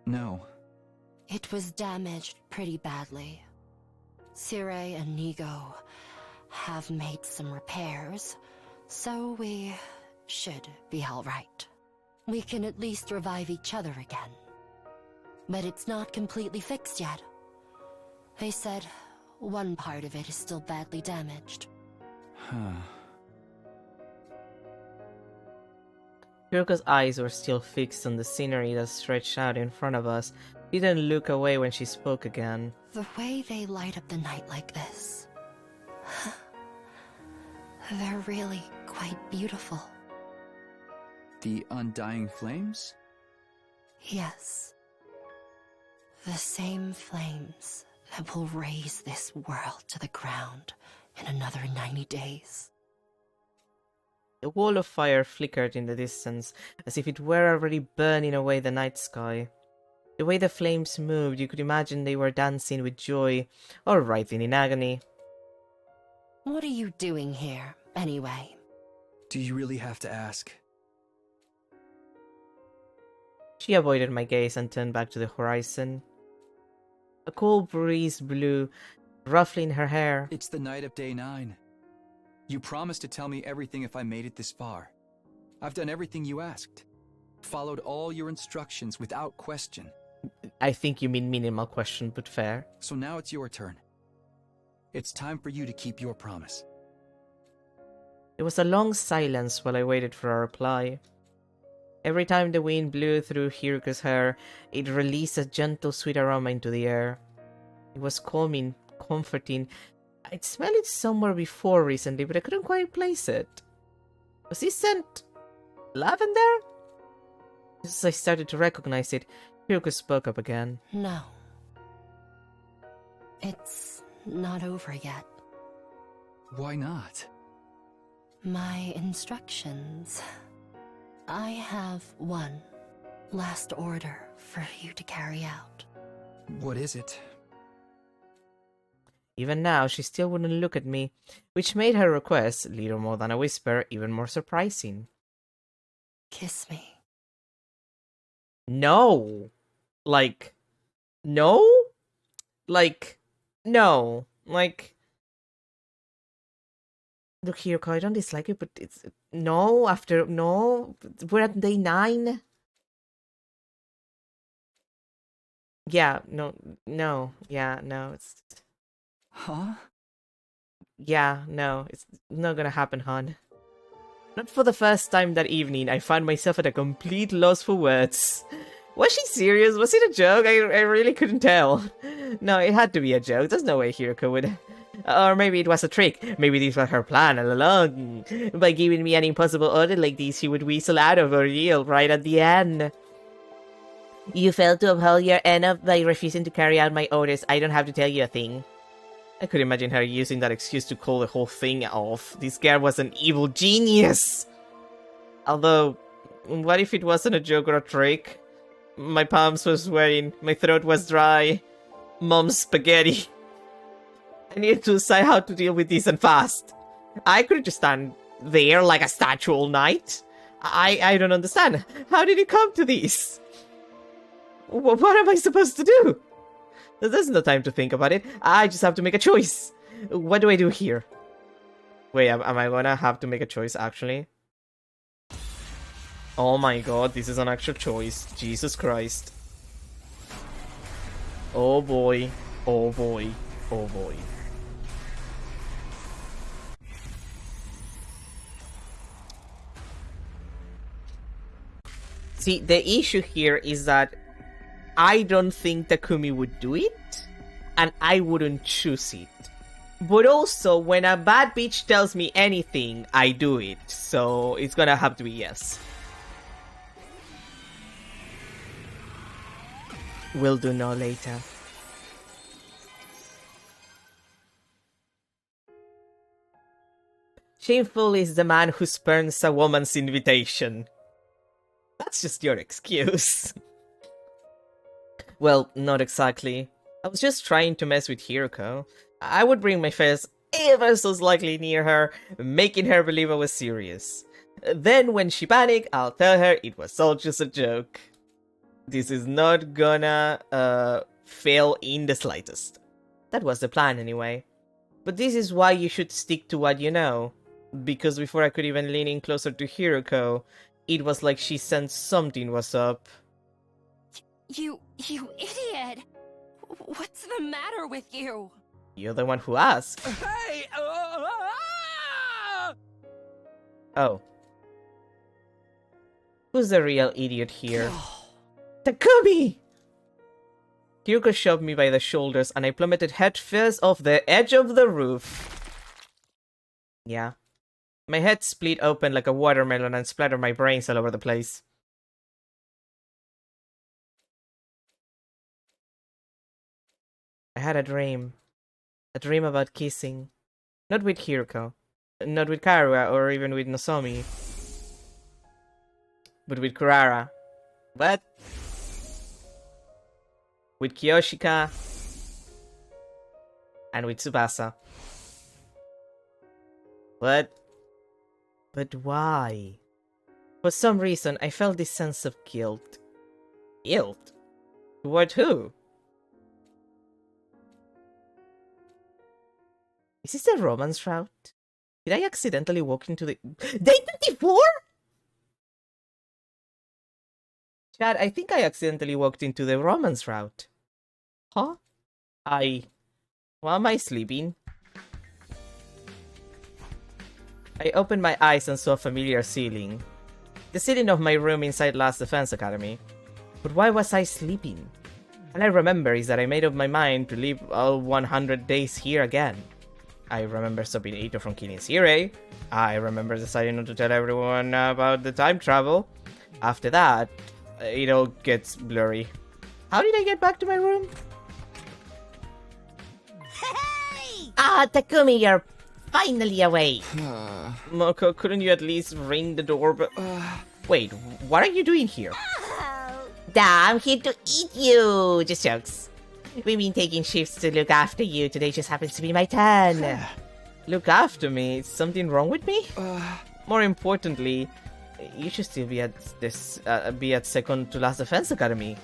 No. It was damaged pretty badly. Sire and Nigo have made some repairs, so we should be alright. We can at least revive each other again. But it's not completely fixed yet. They said one part of it is still badly damaged. Huh. Hiruko's eyes were still fixed on the scenery that stretched out in front of us. She didn't look away when she spoke again. The way they light up the night like this... they're really quite beautiful. The undying flames? Yes. The same flames that will raise this world to the ground in another 90 days. A wall of fire flickered in the distance, as if it were already burning away the night sky. The way the flames moved, you could imagine they were dancing with joy, or writhing in agony. What are you doing here, anyway? Do you really have to ask? She avoided my gaze and turned back to the horizon. A cool breeze blew, ruffling her hair. It's the night of day 9. You promised to tell me everything if I made it this far. I've done everything you asked. Followed all your instructions without question. I think you mean minimal question, but fair. So now it's your turn. It's time for you to keep your promise. There was a long silence while I waited for a reply. Every time the wind blew through Hiruko's hair, it released a gentle sweet aroma into the air. It was calming, comforting. I'd smelled it somewhere before recently, but I couldn't quite place it. Was this scent lavender? As I started to recognize it, Hiruko spoke up again. No. It's not over yet. Why not? My instructions. I have one last order for you to carry out. What is it? Even now, she still wouldn't look at me, which made her request, little more than a whisper, even more surprising. Kiss me. No! Like, no? Like, no. Like... Look, Hiroko, I don't dislike it, but it's... No, after... No. We're at day 9. Yeah, no. Yeah, no, it's... Huh? Yeah, no, it's not gonna happen, hon. Not for the first time that evening, I found myself at a complete loss for words. Was she serious? Was it a joke? I really couldn't tell. No, it had to be a joke. There's no way Hiroko would... Or maybe it was a trick. Maybe this was her plan all along. By giving me an impossible order like this, she would weasel out of ordeal right at the end. You failed to uphold your end by refusing to carry out my orders. I don't have to tell you a thing. I could imagine her using that excuse to call the whole thing off. This girl was an evil genius! Although, what if it wasn't a joke or a trick? My palms were sweating, my throat was dry. Mom's spaghetti. I needed to decide how to deal with this and fast. I couldn't just stand there like a statue all night. I don't understand. How did it come to this? What am I supposed to do? There's no time to think about it. I just have to make a choice. What do I do here? Wait, am I gonna have to make a choice, actually? Oh my god, this is an actual choice. Jesus Christ. Oh boy. Oh boy. Oh boy. See, the issue here is that I don't think Takumi would do it, and I wouldn't choose it. But also, when a bad bitch tells me anything, I do it, so it's gonna have to be yes. We'll do no later. Shameful is the man who spurns a woman's invitation. That's just your excuse. Well, not exactly. I was just trying to mess with Hiroko. I would bring my face ever so slightly near her, making her believe I was serious. Then when she panicked, I'll tell her it was all just a joke. This is not gonna fail in the slightest. That was the plan anyway. But this is why you should stick to what you know. Because before I could even lean in closer to Hiroko, it was like she sensed something was up. You idiot! What's the matter with you? You're the one who asked. Hey! Oh. Who's the real idiot here? Takumi! Hiroko shoved me by the shoulders and I plummeted headfirst off the edge of the roof. Yeah. My head split open like a watermelon and splattered my brains all over the place. I had a dream. A dream about kissing. Not with Hiroko. Not with Karuya or even with Nozomi. But with Kurara. What? With Kiyoshika. And with Tsubasa. What? But why? For some reason, I felt this sense of guilt. Guilt? Toward who? Is this a romance route? Did I accidentally walk into the... Day 24?! Chad, I think I accidentally walked into the romance route. Huh? Why am I sleeping? I opened my eyes and saw a familiar ceiling. The ceiling of my room inside Last Defense Academy. But why was I sleeping? All I remember is that I made up my mind to live all 100 days here again. I remember stopping Ito from killing Sirei. I remember deciding not to tell everyone about the time travel. After that, it all gets blurry. How did I get back to my room? Hey! Ah, Takumi, you're finally awake. Moko, couldn't you at least ring the doorbell? Wait, what are you doing here? I'm here to eat you. Just jokes. We've been taking shifts to look after you. Today just happens to be my turn. Look after me? Is something wrong with me? More importantly, you should still be at second to last defense academy.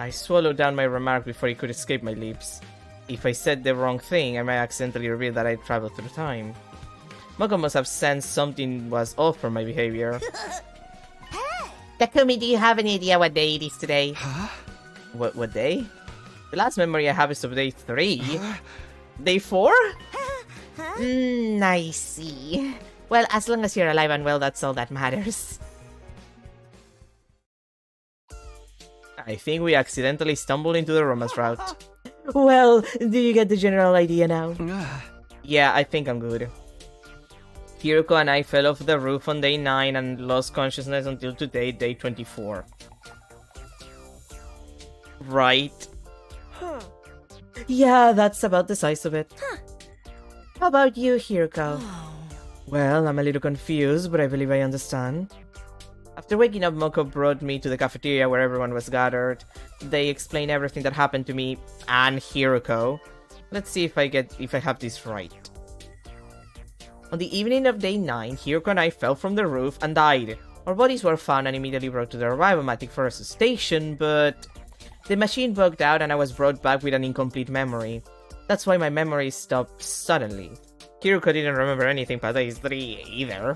I swallowed down my remark before it could escape my lips. If I said the wrong thing, I might accidentally reveal that I traveled through time. Moko must have sensed something was off from my behavior. Takumi, do you have any idea what day it is today? What day? The last memory I have is of day 3. Day 4? I see. Well, as long as you're alive and well, that's all that matters. I think we accidentally stumbled into the romance route. Well, do you get the general idea now? Yeah, I think I'm good. Hiroko and I fell off the roof on day 9 and lost consciousness until today, day 24. Right? Yeah, that's about the size of it. How about you, Hiroko? Well, I'm a little confused, but I believe I understand. After waking up, Moko brought me to the cafeteria where everyone was gathered. They explained everything that happened to me and Hiroko. Let's see if I have this right. On the evening of day 9, Hiroko and I fell from the roof and died. Our bodies were found and immediately brought to the Revivomatic for resuscitation, but the machine bugged out and I was brought back with an incomplete memory. That's why my memory stopped suddenly. Hiroko didn't remember anything past day 3 either.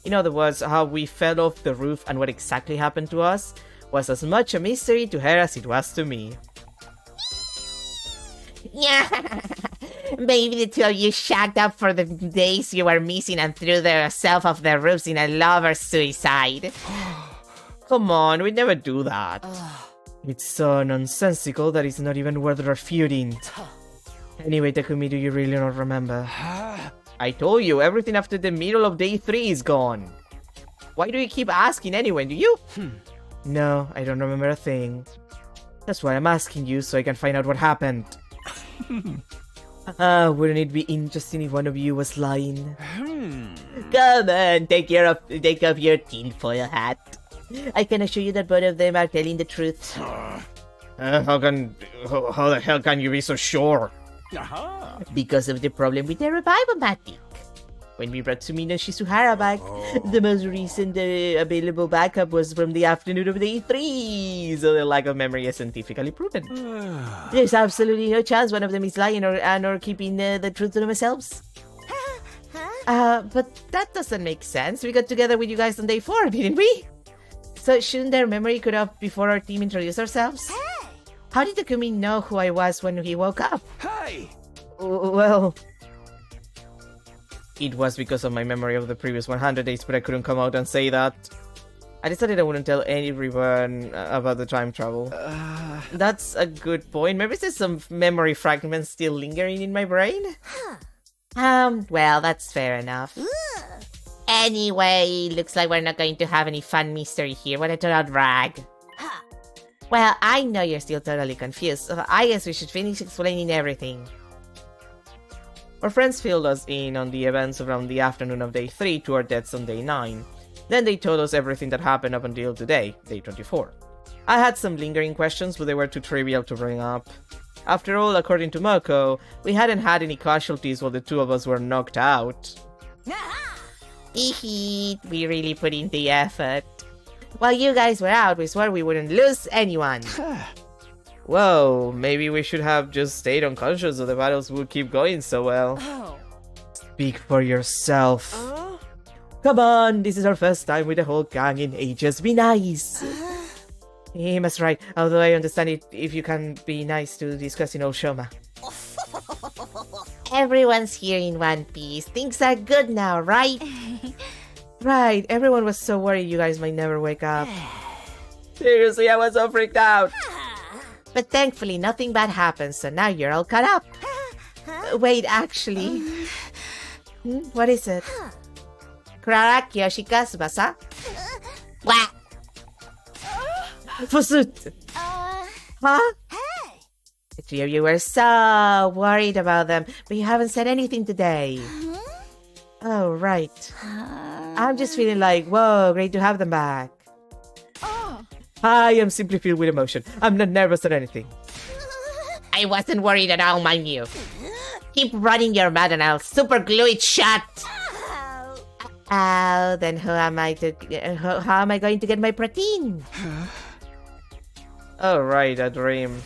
In other words, how we fell off the roof and what exactly happened to us was as much a mystery to her as it was to me. Yeah, maybe the two of you shacked up for the days you were missing and threw yourself off the roofs in a lover's suicide. Come on, we'd never do that. It's so nonsensical that it's not even worth refuting. Anyway, Takumi, do you really not remember? I told you, everything after the middle of day 3 is gone. Why do you keep asking anyway, do you? No, I don't remember a thing. That's why I'm asking you, so I can find out what happened. Wouldn't it be interesting if one of you was lying? Come on, take off your tinfoil hat. I can assure you that both of them are telling the truth. How the hell can you be so sure? Because of the problem with the Revivomatic. When we brought Sumino Shizuhara back, the most recent available backup was from the afternoon of day 3, so the lack of memory is scientifically proven. There's absolutely no chance one of them is lying or keeping the truth to themselves. But that doesn't make sense. We got together with you guys on day 4, didn't we? So shouldn't their memory cut off before our team introduced ourselves? How did Takumi know who I was when he woke up? Hey! Well, it was because of my memory of the previous 100 days, but I couldn't come out and say that. I decided I wouldn't tell everyone about the time travel. That's a good point. Maybe there's some memory fragments still lingering in my brain? Well, that's fair enough. Anyway, looks like we're not going to have any fun mystery here. What a total drag. Well, I know you're still totally confused, so I guess we should finish explaining everything. Our friends filled us in on the events around the afternoon of day 3 to our deaths on day 9. Then they told us everything that happened up until today, day 24. I had some lingering questions, but they were too trivial to bring up. After all, according to Moko, we hadn't had any casualties while the two of us were knocked out. We really put in the effort. While you guys were out, we swore we wouldn't lose anyone. Well, maybe we should have just stayed unconscious so the battles would keep going so well. Speak for yourself. Come on, this is our first time with the whole gang in ages. Be nice. He must right, although I understand it if you can be nice to discussing Oshoma. Everyone's here in one piece. Things are good now, right? Right, everyone was so worried you guys might never wake up. Seriously, I was so freaked out. But thankfully, nothing bad happened, so now you're all caught up. Wait, actually... What is it? Kuraraki Yoshika Tsubasa? What? Fusut! Huh? The three of you were so worried about them, but you haven't said anything today. Oh, right. I'm just feeling like, whoa, great to have them back. I am simply filled with emotion. I'm not nervous or anything. I wasn't worried at all, mind you. Keep running your mouth and I'll super glue it shut. Oh, then how am I going to get my protein? Oh, right, a dream.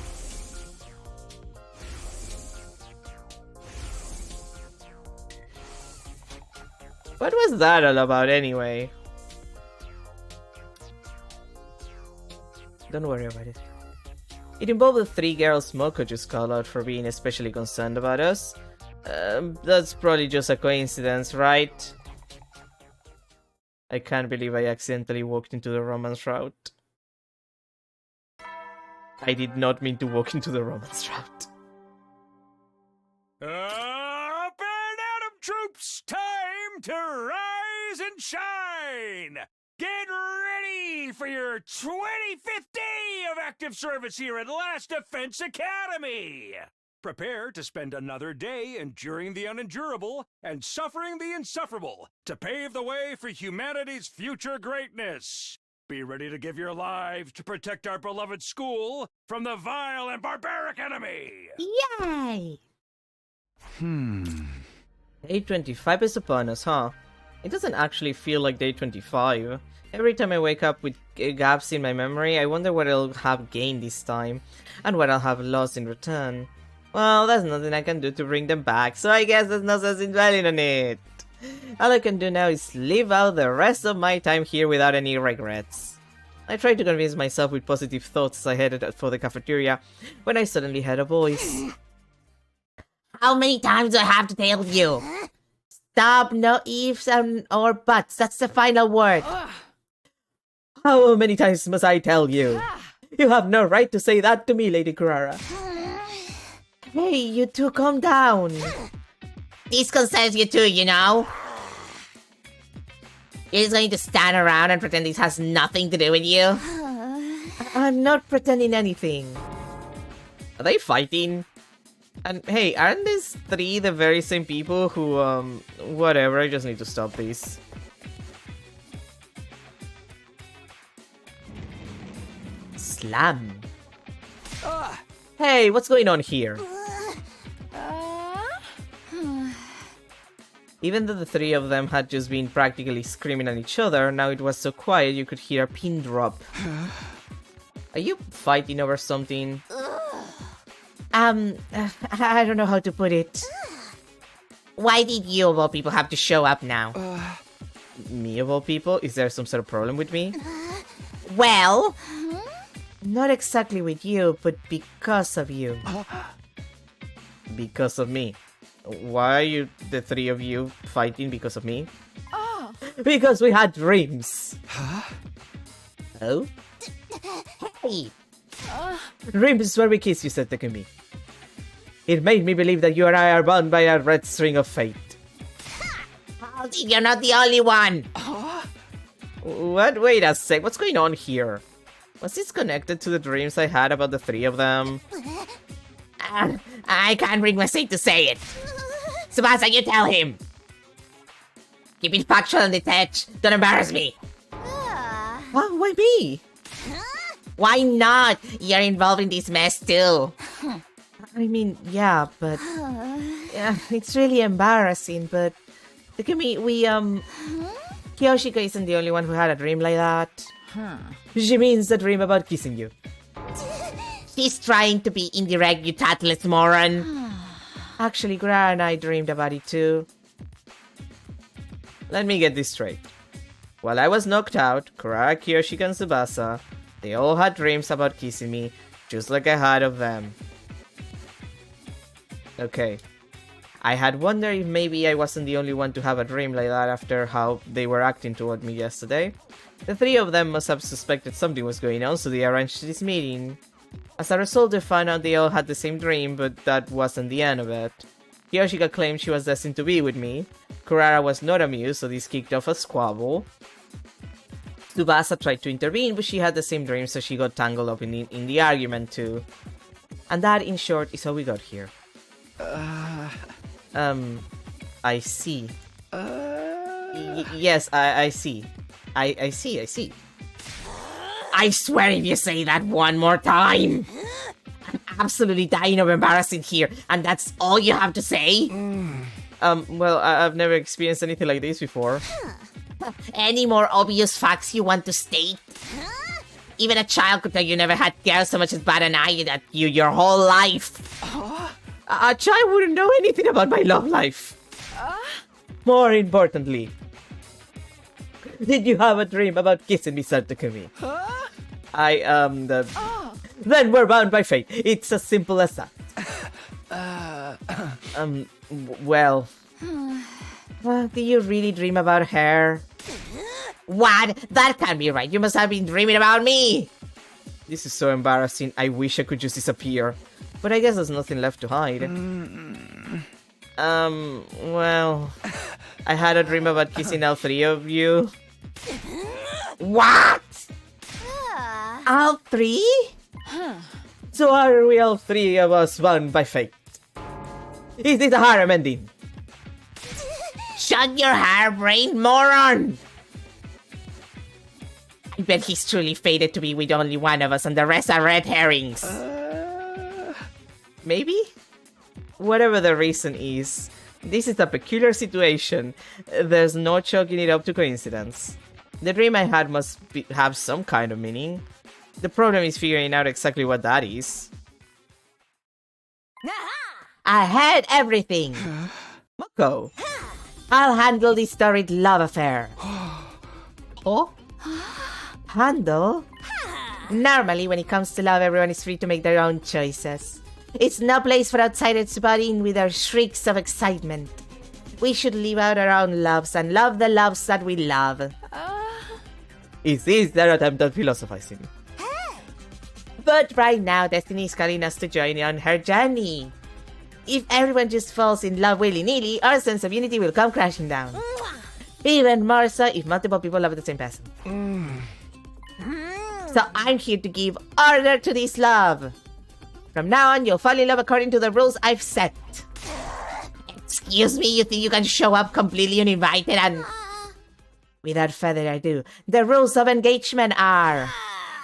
What was that all about anyway? Don't worry about it. It involved the three girls Moko just called out for being especially concerned about us. That's probably just a coincidence, right? I can't believe I accidentally walked into the romance route. I did not mean to walk into the romance route. Up and Atom troops, time to rise and shine! Get ready for your 25th day of active service here at Last Defense Academy! Prepare to spend another day enduring the unendurable and suffering the insufferable to pave the way for humanity's future greatness. Be ready to give your lives to protect our beloved school from the vile and barbaric enemy! Yay! Day 25 is upon us, huh? It doesn't actually feel like day 25. Every time I wake up with gaps in my memory, I wonder what I'll have gained this time, and what I'll have lost in return. Well, there's nothing I can do to bring them back, so I guess there's no sense in dwelling on it. All I can do now is live out the rest of my time here without any regrets. I tried to convince myself with positive thoughts as I headed for the cafeteria, when I suddenly heard a voice. How many times do I have to tell you? Stop, no ifs or buts, that's the final word. How many times must I tell you? You have no right to say that to me, Lady Kurara. Hey, you two, calm down. This concerns you too, you know? You're just going to stand around and pretend this has nothing to do with you? I'm not pretending anything. Are they fighting? And hey, aren't these three the very same people who, whatever, I just need to stop this. Slam. Hey, what's going on here? Even though the three of them had just been practically screaming at each other, now it was so quiet you could hear a pin drop. Are you fighting over something? I don't know how to put it. Why did you of all people have to show up now? Me of all people? Is there some sort of problem with me? Well... Not exactly with you, but because of you. Because of me? Why are you, the three of you, fighting because of me? Because we had dreams! Oh? Hey! Dreams where we kiss, you said, Takumi. It made me believe that you and I are bound by a red string of fate. You're not the only one! What? Wait a sec, what's going on here? Was this connected to the dreams I had about the three of them? I can't bring myself to say it. Tsubasa, you tell him. Keep it factual and detached. Don't embarrass me. Why me? Why not? You're involved in this mess too. I mean, yeah, but... Yeah, it's really embarrassing, but... Takumi, Kyoshiko isn't the only one who had a dream like that. She means the dream about kissing you. She's trying to be indirect, you tatless moron. Actually, Gra and I dreamed about it too. Let me get this straight. While I was knocked out, Kurara, Kyoshiko, and Tsubasa, they all had dreams about kissing me, just like I had of them. Okay. I had wondered if maybe I wasn't the only one to have a dream like that after how they were acting toward me yesterday. The three of them must have suspected something was going on, so they arranged this meeting. As a result, they found out they all had the same dream, but that wasn't the end of it. Kyoshiko claimed she was destined to be with me. Kurara was not amused, so this kicked off a squabble. Tsubasa tried to intervene, but she had the same dream, so she got tangled up in the argument too. And that, in short, is how we got here. I see. Yes, I see. I see. I swear if you say that one more time, I'm absolutely dying of embarrassment here, and that's all you have to say? Well, I've never experienced anything like this before. Any more obvious facts you want to state? Even a child could tell you never had girls so much as bat an eye at you your whole life. A child wouldn't know anything about my love life. More importantly, did you have a dream about kissing me, Sir Takumi? Then we're bound by fate. It's as simple as that. Well, do you really dream about her? What? That can't be right. You must have been dreaming about me. This is so embarrassing. I wish I could just disappear. But I guess there's nothing left to hide. Well, I had a dream about kissing all three of you. What? All three? So are we all three of us bound by fate? Is this a harem ending? Shut your harebrained moron! I bet he's truly fated to be with only one of us and the rest are red herrings. Maybe? Whatever the reason is, this is a peculiar situation. There's no chalking it up to coincidence. The dream I had must have some kind of meaning. The problem is figuring out exactly what that is. I heard everything. Moko. I'll handle this storied love affair. Oh? Handle? Normally, when it comes to love, everyone is free to make their own choices. It's no place for outsiders to butt in with their shrieks of excitement. We should live out our own loves and love the loves that we love. Is this their attempt at philosophizing? But right now, Destiny is calling us to join on her journey. If everyone just falls in love willy-nilly, our sense of unity will come crashing down. Even more so if multiple people love the same person. So I'm here to give order to this love. From now on, you'll fall in love according to the rules I've set. Excuse me, you think you can show up completely uninvited and... Without further ado, the rules of engagement are...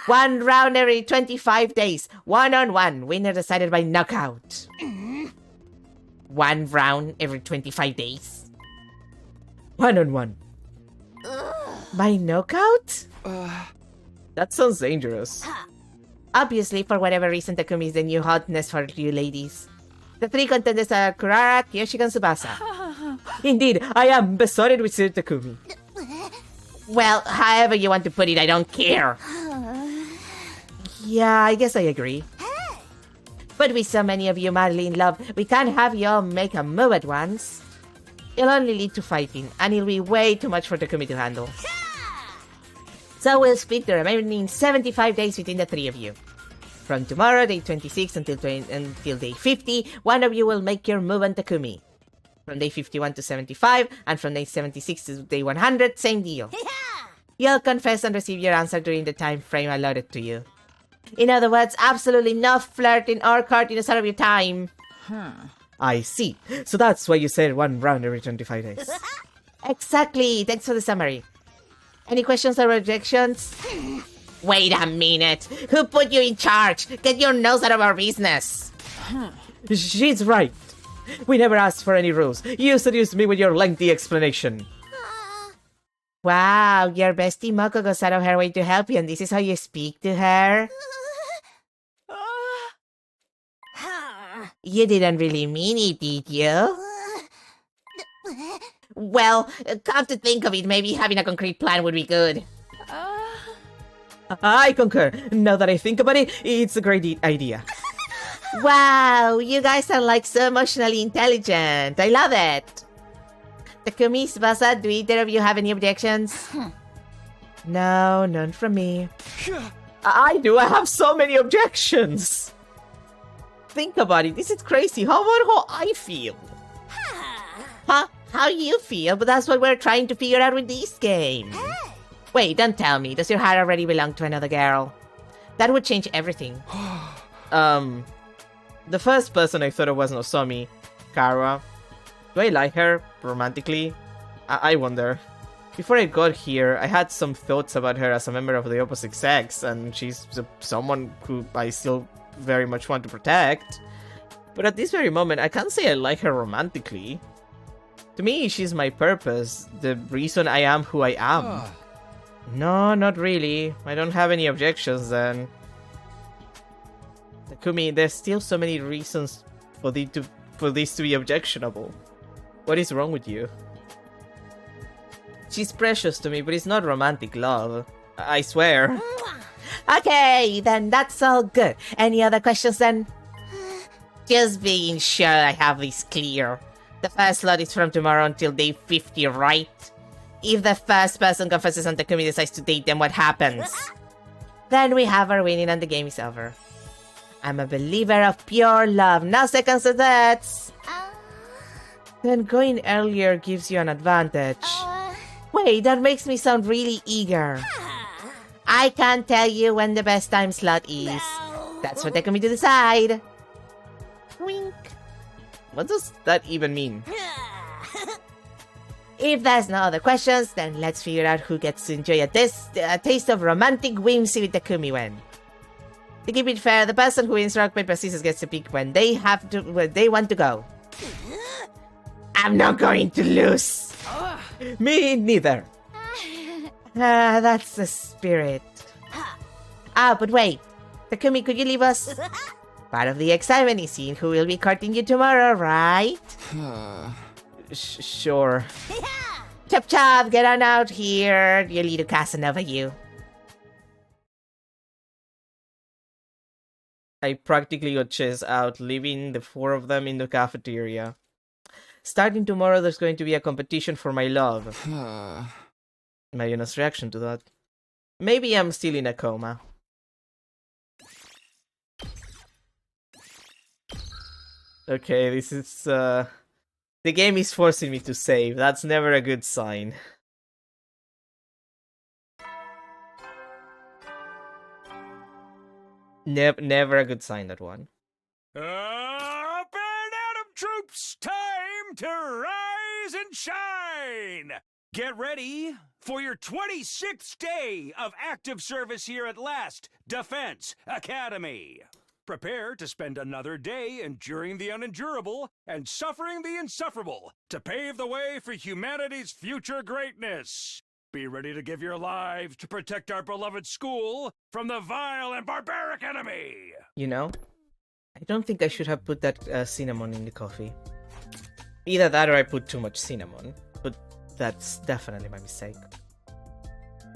1 round every 25 days, 1-on-1, winner decided by knockout. 1 round every 25 days. 1-on-1. By knockout? That sounds dangerous. Obviously, for whatever reason, Takumi is the new hotness for you ladies. The 3 contenders are Kurara, Kyoshiko, and Tsubasa. Indeed, I am besotted with Sir Takumi. Well, however you want to put it, I don't care. Yeah, I guess I agree. But with so many of you madly in love, we can't have you all make a move at once. It'll only lead to fighting, and it'll be way too much for Takumi to handle. So we'll split the remaining 75 days between the 3 of you. From tomorrow, day 26 until day 50, one of you will make your move on Takumi. From day 51 to 75, and from day 76 to day 100, same deal. You'll confess and receive your answer during the time frame allotted to you. In other words, absolutely no flirting or courting out of your time. I see. So that's why you said 1 round every 25 days. Exactly. Thanks for the summary. Any questions or objections? Wait a minute. Who put you in charge? Get your nose out of our business. She's right. We never asked for any rules. You seduced me with your lengthy explanation. Wow, your bestie Moko goes out of her way to help you, and this is how you speak to her? You didn't really mean it, did you? Well, come to think of it, maybe having a concrete plan would be good. I concur. Now that I think about it, it's a great idea. Wow, you guys are like so emotionally intelligent. I love it. Takumi, Tsubasa, do either of you have any objections? No, none from me. I do. I have so many objections. Think about it. This is crazy. How about how I feel? Huh? How you feel? But that's what we're trying to figure out with this game. Wait, don't tell me. Does your heart already belong to another girl? That would change everything. the first person I thought of was Nozomi, Kara. Do I like her romantically? I wonder. Before I got here, I had some thoughts about her as a member of the opposite sex, and she's someone who I still very much want to protect. But at this very moment, I can't say I like her romantically. To me, she's my purpose, the reason I am who I am. No, not really. I don't have any objections then. Takumi, there's still so many reasons for this to be objectionable. What is wrong with you? She's precious to me, but it's not romantic love. I swear. Okay, then that's all good. Any other questions then? Just being sure I have this clear. The first slot is from tomorrow until day 50, right? If the first person confesses and Takumi decides to date them, what happens? Then we have our winning and the game is over. I'm a believer of pure love, no seconds or thirds. Then going earlier gives you an advantage. Wait, that makes me sound really eager. I can't tell you when the best time slot is. That's for Takumi to decide. Wink. What does that even mean? If there's no other questions, then let's figure out who gets to enjoy a taste of romantic whimsy with Takumi when. To keep it fair, the person who wins Rock Paper Scissors gets to pick when they want to go. I'm not going to lose. Me neither. That's the spirit. But wait. Takumi, could you leave us? Part of the excitement is seeing who will be courting you tomorrow, right? Sure. Chop chop, get on out here, you little Casanova, you. I practically got chased out, leaving the 4 of them in the cafeteria. Starting tomorrow, there's going to be a competition for my love. My honest reaction to that. Maybe I'm still in a coma. Okay, this is, the game is forcing me to save. That's never a good sign. Never a good sign, that one. Up and Atom troops, time to rise and shine! Get ready for your 26th day of active service here at last, Defense Academy. Prepare to spend another day enduring the unendurable and suffering the insufferable to pave the way for humanity's future greatness. Be ready to give your lives to protect our beloved school from the vile and barbaric enemy! You know, I don't think I should have put that cinnamon in the coffee. Either that or I put too much cinnamon, but that's definitely my mistake.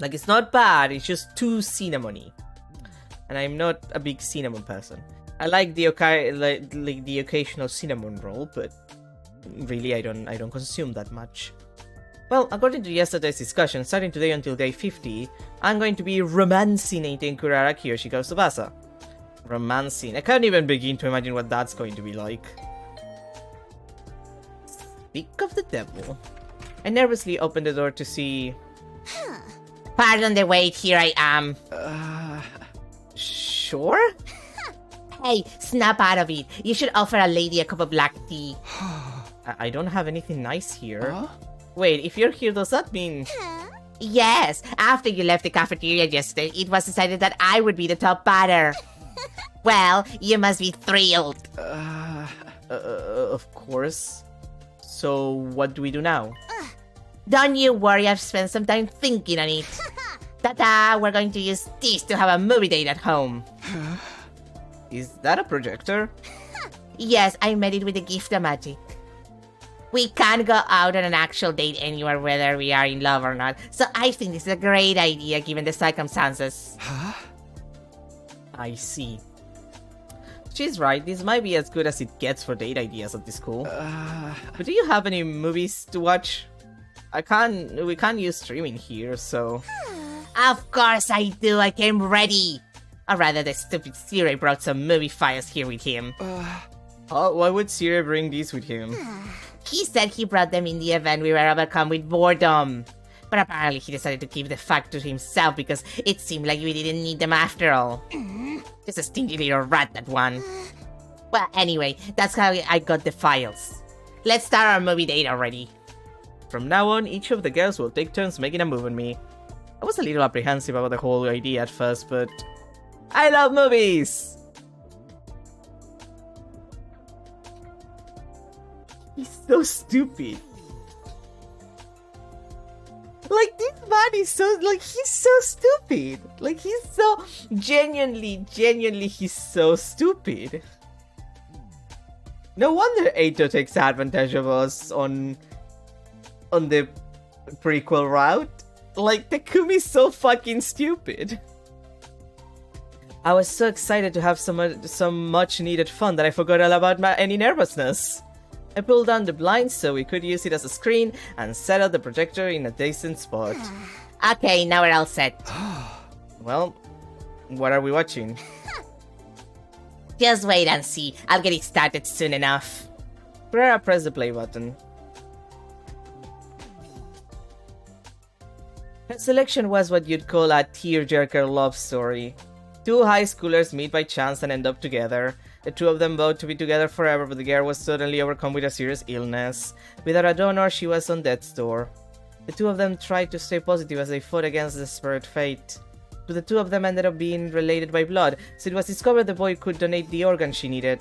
Like, it's not bad, it's just too cinnamony. And I'm not a big cinnamon person. I like the the occasional cinnamon roll, but really I don't consume that much. Well, according to yesterday's discussion, starting today until day 50, I'm going to be romancing Kuraraki Yoshiko Tsubasa. Romancing. I can't even begin to imagine what that's going to be like. Speak of the devil. I nervously opened the door to see... Pardon the wait, here I am. Sure? Hey, snap out of it. You should offer a lady a cup of black tea. I don't have anything nice here. Huh? Wait, if you're here, does that mean... Yes, after you left the cafeteria yesterday, it was decided that I would be the top batter. Well, you must be thrilled. Of course. So, what do we do now? Don't you worry, I've spent some time thinking on it. Ta-da! We're going to use this to have a movie date at home. Is that a projector? Yes, I made it with the gift of magic. We can't go out on an actual date anywhere whether we are in love or not, so I think this is a great idea given the circumstances. Huh? I see. She's right, this might be as good as it gets for date ideas at this school. But do you have any movies to watch? We can't use streaming here, so... Of course I do, I came ready! Or rather, the stupid Sirei brought some movie files here with him. Why would Sirei bring these with him? He said he brought them in the event we were overcome with boredom. But apparently he decided to keep the fact to himself because it seemed like we didn't need them after all. Just a stingy little rat, that one. Well, anyway, that's how I got the files. Let's start our movie date already. From now on, each of the girls will take turns making a move on me. I was a little apprehensive about the whole idea at first, but I love movies! He's so stupid. Like, this man is so, like, he's so stupid. Like, he's so, genuinely, he's so stupid. No wonder Eito takes advantage of us on the prequel route. Like, Takumi's so fucking stupid. I was so excited to have some much needed fun that I forgot all about any nervousness. I pulled down the blinds so we could use it as a screen and set up the projector in a decent spot. Okay, now we're all set. Well, what are we watching? Just wait and see. I'll get it started soon enough. Kurara pressed the play button. Her selection was what you'd call a tearjerker love story. Two high schoolers meet by chance and end up together. The two of them vowed to be together forever, but the girl was suddenly overcome with a serious illness. Without a donor, she was on death's door. The two of them tried to stay positive as they fought against desperate fate. But the two of them ended up being related by blood, so it was discovered the boy could donate the organ she needed.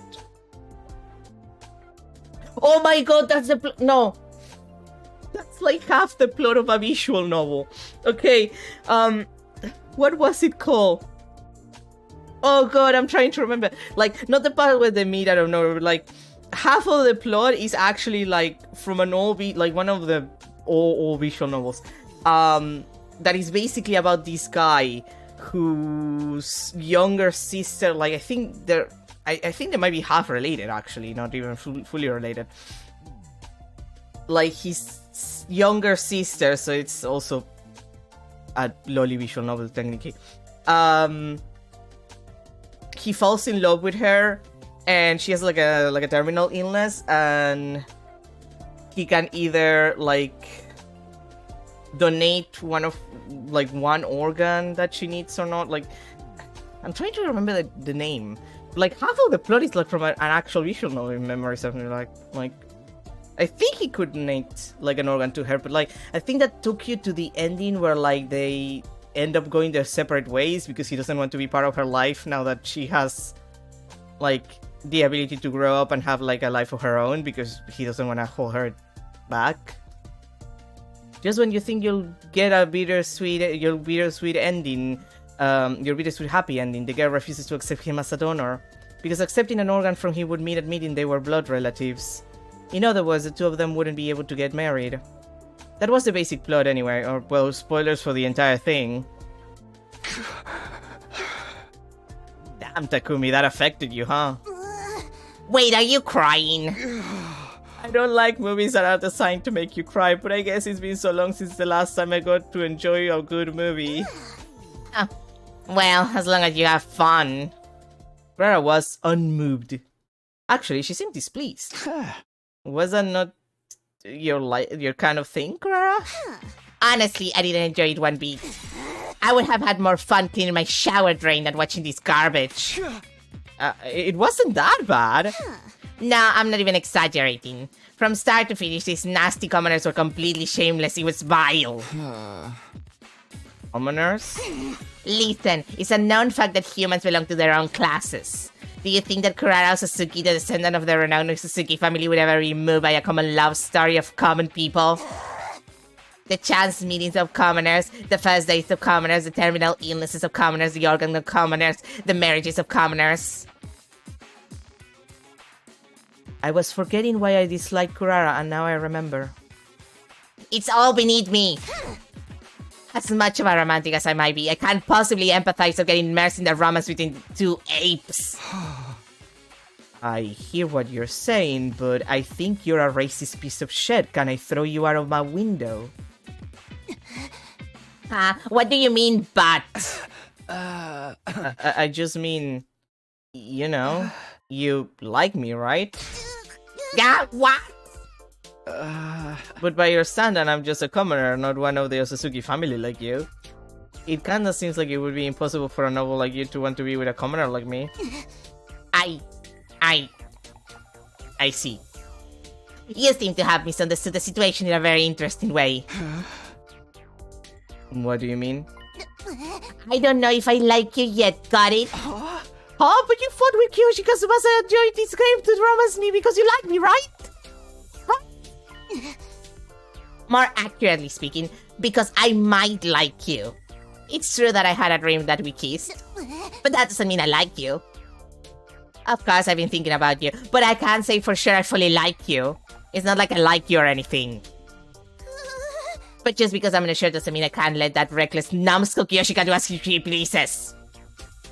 Oh my god, that's the no! That's like half the plot of a visual novel. Okay, what was it called? Oh god, I'm trying to remember. Like, not the part where they meet, I don't know, like, half of the plot is actually, like, from an old, like, one of the old visual novels. That is basically about this guy whose younger sister, like, I think they might be half related, actually, not even fully related. Like, his younger sister, so it's also a lolly visual novel, technically. He falls in love with her, and she has like a terminal illness, and he can either like donate one organ that she needs or not. Like, I'm trying to remember the name. Like, half of the plot is like from an actual visual novel in memory, something like I think he could donate like an organ to her, but like I think that took you to the ending where like they end up going their separate ways because he doesn't want to be part of her life now that she has like the ability to grow up and have like a life of her own, because he doesn't want to hold her back. Just when you think you'll get your bittersweet ending, your bittersweet happy ending, the girl refuses to accept him as a donor, because accepting an organ from him would mean admitting they were blood relatives. In other words, the two of them wouldn't be able to get married. That was the basic plot anyway, or, well, spoilers for the entire thing. Damn, Takumi, that affected you, huh? Wait, are you crying? I don't like movies that are designed to make you cry, but I guess it's been so long since the last time I got to enjoy a good movie. Oh, well, as long as you have fun. Kurara was unmoved. Actually, she seemed displeased. Was that not your kind of thing, Kurara? Honestly, I didn't enjoy it one bit. I would have had more fun cleaning my shower drain than watching this garbage. It wasn't that bad. Nah, I'm not even exaggerating. From start to finish, these nasty commoners were completely shameless. It was vile. Commoners? Listen, it's a known fact that humans belong to their own classes. Do you think that Kurara Sasuke, the descendant of the renowned Sasuke family, would ever be moved by a common love story of common people? The chance meetings of commoners, the first dates of commoners, the terminal illnesses of commoners, the organ of commoners, the marriages of commoners. I was forgetting why I disliked Kurara, and now I remember. It's all beneath me. As much of a romantic as I might be, I can't possibly empathize with getting immersed in the romance between two apes. I hear what you're saying, but I think you're a racist piece of shit. Can I throw you out of my window? What do you mean, but? I just mean, you know, you like me, right? Yeah, what? But by your standard, I'm just a commoner, not one of the Otsutsuki family like you. It kinda seems like it would be impossible for a noble like you to want to be with a commoner like me. I I see. You seem to have misunderstood the situation in a very interesting way. What do you mean? I don't know if I like you yet, got it? Oh, but you fought with Kyoshika Tsubasa and joined this game to romance me because you like me, right? More accurately speaking, because I might like you. It's true that I had a dream that we kissed, but that doesn't mean I like you. Of course, I've been thinking about you, but I can't say for sure I fully like you. It's not like I like you or anything. But just because I'm unsure doesn't mean I can't let that reckless numbskull Kyoshika do as she pleases.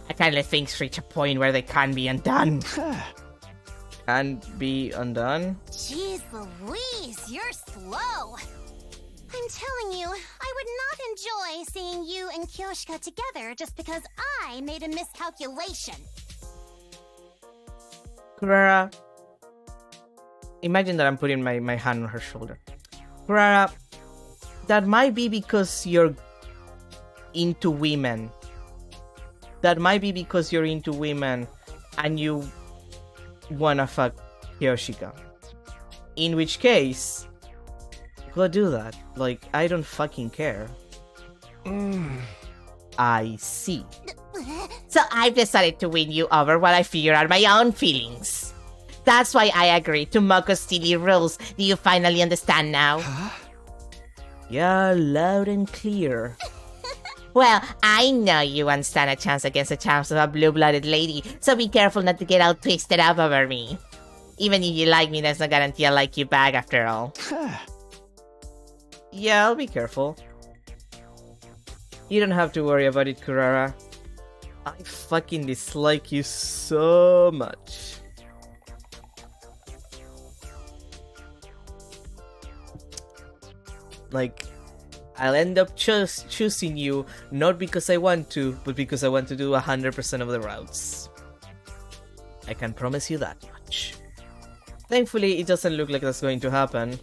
I can't let things reach a point where they can't be undone. Can't be undone? Jeez Louise, you're slow. I'm telling you, I would not enjoy seeing you and Kyoshika together just because I made a miscalculation. Kurara, imagine that I'm putting my hand on her shoulder. Kurara, that might be because you're into women. That might be because you're into women and you wanna fuck Kyoshika. In which case, go do that. Like, I don't fucking care. I see. So I've decided to win you over while I figure out my own feelings. That's why I agreed to Moko's silly rules. Do you finally understand now? Yeah, loud and clear. Well, I know you won't stand a chance against the charms of a blue-blooded lady, so be careful not to get all twisted up over me. Even if you like me, there's no guarantee I'll like you back after all. Yeah, I'll be careful. You don't have to worry about it, Kurara. I fucking dislike you so much. Like, I'll end up choosing you, not because I want to, but because I want to do 100% of the routes. I can promise you that much. Thankfully, it doesn't look like that's going to happen.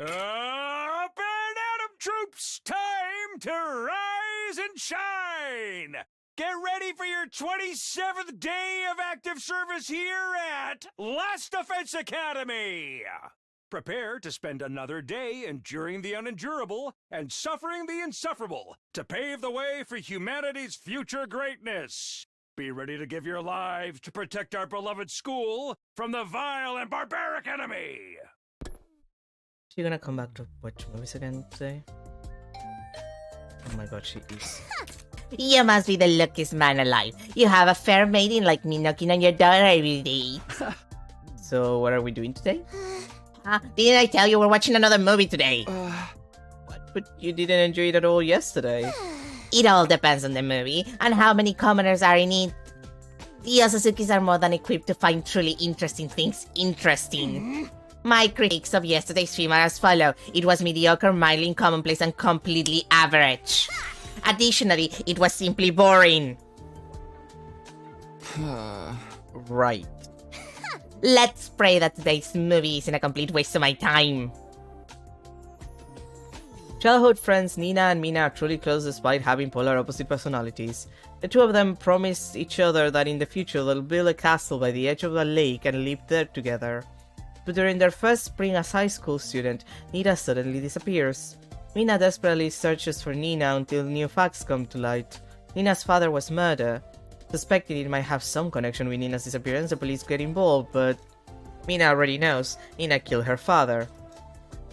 Up and Atom Troops! Time to rise and shine! Get ready for your 27th day of active service here at Last Defense Academy! Prepare to spend another day enduring the unendurable and suffering the insufferable to pave the way for humanity's future greatness. Be ready to give your lives to protect our beloved school from the vile and barbaric enemy! She gonna come back to watch movies again today? Oh my god, she is. You must be the luckiest man alive. You have a fair maiden like me knocking on your door every day. So, what are we doing today? Didn't I tell you we're watching another movie today? What? But you didn't enjoy it at all yesterday. It all depends on the movie and how many commoners are in it. The Osasukis are more than equipped to find truly interesting things interesting. My critiques of yesterday's film are as follow. It was mediocre, mildly commonplace, and completely average. Additionally, it was simply boring. Right. Let's pray that today's movie isn't a complete waste of my time. Childhood friends Nina and Mina are truly close despite having polar opposite personalities. The two of them promise each other that in the future they'll build a castle by the edge of a lake and live there together. But during their first spring as high school student, Nina suddenly disappears. Mina desperately searches for Nina until new facts come to light. Nina's father was murdered. Suspecting it might have some connection with Nina's disappearance, the police get involved, but Mina already knows Nina killed her father.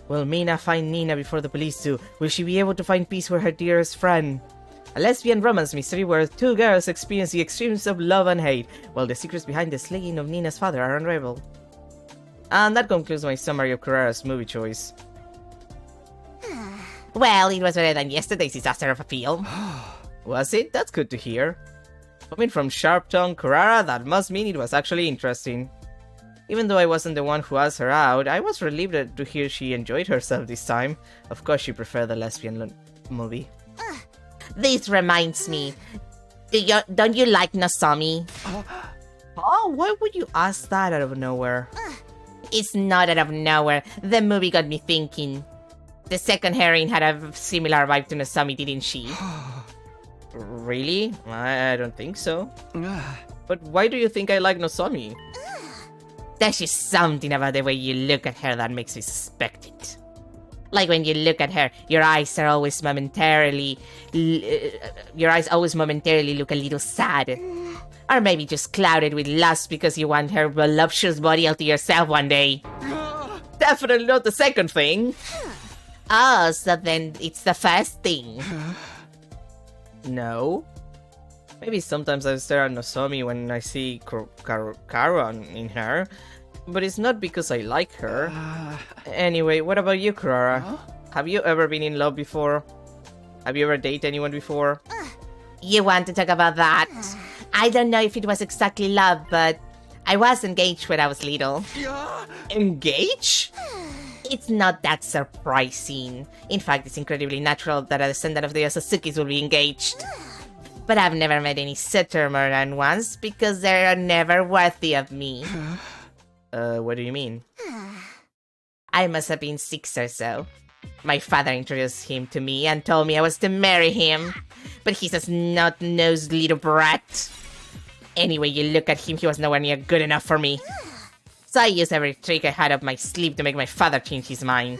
Will Mina find Nina before the police do? Will she be able to find peace with her dearest friend? A lesbian romance mystery where two girls experience the extremes of love and hate, while the secrets behind the slaying of Nina's father are unraveled. And that concludes my summary of Kurara's movie choice. Well, it was better than yesterday's disaster of a film. Was it? That's good to hear. Coming from sharp-tongued Kurara, that must mean it was actually interesting. Even though I wasn't the one who asked her out, I was relieved to hear she enjoyed herself this time. Of course she preferred the lesbian movie. This reminds me. Don't you like Nozomi? Oh, why would you ask that out of nowhere? It's not out of nowhere. The movie got me thinking. The second heroine had a similar vibe to Nozomi, didn't she? Really? I don't think so. But why do you think I like Nozomi? There's just something about the way you look at her that makes me suspect it. Like when you look at her, your eyes always momentarily look a little sad. Or maybe just clouded with lust because you want her voluptuous body all to yourself one day. Definitely not the second thing. Oh, so then it's the first thing. No. Maybe sometimes I stare at Nozomi when I see Karu in her, but it's not because I like her. Anyway, what about you, Kurara? Huh? Have you ever been in love before? Have you ever dated anyone before? You want to talk about that? I don't know if it was exactly love, but I was engaged when I was little. Engaged? It's not that surprising. In fact, it's incredibly natural that a descendant of the Osasukis will be engaged. But I've never met any suitor more than once because they are never worthy of me. What do you mean? I must have been 6 or so. My father introduced him to me and told me I was to marry him. But he's a snot-nosed little brat. Anyway, you look at him, he was nowhere near good enough for me. So I used every trick I had up my sleeve to make my father change his mind.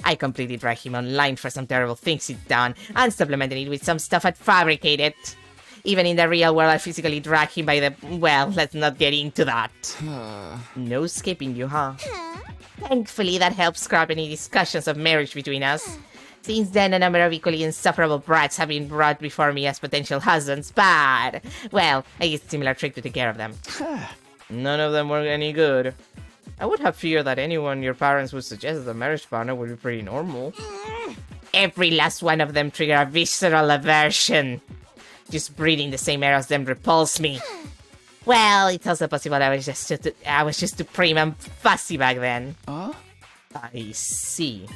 I completely dragged him online for some terrible things he'd done, and supplemented it with some stuff I'd fabricated. Even in the real world, I physically dragged him by the... well, let's not get into that. No escaping you, huh? Thankfully, that helped scrap any discussions of marriage between us. Since then, a number of equally insufferable brats have been brought before me as potential husbands, but... well, I used a similar trick to take care of them. None of them were any good. I would have feared that anyone your parents would suggest as a marriage partner would be pretty normal. Every last one of them triggered a visceral aversion. Just breathing the same air as them repulsed me. Well, it's also possible I was just too prim and fussy back then. Huh? I see.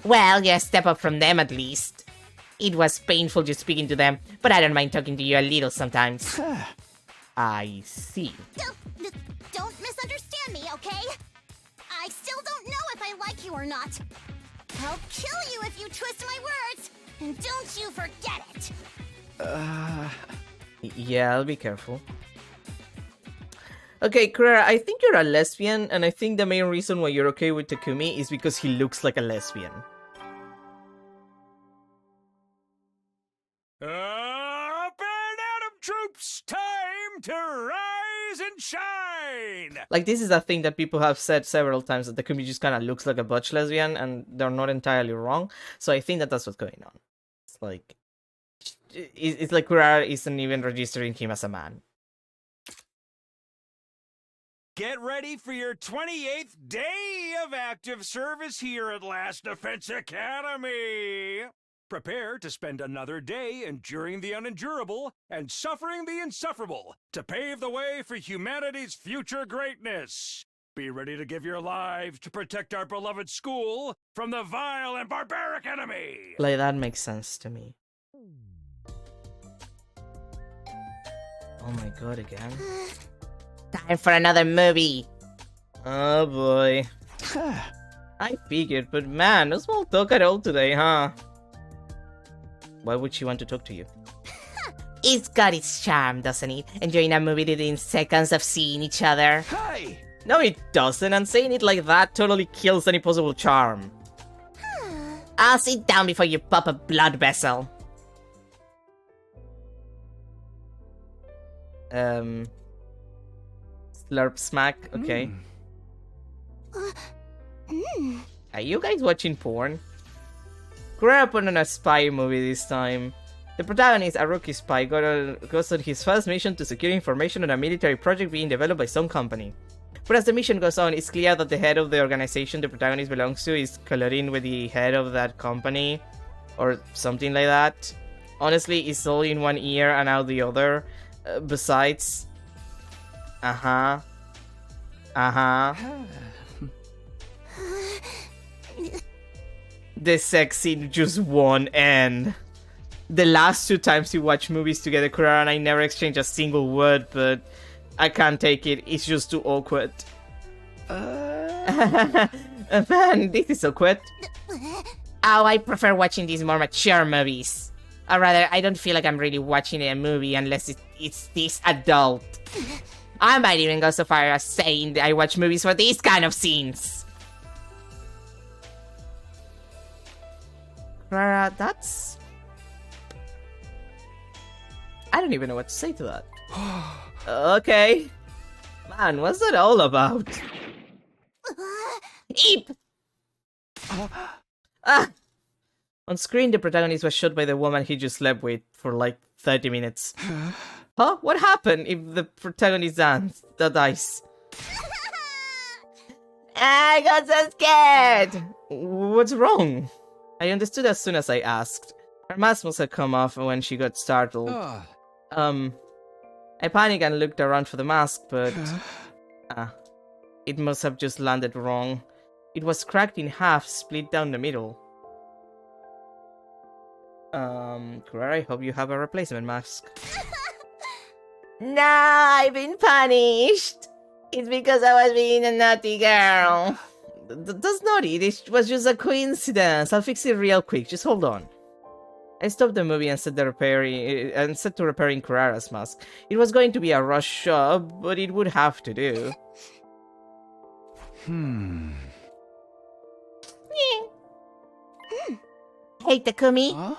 Well, yeah, step up from them at least. It was painful just speaking to them, but I don't mind talking to you a little sometimes. I see. Don't misunderstand me, okay? I still don't know if I like you or not. I'll kill you if you twist my words, and don't you forget it. Yeah, I'll be careful. Okay, Kurara, I think you're a lesbian, and I think the main reason why you're okay with Takumi is because he looks like a lesbian. Up and Atom Troops, time to rise and shine! Like, this is a thing that people have said several times, that Takumi just kind of looks like a butch lesbian, and they're not entirely wrong, so I think that that's what's going on. It's like Kurara isn't even registering him as a man. Get ready for your 28th day of active service here at Last Defense Academy! Prepare to spend another day enduring the unendurable and suffering the insufferable to pave the way for humanity's future greatness. Be ready to give your lives to protect our beloved school from the vile and barbaric enemy! Like, that makes sense to me. Oh my god, again? Time for another movie! Oh boy. I figured, but man, no small talk at all today, huh? Why would she want to talk to you? It's got its charm, doesn't it? Enjoying a movie within seconds of seeing each other. Hey! No, it doesn't, and saying it like that totally kills any possible charm. I'll sit down before you pop a blood vessel. Slurp smack, okay. Are you guys watching porn? Kurara put on a spy movie this time. The protagonist, a rookie spy, goes on his first mission to secure information on a military project being developed by some company. But as the mission goes on, it's clear that the head of the organization the protagonist belongs to is colluding with the head of that company, or something like that. Honestly, it's all in one ear and out the other. Besides... The sex scene just won't end. The last 2 times we watched movies together, Kurara and I never exchanged a single word, but I can't take it. It's just too awkward. Man, this is awkward. Oh, I prefer watching these more mature movies. Or rather, I don't feel like I'm really watching a movie unless it's this adult. I might even go so far as saying that I watch movies for these kind of scenes. Clara, that's... I don't even know what to say to that. Okay. Man, what's that all about? Eep! On screen, the protagonist was shot by the woman he just slept with for like 30 minutes. Huh? What happened if the protagonist dies? I got so scared! What's wrong? I understood as soon as I asked. Her mask must have come off when she got startled. I panicked and looked around for the mask, but... it must have just landed wrong. It was cracked in half, split down the middle. Clara, I hope you have a replacement mask. Nah, I've been punished. It's because I was being a naughty girl. That's naughty. It was just a coincidence. I'll fix it real quick. Just hold on. I stopped the movie and set to repairing Kurara's mask. It was going to be a rush job, but it would have to do. Hey, Takumi. Huh?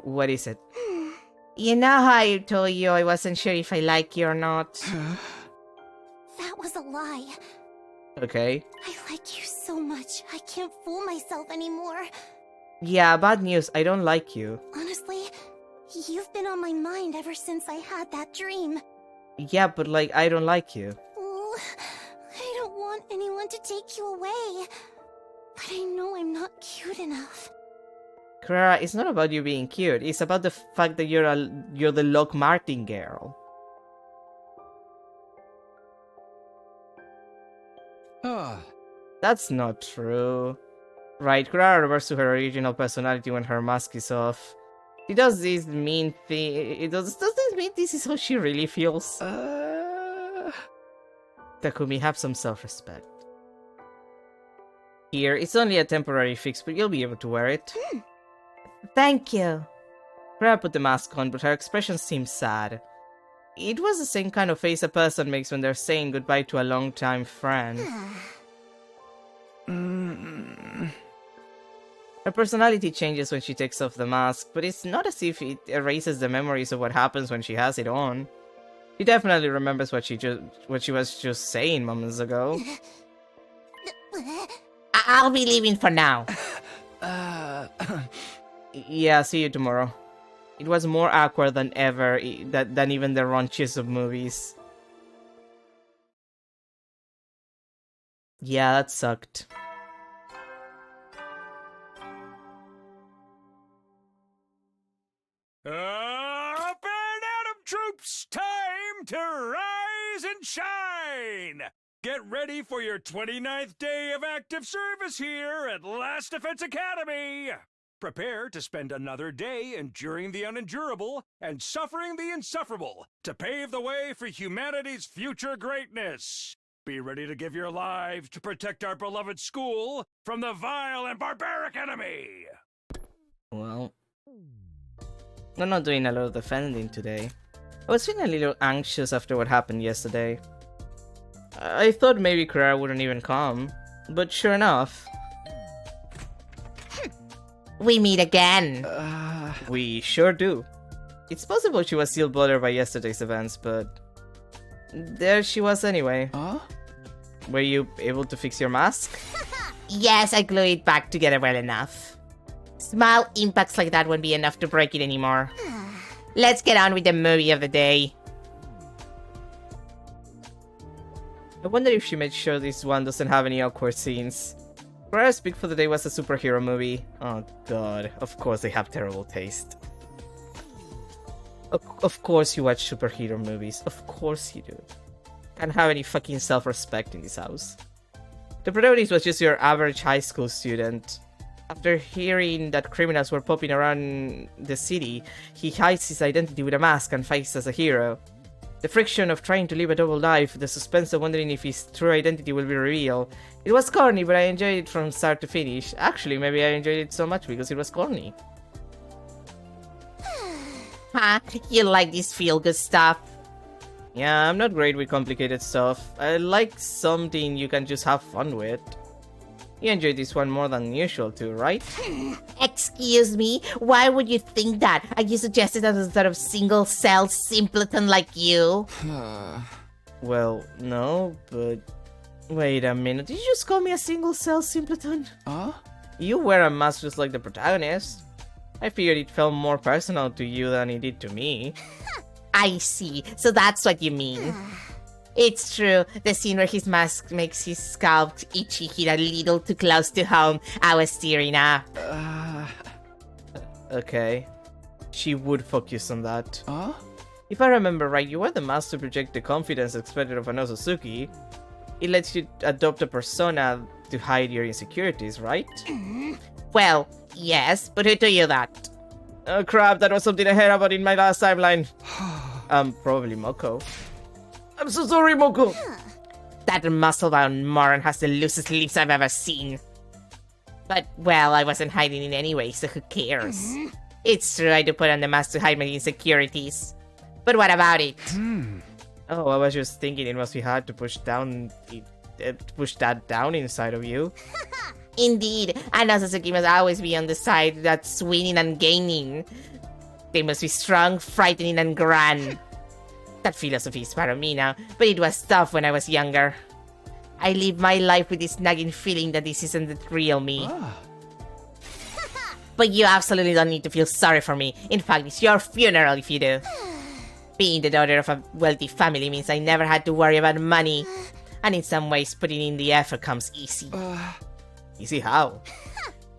What is it? You know how I told you I wasn't sure if I like you or not? That was a lie. Okay. I like you so much, I can't fool myself anymore. Yeah, bad news. I don't like you. Honestly, you've been on my mind ever since I had that dream. Yeah, but like, I don't like you. Oh, I don't want anyone to take you away. But I know I'm not cute enough. Clara, it's not about you being cute. It's about the fact that you're the Lock Martin girl. That's not true. Right, Clara reverts to her original personality when her mask is off. She does this mean thing. Does this mean this is how she really feels? Takumi, have some self-respect. Here, it's only a temporary fix, but you'll be able to wear it. Thank you. Clara put the mask on, but her expression seemed sad. It was the same kind of face a person makes when they're saying goodbye to a longtime friend. Her personality changes when she takes off the mask, but it's not as if it erases the memories of what happens when she has it on. She definitely remembers what she was just saying moments ago. I'll be leaving for now. Yeah, see you tomorrow. It was more awkward than ever, than even the raunchiest of movies. Yeah, that sucked. Up and Atom troops, time to rise and shine! Get ready for your 29th day of active service here at Last Defense Academy! Prepare to spend another day enduring the unendurable and suffering the insufferable to pave the way for humanity's future greatness. Be ready to give your lives to protect our beloved school from the vile and barbaric enemy! Well, I'm not doing a lot of defending today. I was feeling a little anxious after what happened yesterday. I thought maybe Clara wouldn't even come, but sure enough... We meet again. We sure do. It's possible she was still bothered by yesterday's events, but... there she was anyway. Huh? Were you able to fix your mask? Yes, I glue it back together well enough. Small impacts like that won't be enough to break it anymore. Let's get on with the movie of the day. I wonder if she made sure this one doesn't have any awkward scenes. Clara's pick for the day was a superhero movie. Oh god, of course they have terrible taste. Of course you watch superhero movies. Of course you do. Can't have any fucking self-respect in this house. The protagonist was just your average high school student. After hearing that criminals were popping around the city, he hides his identity with a mask and fights as a hero. The friction of trying to live a double life, the suspense of wondering if his true identity will be revealed. It was corny, but I enjoyed it from start to finish. Actually, maybe I enjoyed it so much because it was corny. Huh? You like this feel-good stuff? Yeah, I'm not great with complicated stuff. I like something you can just have fun with. You enjoyed this one more than usual too, right? Excuse me? Why would you think that? Are you suggesting that a sort of single-cell simpleton like you? Well, no, but... Wait a minute, did you just call me a single-cell simpleton? Huh? You wear a mask just like the protagonist. I figured it felt more personal to you than it did to me. I see, so that's what you mean. It's true, the scene where his mask makes his scalp itchy hit a little too close to home. I was tearing up. Okay. She would focus on that. Huh? If I remember right, you wear the mask to project the confidence expected of an Otsutsuki. It lets you adopt a persona to hide your insecurities, right? Well, yes, but who told you that? Oh crap, that was something I heard about in my last timeline. Probably Moko. I'm so sorry, Moko! That muscle-bound moron has the loosest lips I've ever seen. But, well, I wasn't hiding it anyway, so who cares? It's true I do put on the mask to hide my insecurities. But what about it? Oh, I was just thinking it must be hard to push that down inside of you. Indeed, and Otsutsuki must always be on the side that's winning and gaining. They must be strong, frightening, and grand. That philosophy is part of me now, but it was tough when I was younger. I live my life with this nagging feeling that this isn't the real me. But you absolutely don't need to feel sorry for me. In fact, it's your funeral if you do. Being the daughter of a wealthy family means I never had to worry about money. And in some ways, putting in the effort comes easy. Easy how?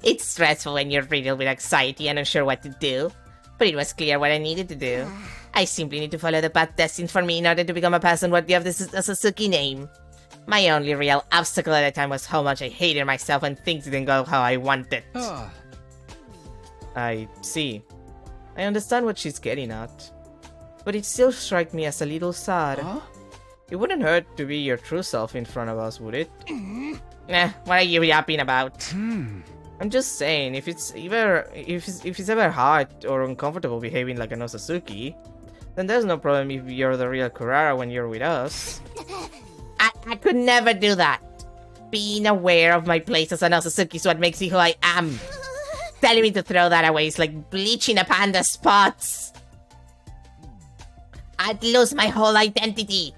It's stressful when you're riddled with anxiety and unsure what to do. But it was clear what I needed to do. I simply need to follow the path destined for me in order to become a person worthy of the Otsutsuki name. My only real obstacle at the time was how much I hated myself and things didn't go how I wanted. I see. I understand what she's getting at. But it still strikes me as a little sad. It wouldn't hurt to be your true self in front of us, would it? What are you yapping about? I'm just saying, if it's ever hard or uncomfortable behaving like an Otsutsuki, then there's no problem if you're the real Kurara when you're with us. I could never do that. Being aware of my place as an Otsutsuki is what makes me who I am. Telling me to throw that away is like bleaching a panda's spots. I'd lose my whole identity.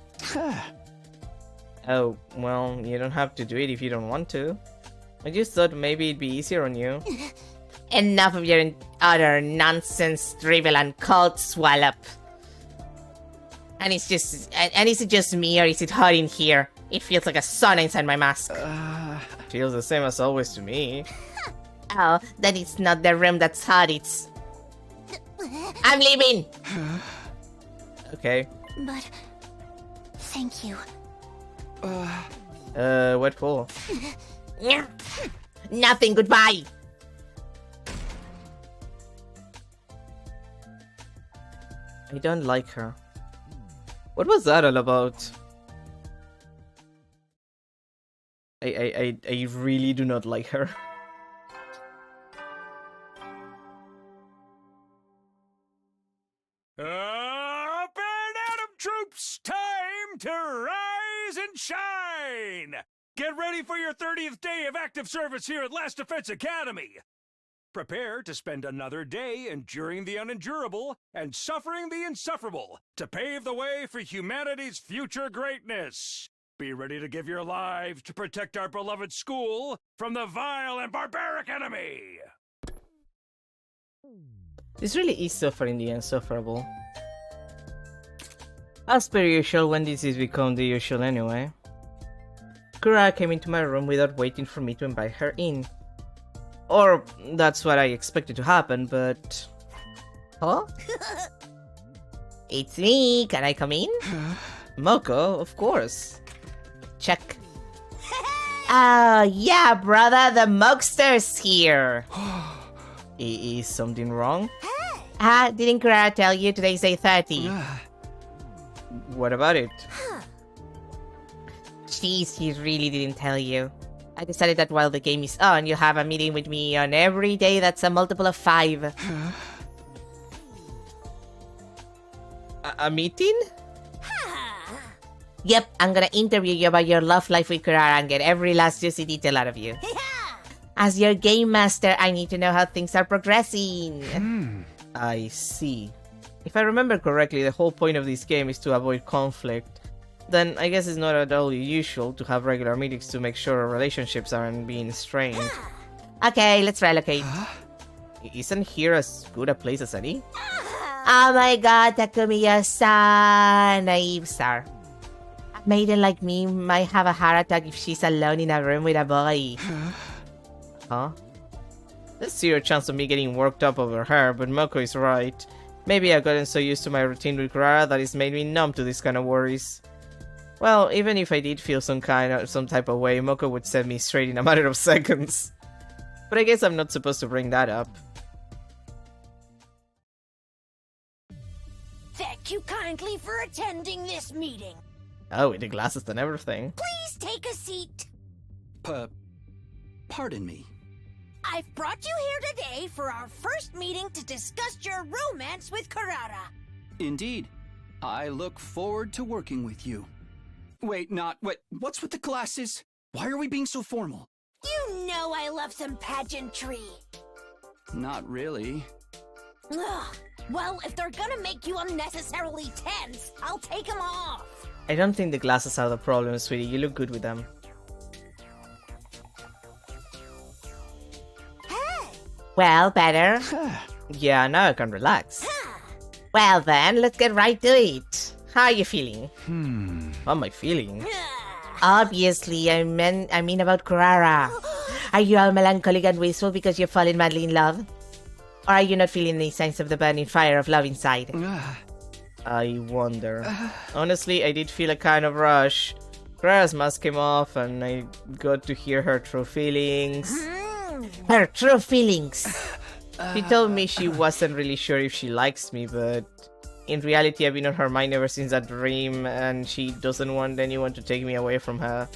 Oh, well, you don't have to do it if you don't want to. I just thought maybe it'd be easier on you. Enough of your utter nonsense, drivel, and cult swallop. And is it just me or is it hot in here? It feels like a sauna inside my mask. Feels the same as always to me. Oh, then it's not the room that's hot, it's... I'm leaving! Okay. But... thank you. What for? Nothing, goodbye! I don't like her. What was that all about? I really do not like her. Up and at 'em, troops! Time to rise and shine! Get ready for your 30th day of active service here at Last Defense Academy! Prepare to spend another day enduring the unendurable and suffering the insufferable to pave the way for humanity's future greatness. Be ready to give your lives to protect our beloved school from the vile and barbaric enemy! This really is suffering the insufferable. As per usual, when this is become the usual anyway. Kurara came into my room without waiting for me to invite her in. Or, that's what I expected to happen, but... Huh? It's me, can I come in? Moko, of course. Check. Oh, yeah, brother, the Mokster's here. Is something wrong? Didn't Kurara tell you today's 8:30? What about it? Jeez, he really didn't tell you. I decided that while the game is on, you'll have a meeting with me on every day that's a multiple of 5. A meeting? Yep, I'm gonna interview you about your love life with Kurara and get every last juicy detail out of you. As your game master, I need to know how things are progressing. I see. If I remember correctly, the whole point of this game is to avoid conflict. Then I guess it's not at all usual to have regular meetings to make sure our relationships aren't being strained. Okay, let's relocate. Isn't here as good a place as any? Oh my god, Takumi, you're so naive, sir. A maiden like me might have a heart attack if she's alone in a room with a boy. Huh? There's zero chance of me getting worked up over her, but Moko is right. Maybe I've gotten so used to my routine with Kurara that it's made me numb to this kind of worries. Well, even if I did feel some type of way, Moko would set me straight in a matter of seconds. But I guess I'm not supposed to bring that up. Thank you kindly for attending this meeting. Oh, with the glasses and everything. Please take a seat. Pardon me. I've brought you here today for our first meeting to discuss your romance with Kurara. Indeed. I look forward to working with you. Wait, what's with the glasses? Why are we being so formal? You know I love some pageantry. Not really. Ugh. Well, if they're gonna make you unnecessarily tense, I'll take them off. I don't think the glasses are the problem, sweetie. You look good with them. Well, better? Yeah, now I can relax. Well then, let's get right to it. How are you feeling? How am I feeling? Obviously, I mean about Kurara. Are you all melancholic and wistful because you've fallen madly in love? Or are you not feeling any signs of the burning fire of love inside? I wonder. Honestly, I did feel a kind of rush. Kurara's mask came off and I got to hear her true feelings. Her true feelings. She told me she wasn't really sure if she likes me, but in reality I've been on her mind ever since that dream, and she doesn't want anyone to take me away from her.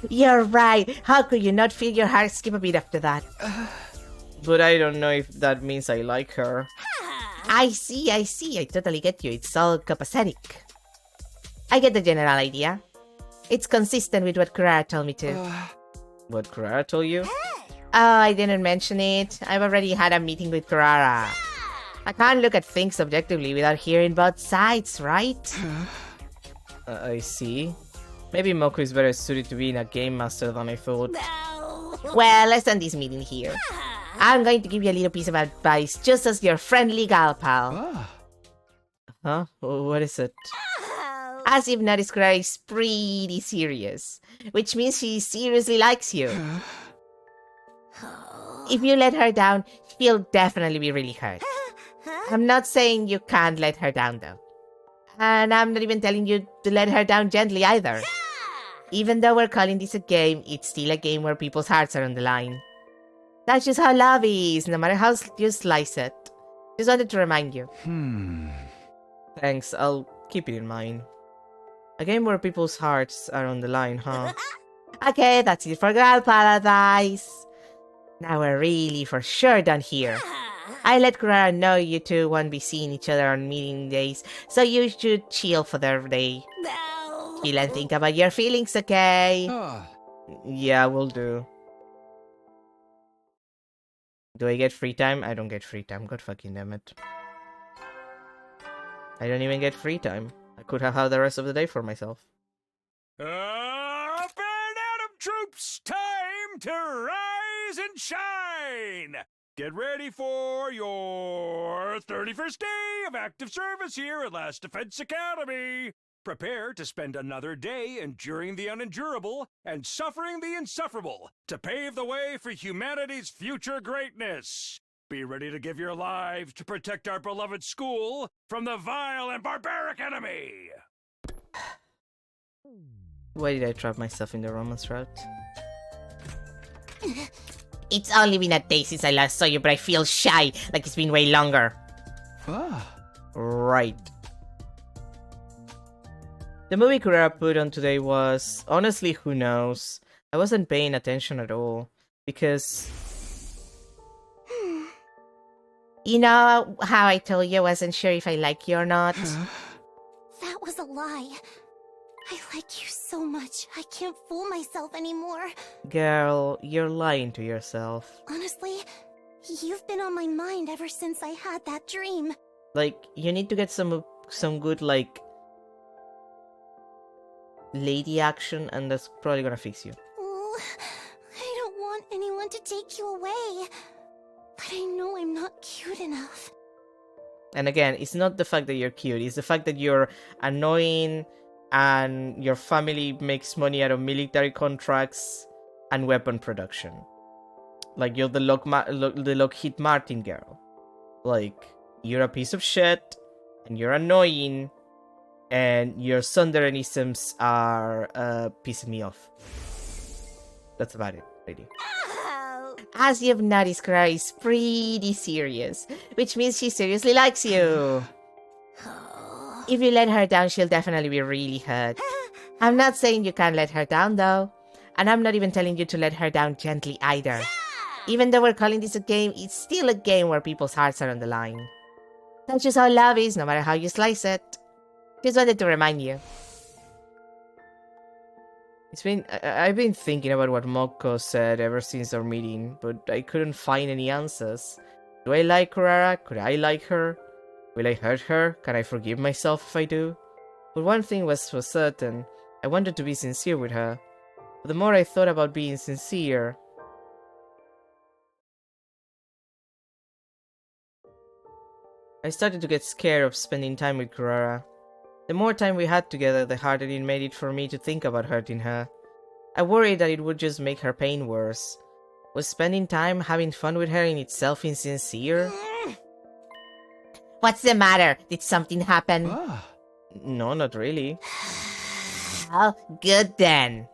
You're right. How could you not feel your heart skip a beat after that? But I don't know if that means I like her. I see. I totally get you. It's all copacetic. I get the general idea. It's consistent with what Kurara told me to. What Kurara told you? Oh, I didn't mention it. I've already had a meeting with Kurara. I can't look at things objectively without hearing both sides, right? I see. Maybe Moko is better suited to being a game master than I thought. Well, let's end this meeting here. I'm going to give you a little piece of advice, just as your friendly gal pal. Huh? What is it? As you've noticed, Kurara is pretty serious, which means she seriously likes you. If you let her down, she'll definitely be really hurt. I'm not saying you can't let her down, though. And I'm not even telling you to let her down gently either. Even though we're calling this a game, it's still a game where people's hearts are on the line. That's just how love is, no matter how you slice it. Just wanted to remind you. Thanks, I'll keep it in mind. A game where people's hearts are on the line, huh? Okay, that's it for Girl Paradise. Now we're really for sure done here. I let Kurara know you two won't be seeing each other on meeting days, so you should chill for the day. Chill and think about your feelings, okay? Yeah, will do. Do I get free time? I don't get free time. God fucking damn it. I don't even get free time. I could have had the rest of the day for myself. Up and Atom troops, time to rise and shine! Get ready for your 31st day of active service here at Last Defense Academy. Prepare to spend another day enduring the unendurable and suffering the insufferable to pave the way for humanity's future greatness. Be ready to give your lives to protect our beloved school from the vile and barbaric enemy. Why did I trap myself in the romance route? It's only been a day since I last saw you, but I feel shy, like it's been way longer. Right. The movie Kurara put on today was, honestly, who knows? I wasn't paying attention at all, because... You know how I told you I wasn't sure if I like you or not? That was a lie. I like you so much, I can't fool myself anymore. Girl, you're lying to yourself. Honestly, you've been on my mind ever since I had that dream. Like, you need to get some good, like, lady action, and that's probably gonna fix you. Oh, I don't want anyone to take you away. But I know I'm not cute enough. And again, it's not the fact that you're cute, it's the fact that you're annoying and your family makes money out of military contracts and weapon production. Like, you're the Lockheed Martin girl. Like, you're a piece of shit, and you're annoying, and your Sunderenisms are pissing me off. That's about it, lady. As you've noticed, Kurara is pretty serious, which means she seriously likes you. If you let her down, she'll definitely be really hurt. I'm not saying you can't let her down, though. And I'm not even telling you to let her down gently either. Even though we're calling this a game, it's still a game where people's hearts are on the line. That's just how love is, no matter how you slice it. Just wanted to remind you. I've been thinking about what Moko said ever since our meeting, but I couldn't find any answers. Do I like Kurara? Could I like her? Will I hurt her? Can I forgive myself if I do? But one thing was for certain. I wanted to be sincere with her. But the more I thought about being sincere, I started to get scared of spending time with Kurara. The more time we had together, the harder it made it for me to think about hurting her. I worried that it would just make her pain worse. Was spending time having fun with her in itself insincere? What's the matter? Did something happen? No, not really. Oh, good then.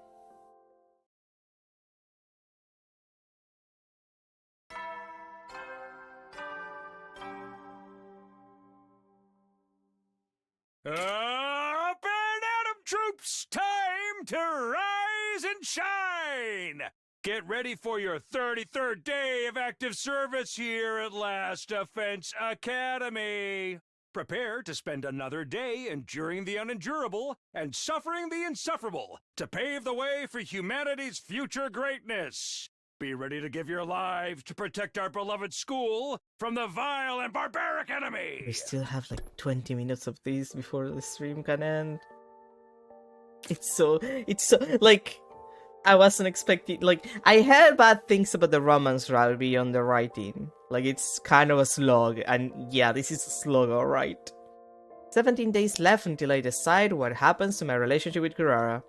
Up and Atom troops, time to rise and shine! Get ready for your 33rd day of active service here at Last Defense Academy. Prepare to spend another day enduring the unendurable and suffering the insufferable to pave the way for humanity's future greatness. Be ready to give your lives to protect our beloved school from the vile and barbaric enemy! We still have like 20 minutes of this before the stream can end. It's so, like, I wasn't expecting, like, I heard bad things about the romance route beyond the writing. Like, it's kind of a slog, and yeah, this is a slog, alright. 17 days left until I decide what happens to my relationship with Kurara.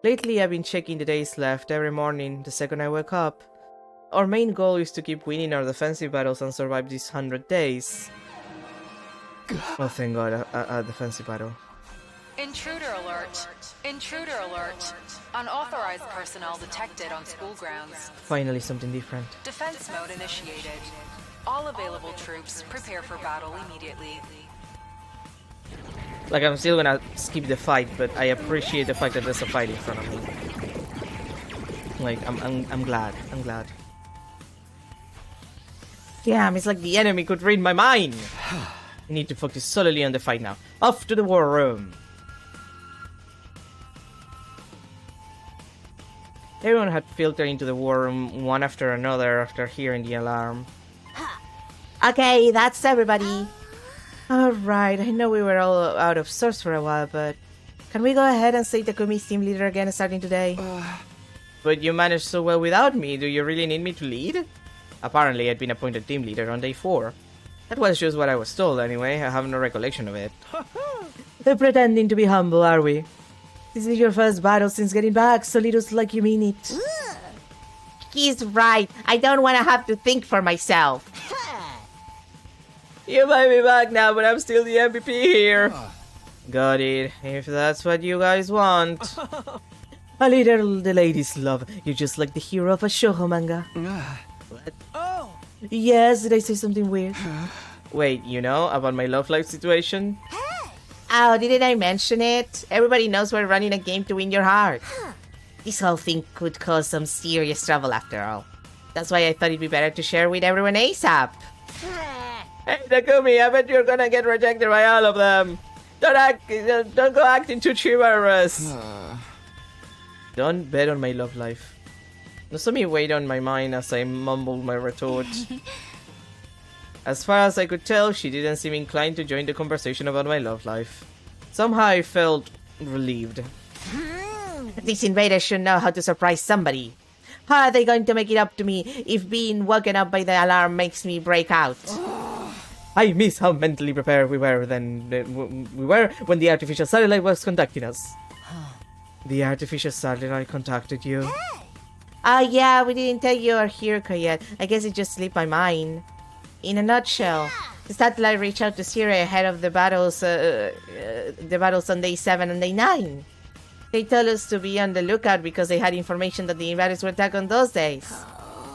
Lately, I've been checking the days left every morning, the second I wake up. Our main goal is to keep winning our defensive battles and survive these 100 days. Oh, thank God, a defensive battle. Intruder alert! Intruder alert! Unauthorized personnel detected on school grounds. Finally, something different. Defense mode initiated. All available troops prepare for battle immediately. Like, I'm still gonna skip the fight, but I appreciate the fact that there's a fight in front of me. Like, I'm glad. I'm glad. Damn, it's like the enemy could read my mind! I need to focus solely on the fight now. Off to the war room! Everyone had filtered into the war room one after another after hearing the alarm. Okay, that's everybody. Alright, I know we were all out of sorts for a while, but can we go ahead and say Takumi's team leader again starting today? But you managed so well without me, do you really need me to lead? Apparently, I'd been appointed team leader on day 4. That was just what I was told anyway, I have no recollection of it. They're pretending to be humble, are we? This is your first battle since getting back, so let us like you mean it. He's right, I don't want to have to think for myself. You might be back now, but I'm still the MVP here. Got it, if that's what you guys want. A leader the ladies love. You're just like the hero of a shoujo manga. What? Oh! Yes, did I say something weird? Wait, you know about my love life situation? Oh, didn't I mention it? Everybody knows we're running a game to win your heart. This whole thing could cause some serious trouble after all. That's why I thought it'd be better to share with everyone ASAP. Hey, Takumi, I bet you're gonna get rejected by all of them. Don't go acting too chivalrous. Don't bet on my love life. Nozomi weighed on my mind as I mumbled my retort. As far as I could tell, she didn't seem inclined to join the conversation about my love life. Somehow I felt relieved. These invaders should know how to surprise somebody. How are they going to make it up to me if being woken up by the alarm makes me break out? I miss how mentally prepared we were when the artificial satellite was contacting us. The artificial satellite contacted you? Yeah, we didn't tell you or Hiroko yet. I guess it just slipped my mind. In a nutshell, the satellite reached out to Syria ahead of the battles on day 7 and day 9. They told us to be on the lookout because they had information that the invaders would attack on those days.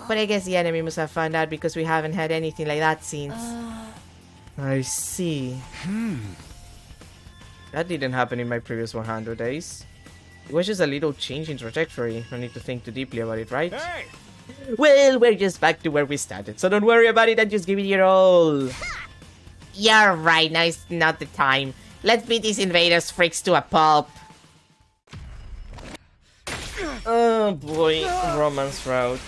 But I guess the enemy must have found out because we haven't had anything like that since. I see. That didn't happen in my previous 100 days. It was just a little change in trajectory. No need to think too deeply about it, right? Hey! Well, we're just back to where we started, so don't worry about it and just give it your all. You're right, now is not the time. Let's beat these invaders freaks to a pulp. Oh boy, romance route.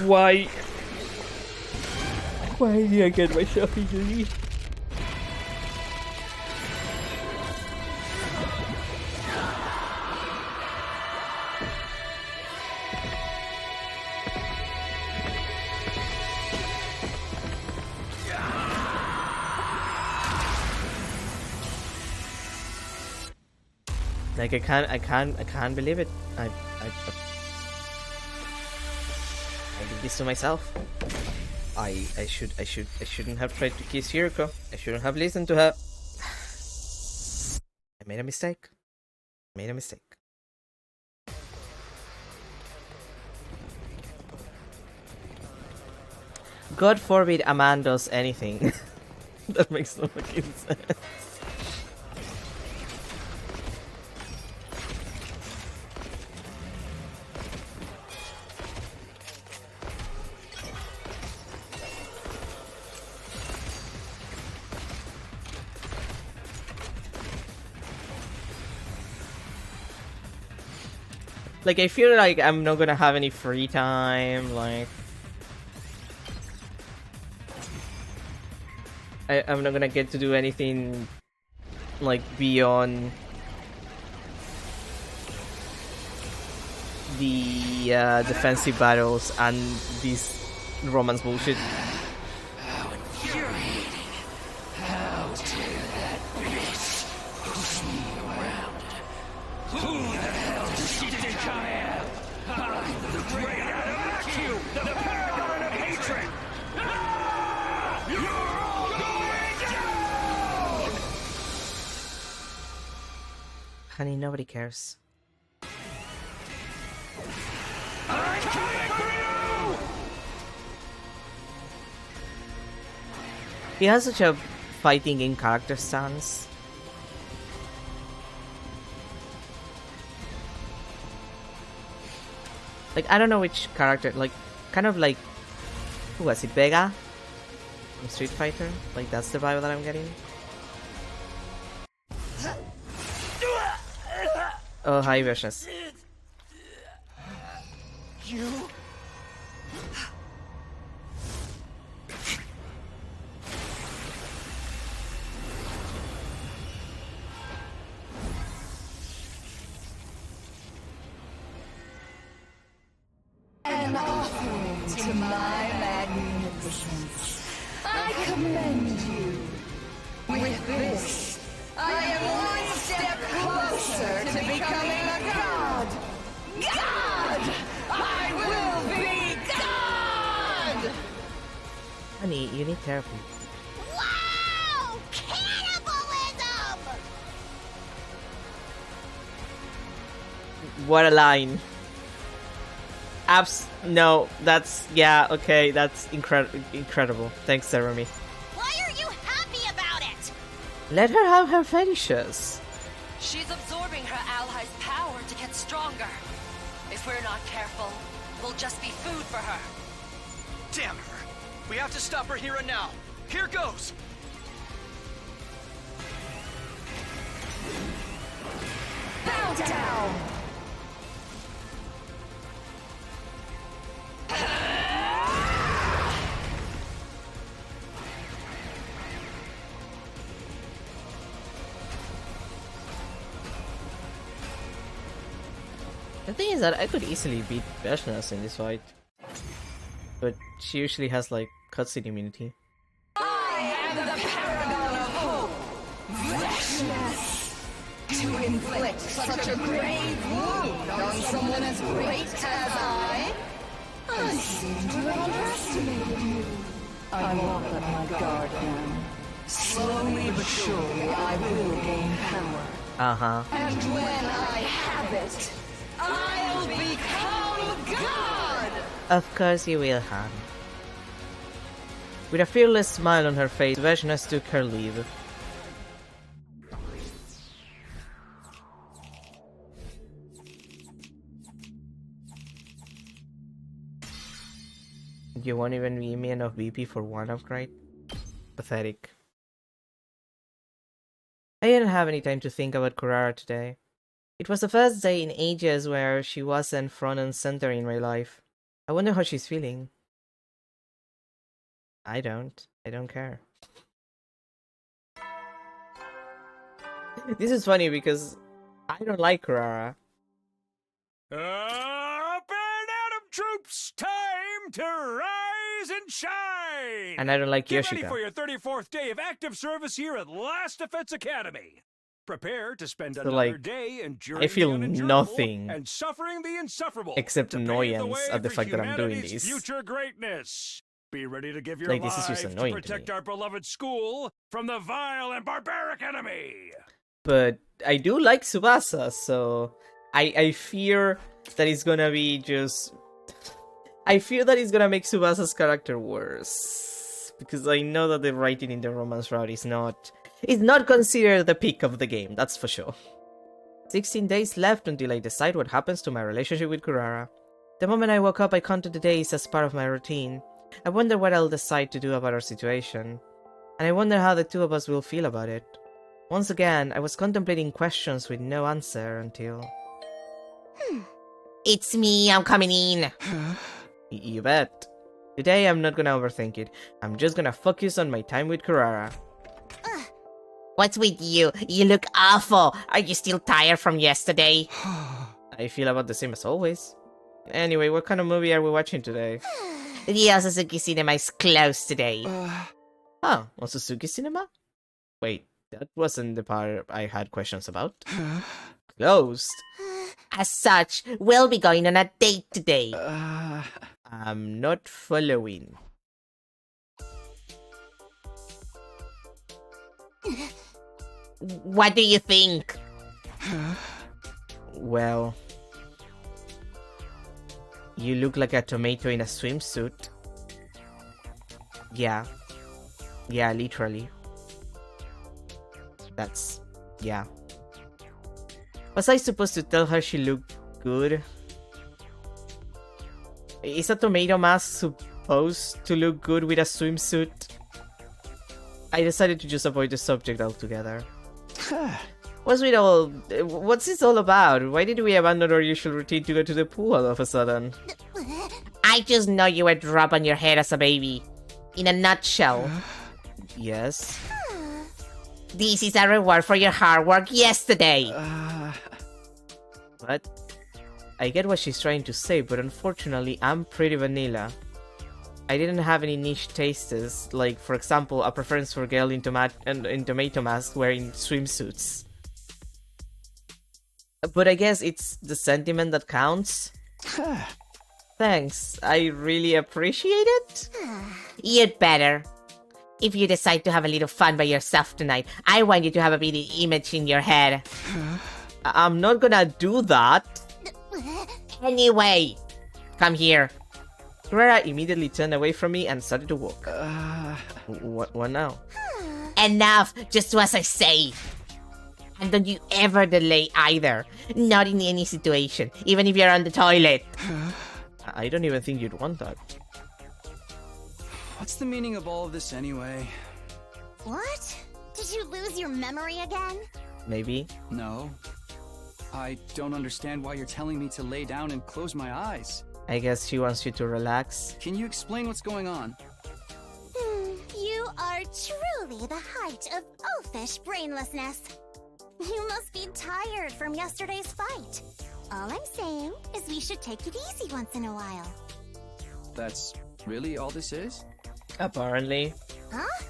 Why did I get myself into this? Like I can't believe it. I did this to myself. I shouldn't have tried to kiss Hiroko. I shouldn't have listened to her. I made a mistake. God forbid a man does anything. That makes no fucking sense. Like, I feel like I'm not gonna have any free time, like... I'm not gonna get to do anything, like, beyond... the, defensive battles and this romance bullshit. How infuriating. How dare that bitch push me around. Who the hell does she think I am? I'm the great Adamakyu, the paragon of hatred! You're all going down! Honey, nobody cares. I'm coming for you! He has such a fighting in character stance. Like, I don't know which character, like, kind of like, who was it, Vega? From Street Fighter? Like, that's the vibe that I'm getting. Oh, hi, Vicious. You... An offering to my magnificence. I commend you. With this, I am one step closer to becoming a god. God! I will be God! Honey, you need therapy. Wow! Cannibalism! What a line. No, that's... Yeah, okay, that's incredible. Thanks, Jeremy. Why are you happy about it? Let her have her fetishes. She's absorbing her allies' power to get stronger. If we're not careful, we'll just be food for her. Damn her! We have to stop her here and now. Here goes! Bow down! The thing is that I could easily beat Vashnas in this fight. But she usually has like cutscene immunity. I am the paragon of hope, Vashnas. To inflict such a grave wound on someone as great as I seem to have underestimated you. I won't let my guard down. Slowly but surely, I will gain power. And when I have it, I'll become God! Of course you will, Han. With a fearless smile on her face, Vashnas took her leave. You won't even be me enough BP for one upgrade? Pathetic. I didn't have any time to think about Kurara today. It was the first day in ages where she wasn't front and center in my life. I wonder how she's feeling. I don't care. This is funny because I don't like Kurara. Up and Atom troops, time to rise and shine! And I don't like Get Yoshika. ready for your 34th day of active service here at Last Defense Academy. Prepare to spend another like, day enduring I feel the unendurable nothing and suffering the insufferable, except to pave the annoyance way at the for fact that I'm doing humanity's this. Future greatness. Be ready to give your Like, this lives is just to annoying to protect me. our beloved school from the vile and barbaric enemy. But I do like Tsubasa, so I fear that it's gonna be just... I fear that it's gonna make Tsubasa's character worse. Because I know that the writing in the romance route is not considered the peak of the game, that's for sure. 16 days left until I decide what happens to my relationship with Kurara. The moment I woke up, I counted the days as part of my routine. I wonder what I'll decide to do about our situation. And I wonder how the two of us will feel about it. Once again, I was contemplating questions with no answer until... It's me, I'm coming in. You bet. Today I'm not gonna overthink it. I'm just gonna focus on my time with Kurara. What's with you? You look awful. Are you still tired from yesterday? I feel about the same as always. Anyway, what kind of movie are we watching today? The Otsutsuki Cinema is closed today. Oh, Otsutsuki Cinema? Wait, that wasn't the part I had questions about. Closed? As such, we'll be going on a date today. I'm not following. What do you think? Well... You look like a tomato in a swimsuit. Yeah. Yeah, literally. That's... yeah. Was I supposed to tell her she looked good? Is a tomato mask supposed to look good with a swimsuit? I decided to just avoid the subject altogether. What's this all about? Why did we abandon our usual routine to go to the pool all of a sudden? I just know you were dropped on your head as a baby. In a nutshell. Yes? This is a reward for your hard work yesterday. What? I get what she's trying to say, but unfortunately I'm pretty vanilla. I didn't have any niche tastes, like for example a preference for girl in tomato mask wearing swimsuits. But I guess it's the sentiment that counts. Thanks, I really appreciate it. You'd better. If you decide to have a little fun by yourself tonight, I want you to have a pretty image in your head. I'm not gonna do that. Anyway, Come here. Kurara immediately turned away from me and started to walk. What now? Enough! Just do as I say! And don't you ever delay either. Not in any situation, even if you're on the toilet. I don't even think you'd want that. What's the meaning of all of this anyway? What? Did you lose your memory again? Maybe. No. I don't understand why you're telling me to lay down and close my eyes. I guess she wants you to relax. Can you explain what's going on? You are truly the height of oafish brainlessness. You must be tired from yesterday's fight. All I'm saying is we should take it easy once in a while. That's really all this is? Apparently. Huh?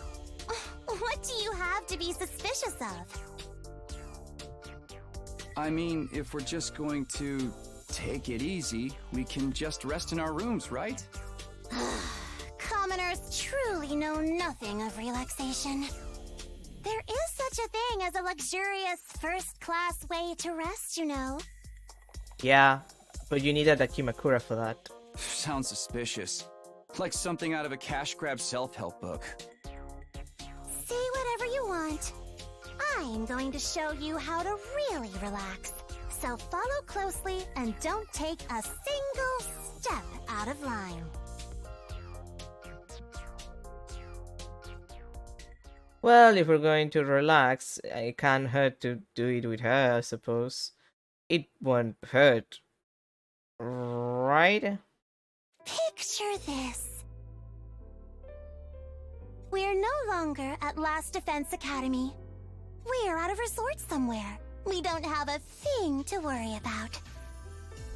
What do you have to be suspicious of? I mean, if we're just going to take it easy, we can just rest in our rooms, right? Commoners truly know nothing of relaxation. There is such a thing as a luxurious first-class way to rest, you know. Yeah, but you needed a Kimakura for that. Sounds suspicious. Like something out of a cash grab self-help book. Say whatever you want. I'm going to show you how to really relax. So follow closely and don't take a single step out of line. Well, if we're going to relax, it can't hurt to do it with her, I suppose. It won't hurt. Right? Picture this. We're no longer at Last Defense Academy. We're at a resort somewhere. We don't have a thing to worry about.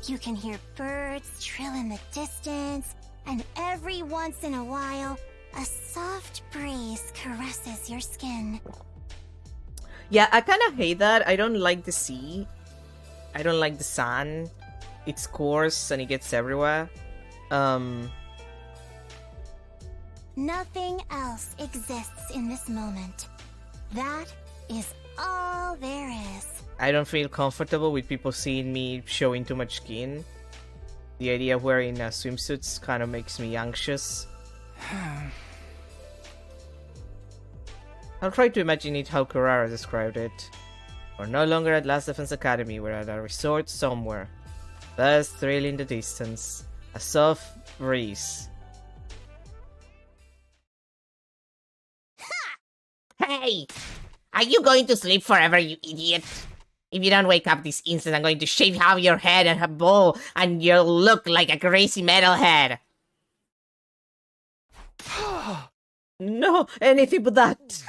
You can hear birds trill in the distance, and every once in a while, a soft breeze caresses your skin. Yeah, I kind of hate that. I don't like the sea. I don't like the sun. It's coarse and it gets everywhere. Nothing else exists in this moment. That is all there is. I don't feel comfortable with people seeing me showing too much skin. The idea of wearing swimsuits kind of makes me anxious. I'll try to imagine it how Kurara described it. We're no longer at Last Defense Academy, we're at a resort somewhere. Birds thrill in the distance. A soft breeze. Hey! Are you going to sleep forever, you idiot? If you don't wake up this instant, I'm going to shave half your head and a bowl, and you'll look like a crazy metalhead. No, anything but that.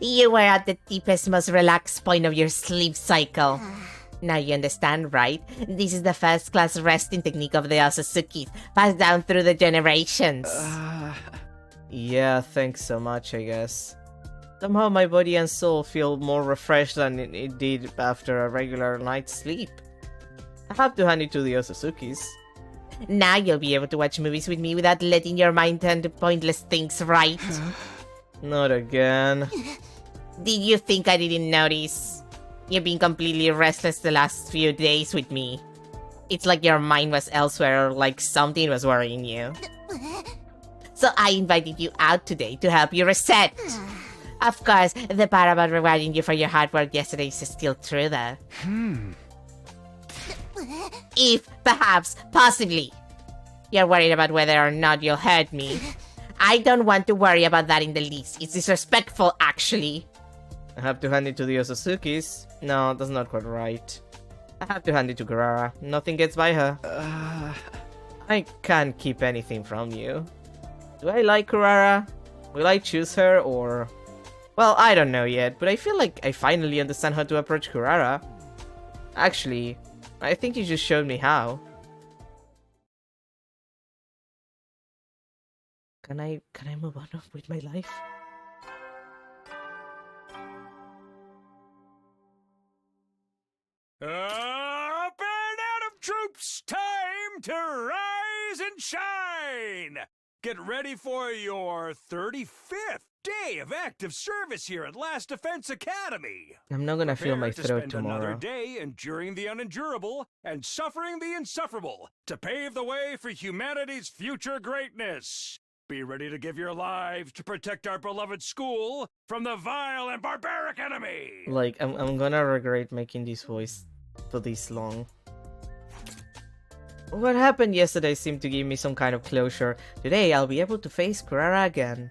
You were at the deepest, most relaxed point of your sleep cycle. Now you understand, right? This is the first-class resting technique of the Osasukis, passed down through the generations. Yeah, thanks so much, I guess. Somehow my body and soul feel more refreshed than it did after a regular night's sleep. I have to hand it to the Osasukis. Now you'll be able to watch movies with me without letting your mind turn to pointless things, right? Not again. Did you think I didn't notice? You've been completely restless the last few days with me. It's like your mind was elsewhere or like something was worrying you. So I invited you out today to help you reset. Of course, the part about rewarding you for your hard work yesterday is still true though. If, perhaps, possibly, you're worried about whether or not you'll hurt me, I don't want to worry about that in the least. It's disrespectful, actually. I have to hand it to the Osasukis. No, that's not quite right. I have to hand it to Kurara. Nothing gets by her. I can't keep anything from you. Do I like Kurara? Will I choose her or... Well, I don't know yet, but I feel like I finally understand how to approach Kurara. Actually, I think you just showed me how. Can I move on with my life? Up and out of troops! Time to rise and shine! Get ready for your 35th day of active service here at Last Defense Academy. I'm not gonna feel my Prepare to throat spend tomorrow. another day enduring the unendurable and suffering the insufferable to pave the way for humanity's future greatness. Be ready to give your lives to protect our beloved school from the vile and barbaric enemy. Like, I'm gonna regret making this voice for this long. What happened yesterday seemed to give me some kind of closure. Today, I'll be able to face Kurara again.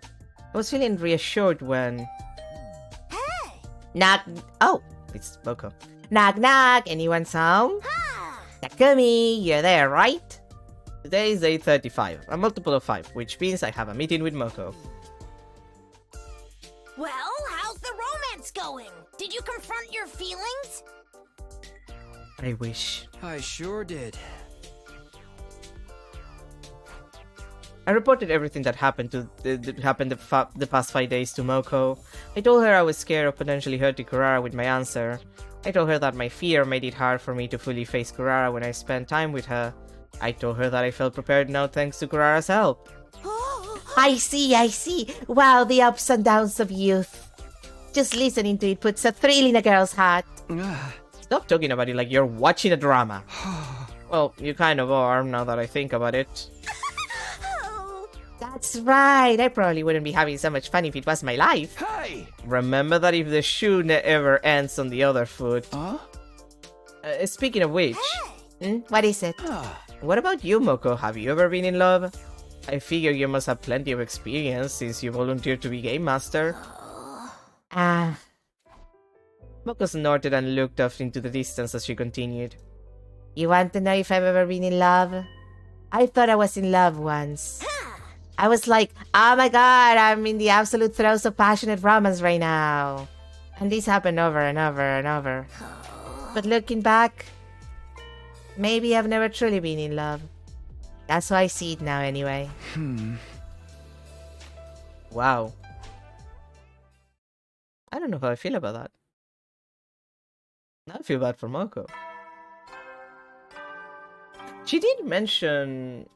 I was feeling reassured when... Hey! Knock. Oh, it's Moko. Knock knock. Anyone's home? Takumi, you're there, right? Today is 8:35, a multiple of 5, which means I have a meeting with Moko. Well, how's the romance going? Did you confront your feelings? I wish. I sure did. I reported everything that happened the past 5 days to Moko. I told her I was scared of potentially hurting Kurara with my answer. I told her that my fear made it hard for me to fully face Kurara when I spent time with her. I told her that I felt prepared now thanks to Kurara's help. I see. Wow, the ups and downs of youth. Just listening to it puts a thrill in a girl's heart. Stop talking about it like you're watching a drama. Well, you kind of are now that I think about it. That's right. I probably wouldn't be having so much fun if it was my life. Hey! Remember that if the shoe ever ends on the other foot. Speaking of which... What is it? What about you, Moko? Have you ever been in love? I figure you must have plenty of experience since you volunteered to be Game Master. Moko snorted and looked off into the distance as she continued. You want to know if I've ever been in love? I thought I was in love once. I was like, oh my god, I'm in the absolute throes of passionate romance right now. And this happened over and over and over. But looking back, maybe I've never truly been in love. That's how I see it now anyway. Wow. I don't know how I feel about that. I feel bad for Moko. She did mention...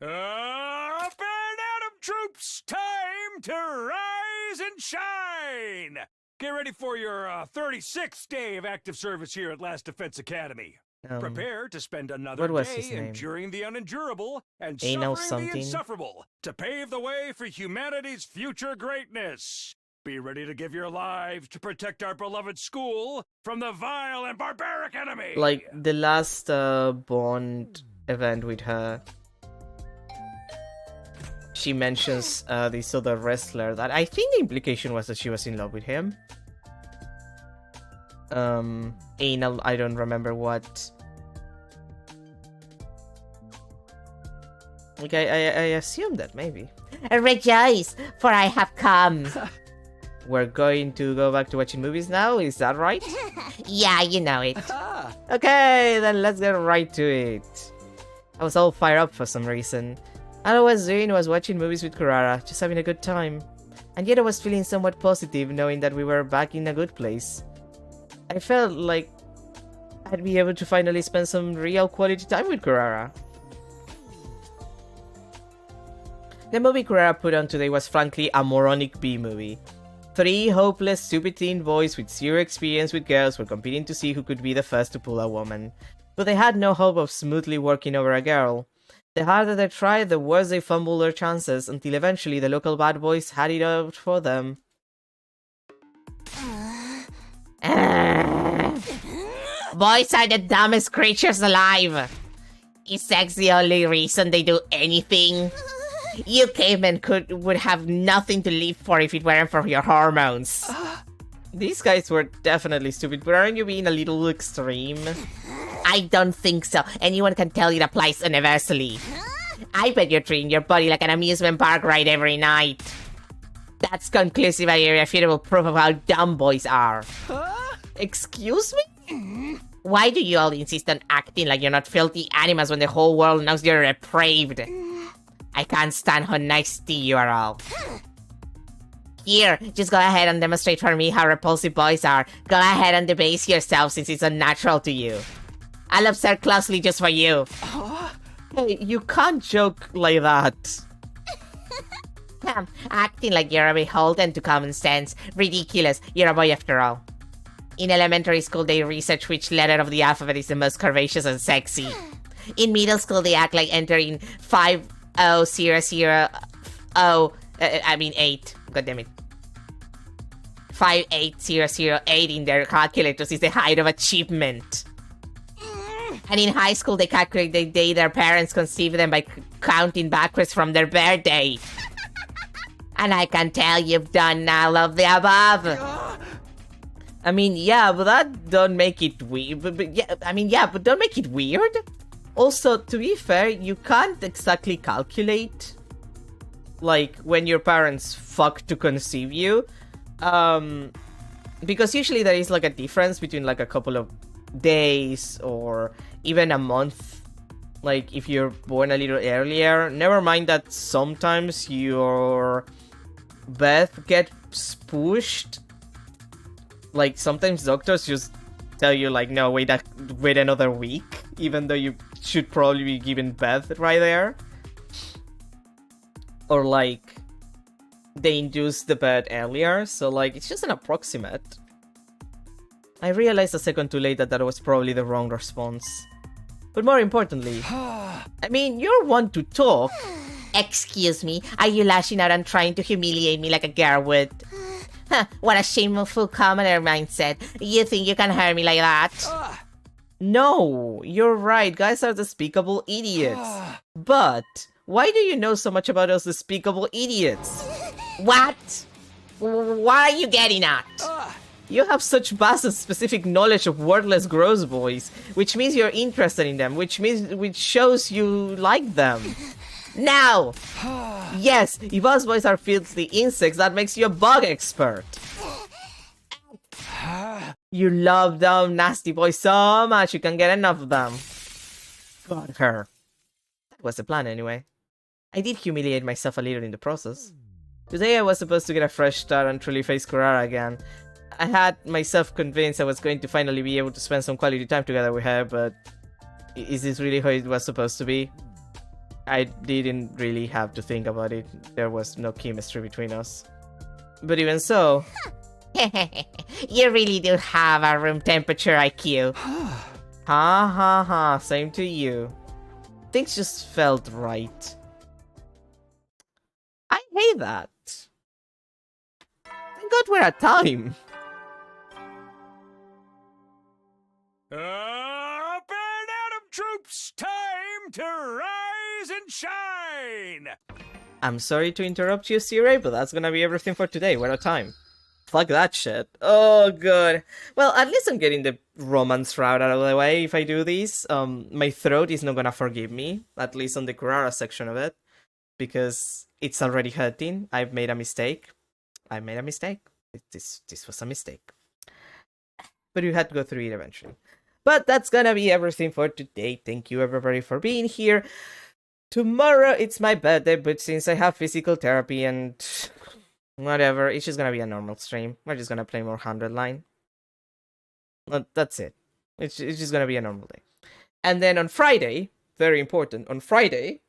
Up and Atom troops, time to rise and shine! Get ready for your 36th day of active service here at Last Defense Academy. Prepare to spend another day enduring the unendurable and suffering the insufferable to pave the way for humanity's future greatness. Be ready to give your lives to protect our beloved school from the vile and barbaric enemy. Like the last Bond event with her, she mentions this other wrestler that I think the implication was that she was in love with him. Anal, I don't remember what. Like I assume that maybe. Rejoice, for I have come. We're going to go back to watching movies now, is that right? Yeah, you know it. Okay, then let's get right to it. I was all fired up for some reason. All I was doing was watching movies with Kurara, just having a good time. And yet I was feeling somewhat positive knowing that we were back in a good place. I felt like I'd be able to finally spend some real quality time with Kurara. The movie Kurara put on today was frankly a moronic B-movie. 3 hopeless, stupid teen boys with zero experience with girls were competing to see who could be the first to pull a woman. But they had no hope of smoothly working over a girl. The harder they tried, the worse they fumbled their chances, until eventually the local bad boys had it out for them. Boys are the dumbest creatures alive. Is sex the only reason they do anything? You cavemen would have nothing to live for if it weren't for your hormones. These guys were definitely stupid, but aren't you being a little extreme? I don't think so. Anyone can tell it applies universally. I bet you're treating your body like an amusement park ride every night. That's conclusive and irrefutable proof of how dumb boys are. Excuse me? Why do you all insist on acting like you're not filthy animals when the whole world knows you're depraved? I can't stand how nasty you are all. Here, just go ahead and demonstrate for me how repulsive boys are. Go ahead and debase yourself since it's unnatural to you. I'll observe closely just for you. Hey, you can't joke like that. Acting like you're beholden to common sense. Ridiculous. You're a boy after all. In elementary school, they research which letter of the alphabet is the most curvaceous and sexy. In middle school, they act like entering 5000 8. God damn it. 58008 in their calculators is the height of achievement. And in high school, they calculate the day their parents conceived them by counting backwards from their birthday. And I can tell you've done all of the above. I mean, yeah, but that don't make it weird. But don't make it weird. Also, to be fair, you can't exactly calculate, like, when your parents fuck to conceive you. Because usually there is, like, a difference between, like, a couple of days or even a month. Like, if you're born a little earlier. Never mind that sometimes your birth gets pushed. Like, sometimes doctors just tell you, like, no, wait another week, even though you should probably be giving birth right there. Or, like, they induce the birth earlier, so, like, it's just an approximate. I realized a second too late that was probably the wrong response. But more importantly, I mean, you're one to talk. Excuse me, are you lashing out and trying to humiliate me like a girl would? What a shameful commoner mindset. You think you can hurt me like that? No, you're right. Guys are despicable idiots. But why do you know so much about us despicable idiots? What? What are you getting at? You have such vast and specific knowledge of wordless gross boys, which means you're interested in them, which shows you like them. No! Yes, if us boys are filthy insects, that makes you a bug expert. You love them nasty boys so much you can get enough of them. Got her. That was the plan anyway. I did humiliate myself a little in the process. Today I was supposed to get a fresh start and truly face Kurara again. I had myself convinced I was going to finally be able to spend some quality time together with her, but is this really how it was supposed to be? I didn't really have to think about it. There was no chemistry between us. But even so... You really do have a room temperature IQ. Ha, same to you. Things just felt right. I hate that. Thank God we're at time. Up and Atom troops, time to rise and shine! I'm sorry to interrupt you, Sirei, but that's gonna be everything for today. We're out of time. Fuck that shit. Oh, good. Well, at least I'm getting the romance route out of the way if I do these. My throat is not gonna forgive me, at least on the Kurara section of it, because it's already hurting. I've made a mistake. I made a mistake. This was a mistake. But we had to go through it eventually. But that's gonna be everything for today. Thank you everybody for being here. Tomorrow it's my birthday, but since I have physical therapy and whatever, it's just gonna be a normal stream. We're just gonna play more 100 line. That's it. It's just gonna be a normal day. And then on Friday, very important, on Friday,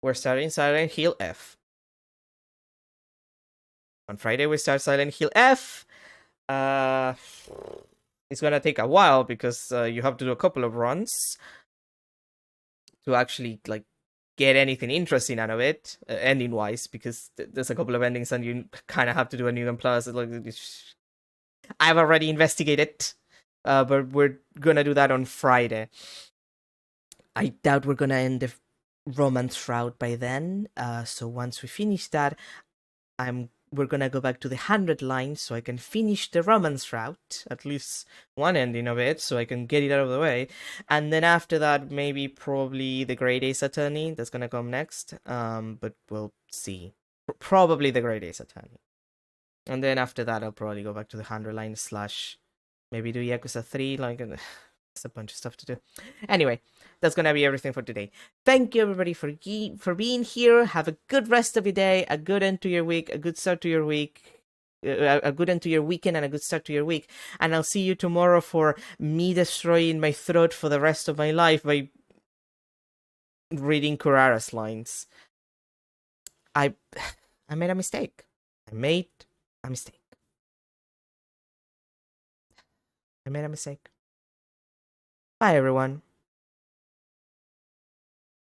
we're starting Silent Hill F. On Friday we start Silent Hill F. It's gonna take a while because you have to do a couple of runs to actually like get anything interesting out of it, ending wise, because there's a couple of endings and you kind of have to do a new game plus. Like, I've already investigated, but we're gonna do that on Friday. I doubt we're gonna end the romance route by then. So once we finish that, we're gonna go back to the 100 line so I can finish the romance route, at least one ending of it, so I can get it out of the way. And then after that, probably the Great Ace Attorney that's gonna come next. But we'll see. Probably the Great Ace Attorney. And then after that, I'll probably go back to the 100 line / maybe do Yakuza 3. Like, it's a bunch of stuff to do. Anyway, that's gonna be everything for today. Thank you everybody for being here. Have a good rest of your day, a good end to your week, a good start to your week, a good end to your weekend, and a good start to your week. And I'll see you tomorrow for me destroying my throat for the rest of my life by reading Kurara's lines. I made a mistake. I made a mistake. I made a mistake. Bye, everyone.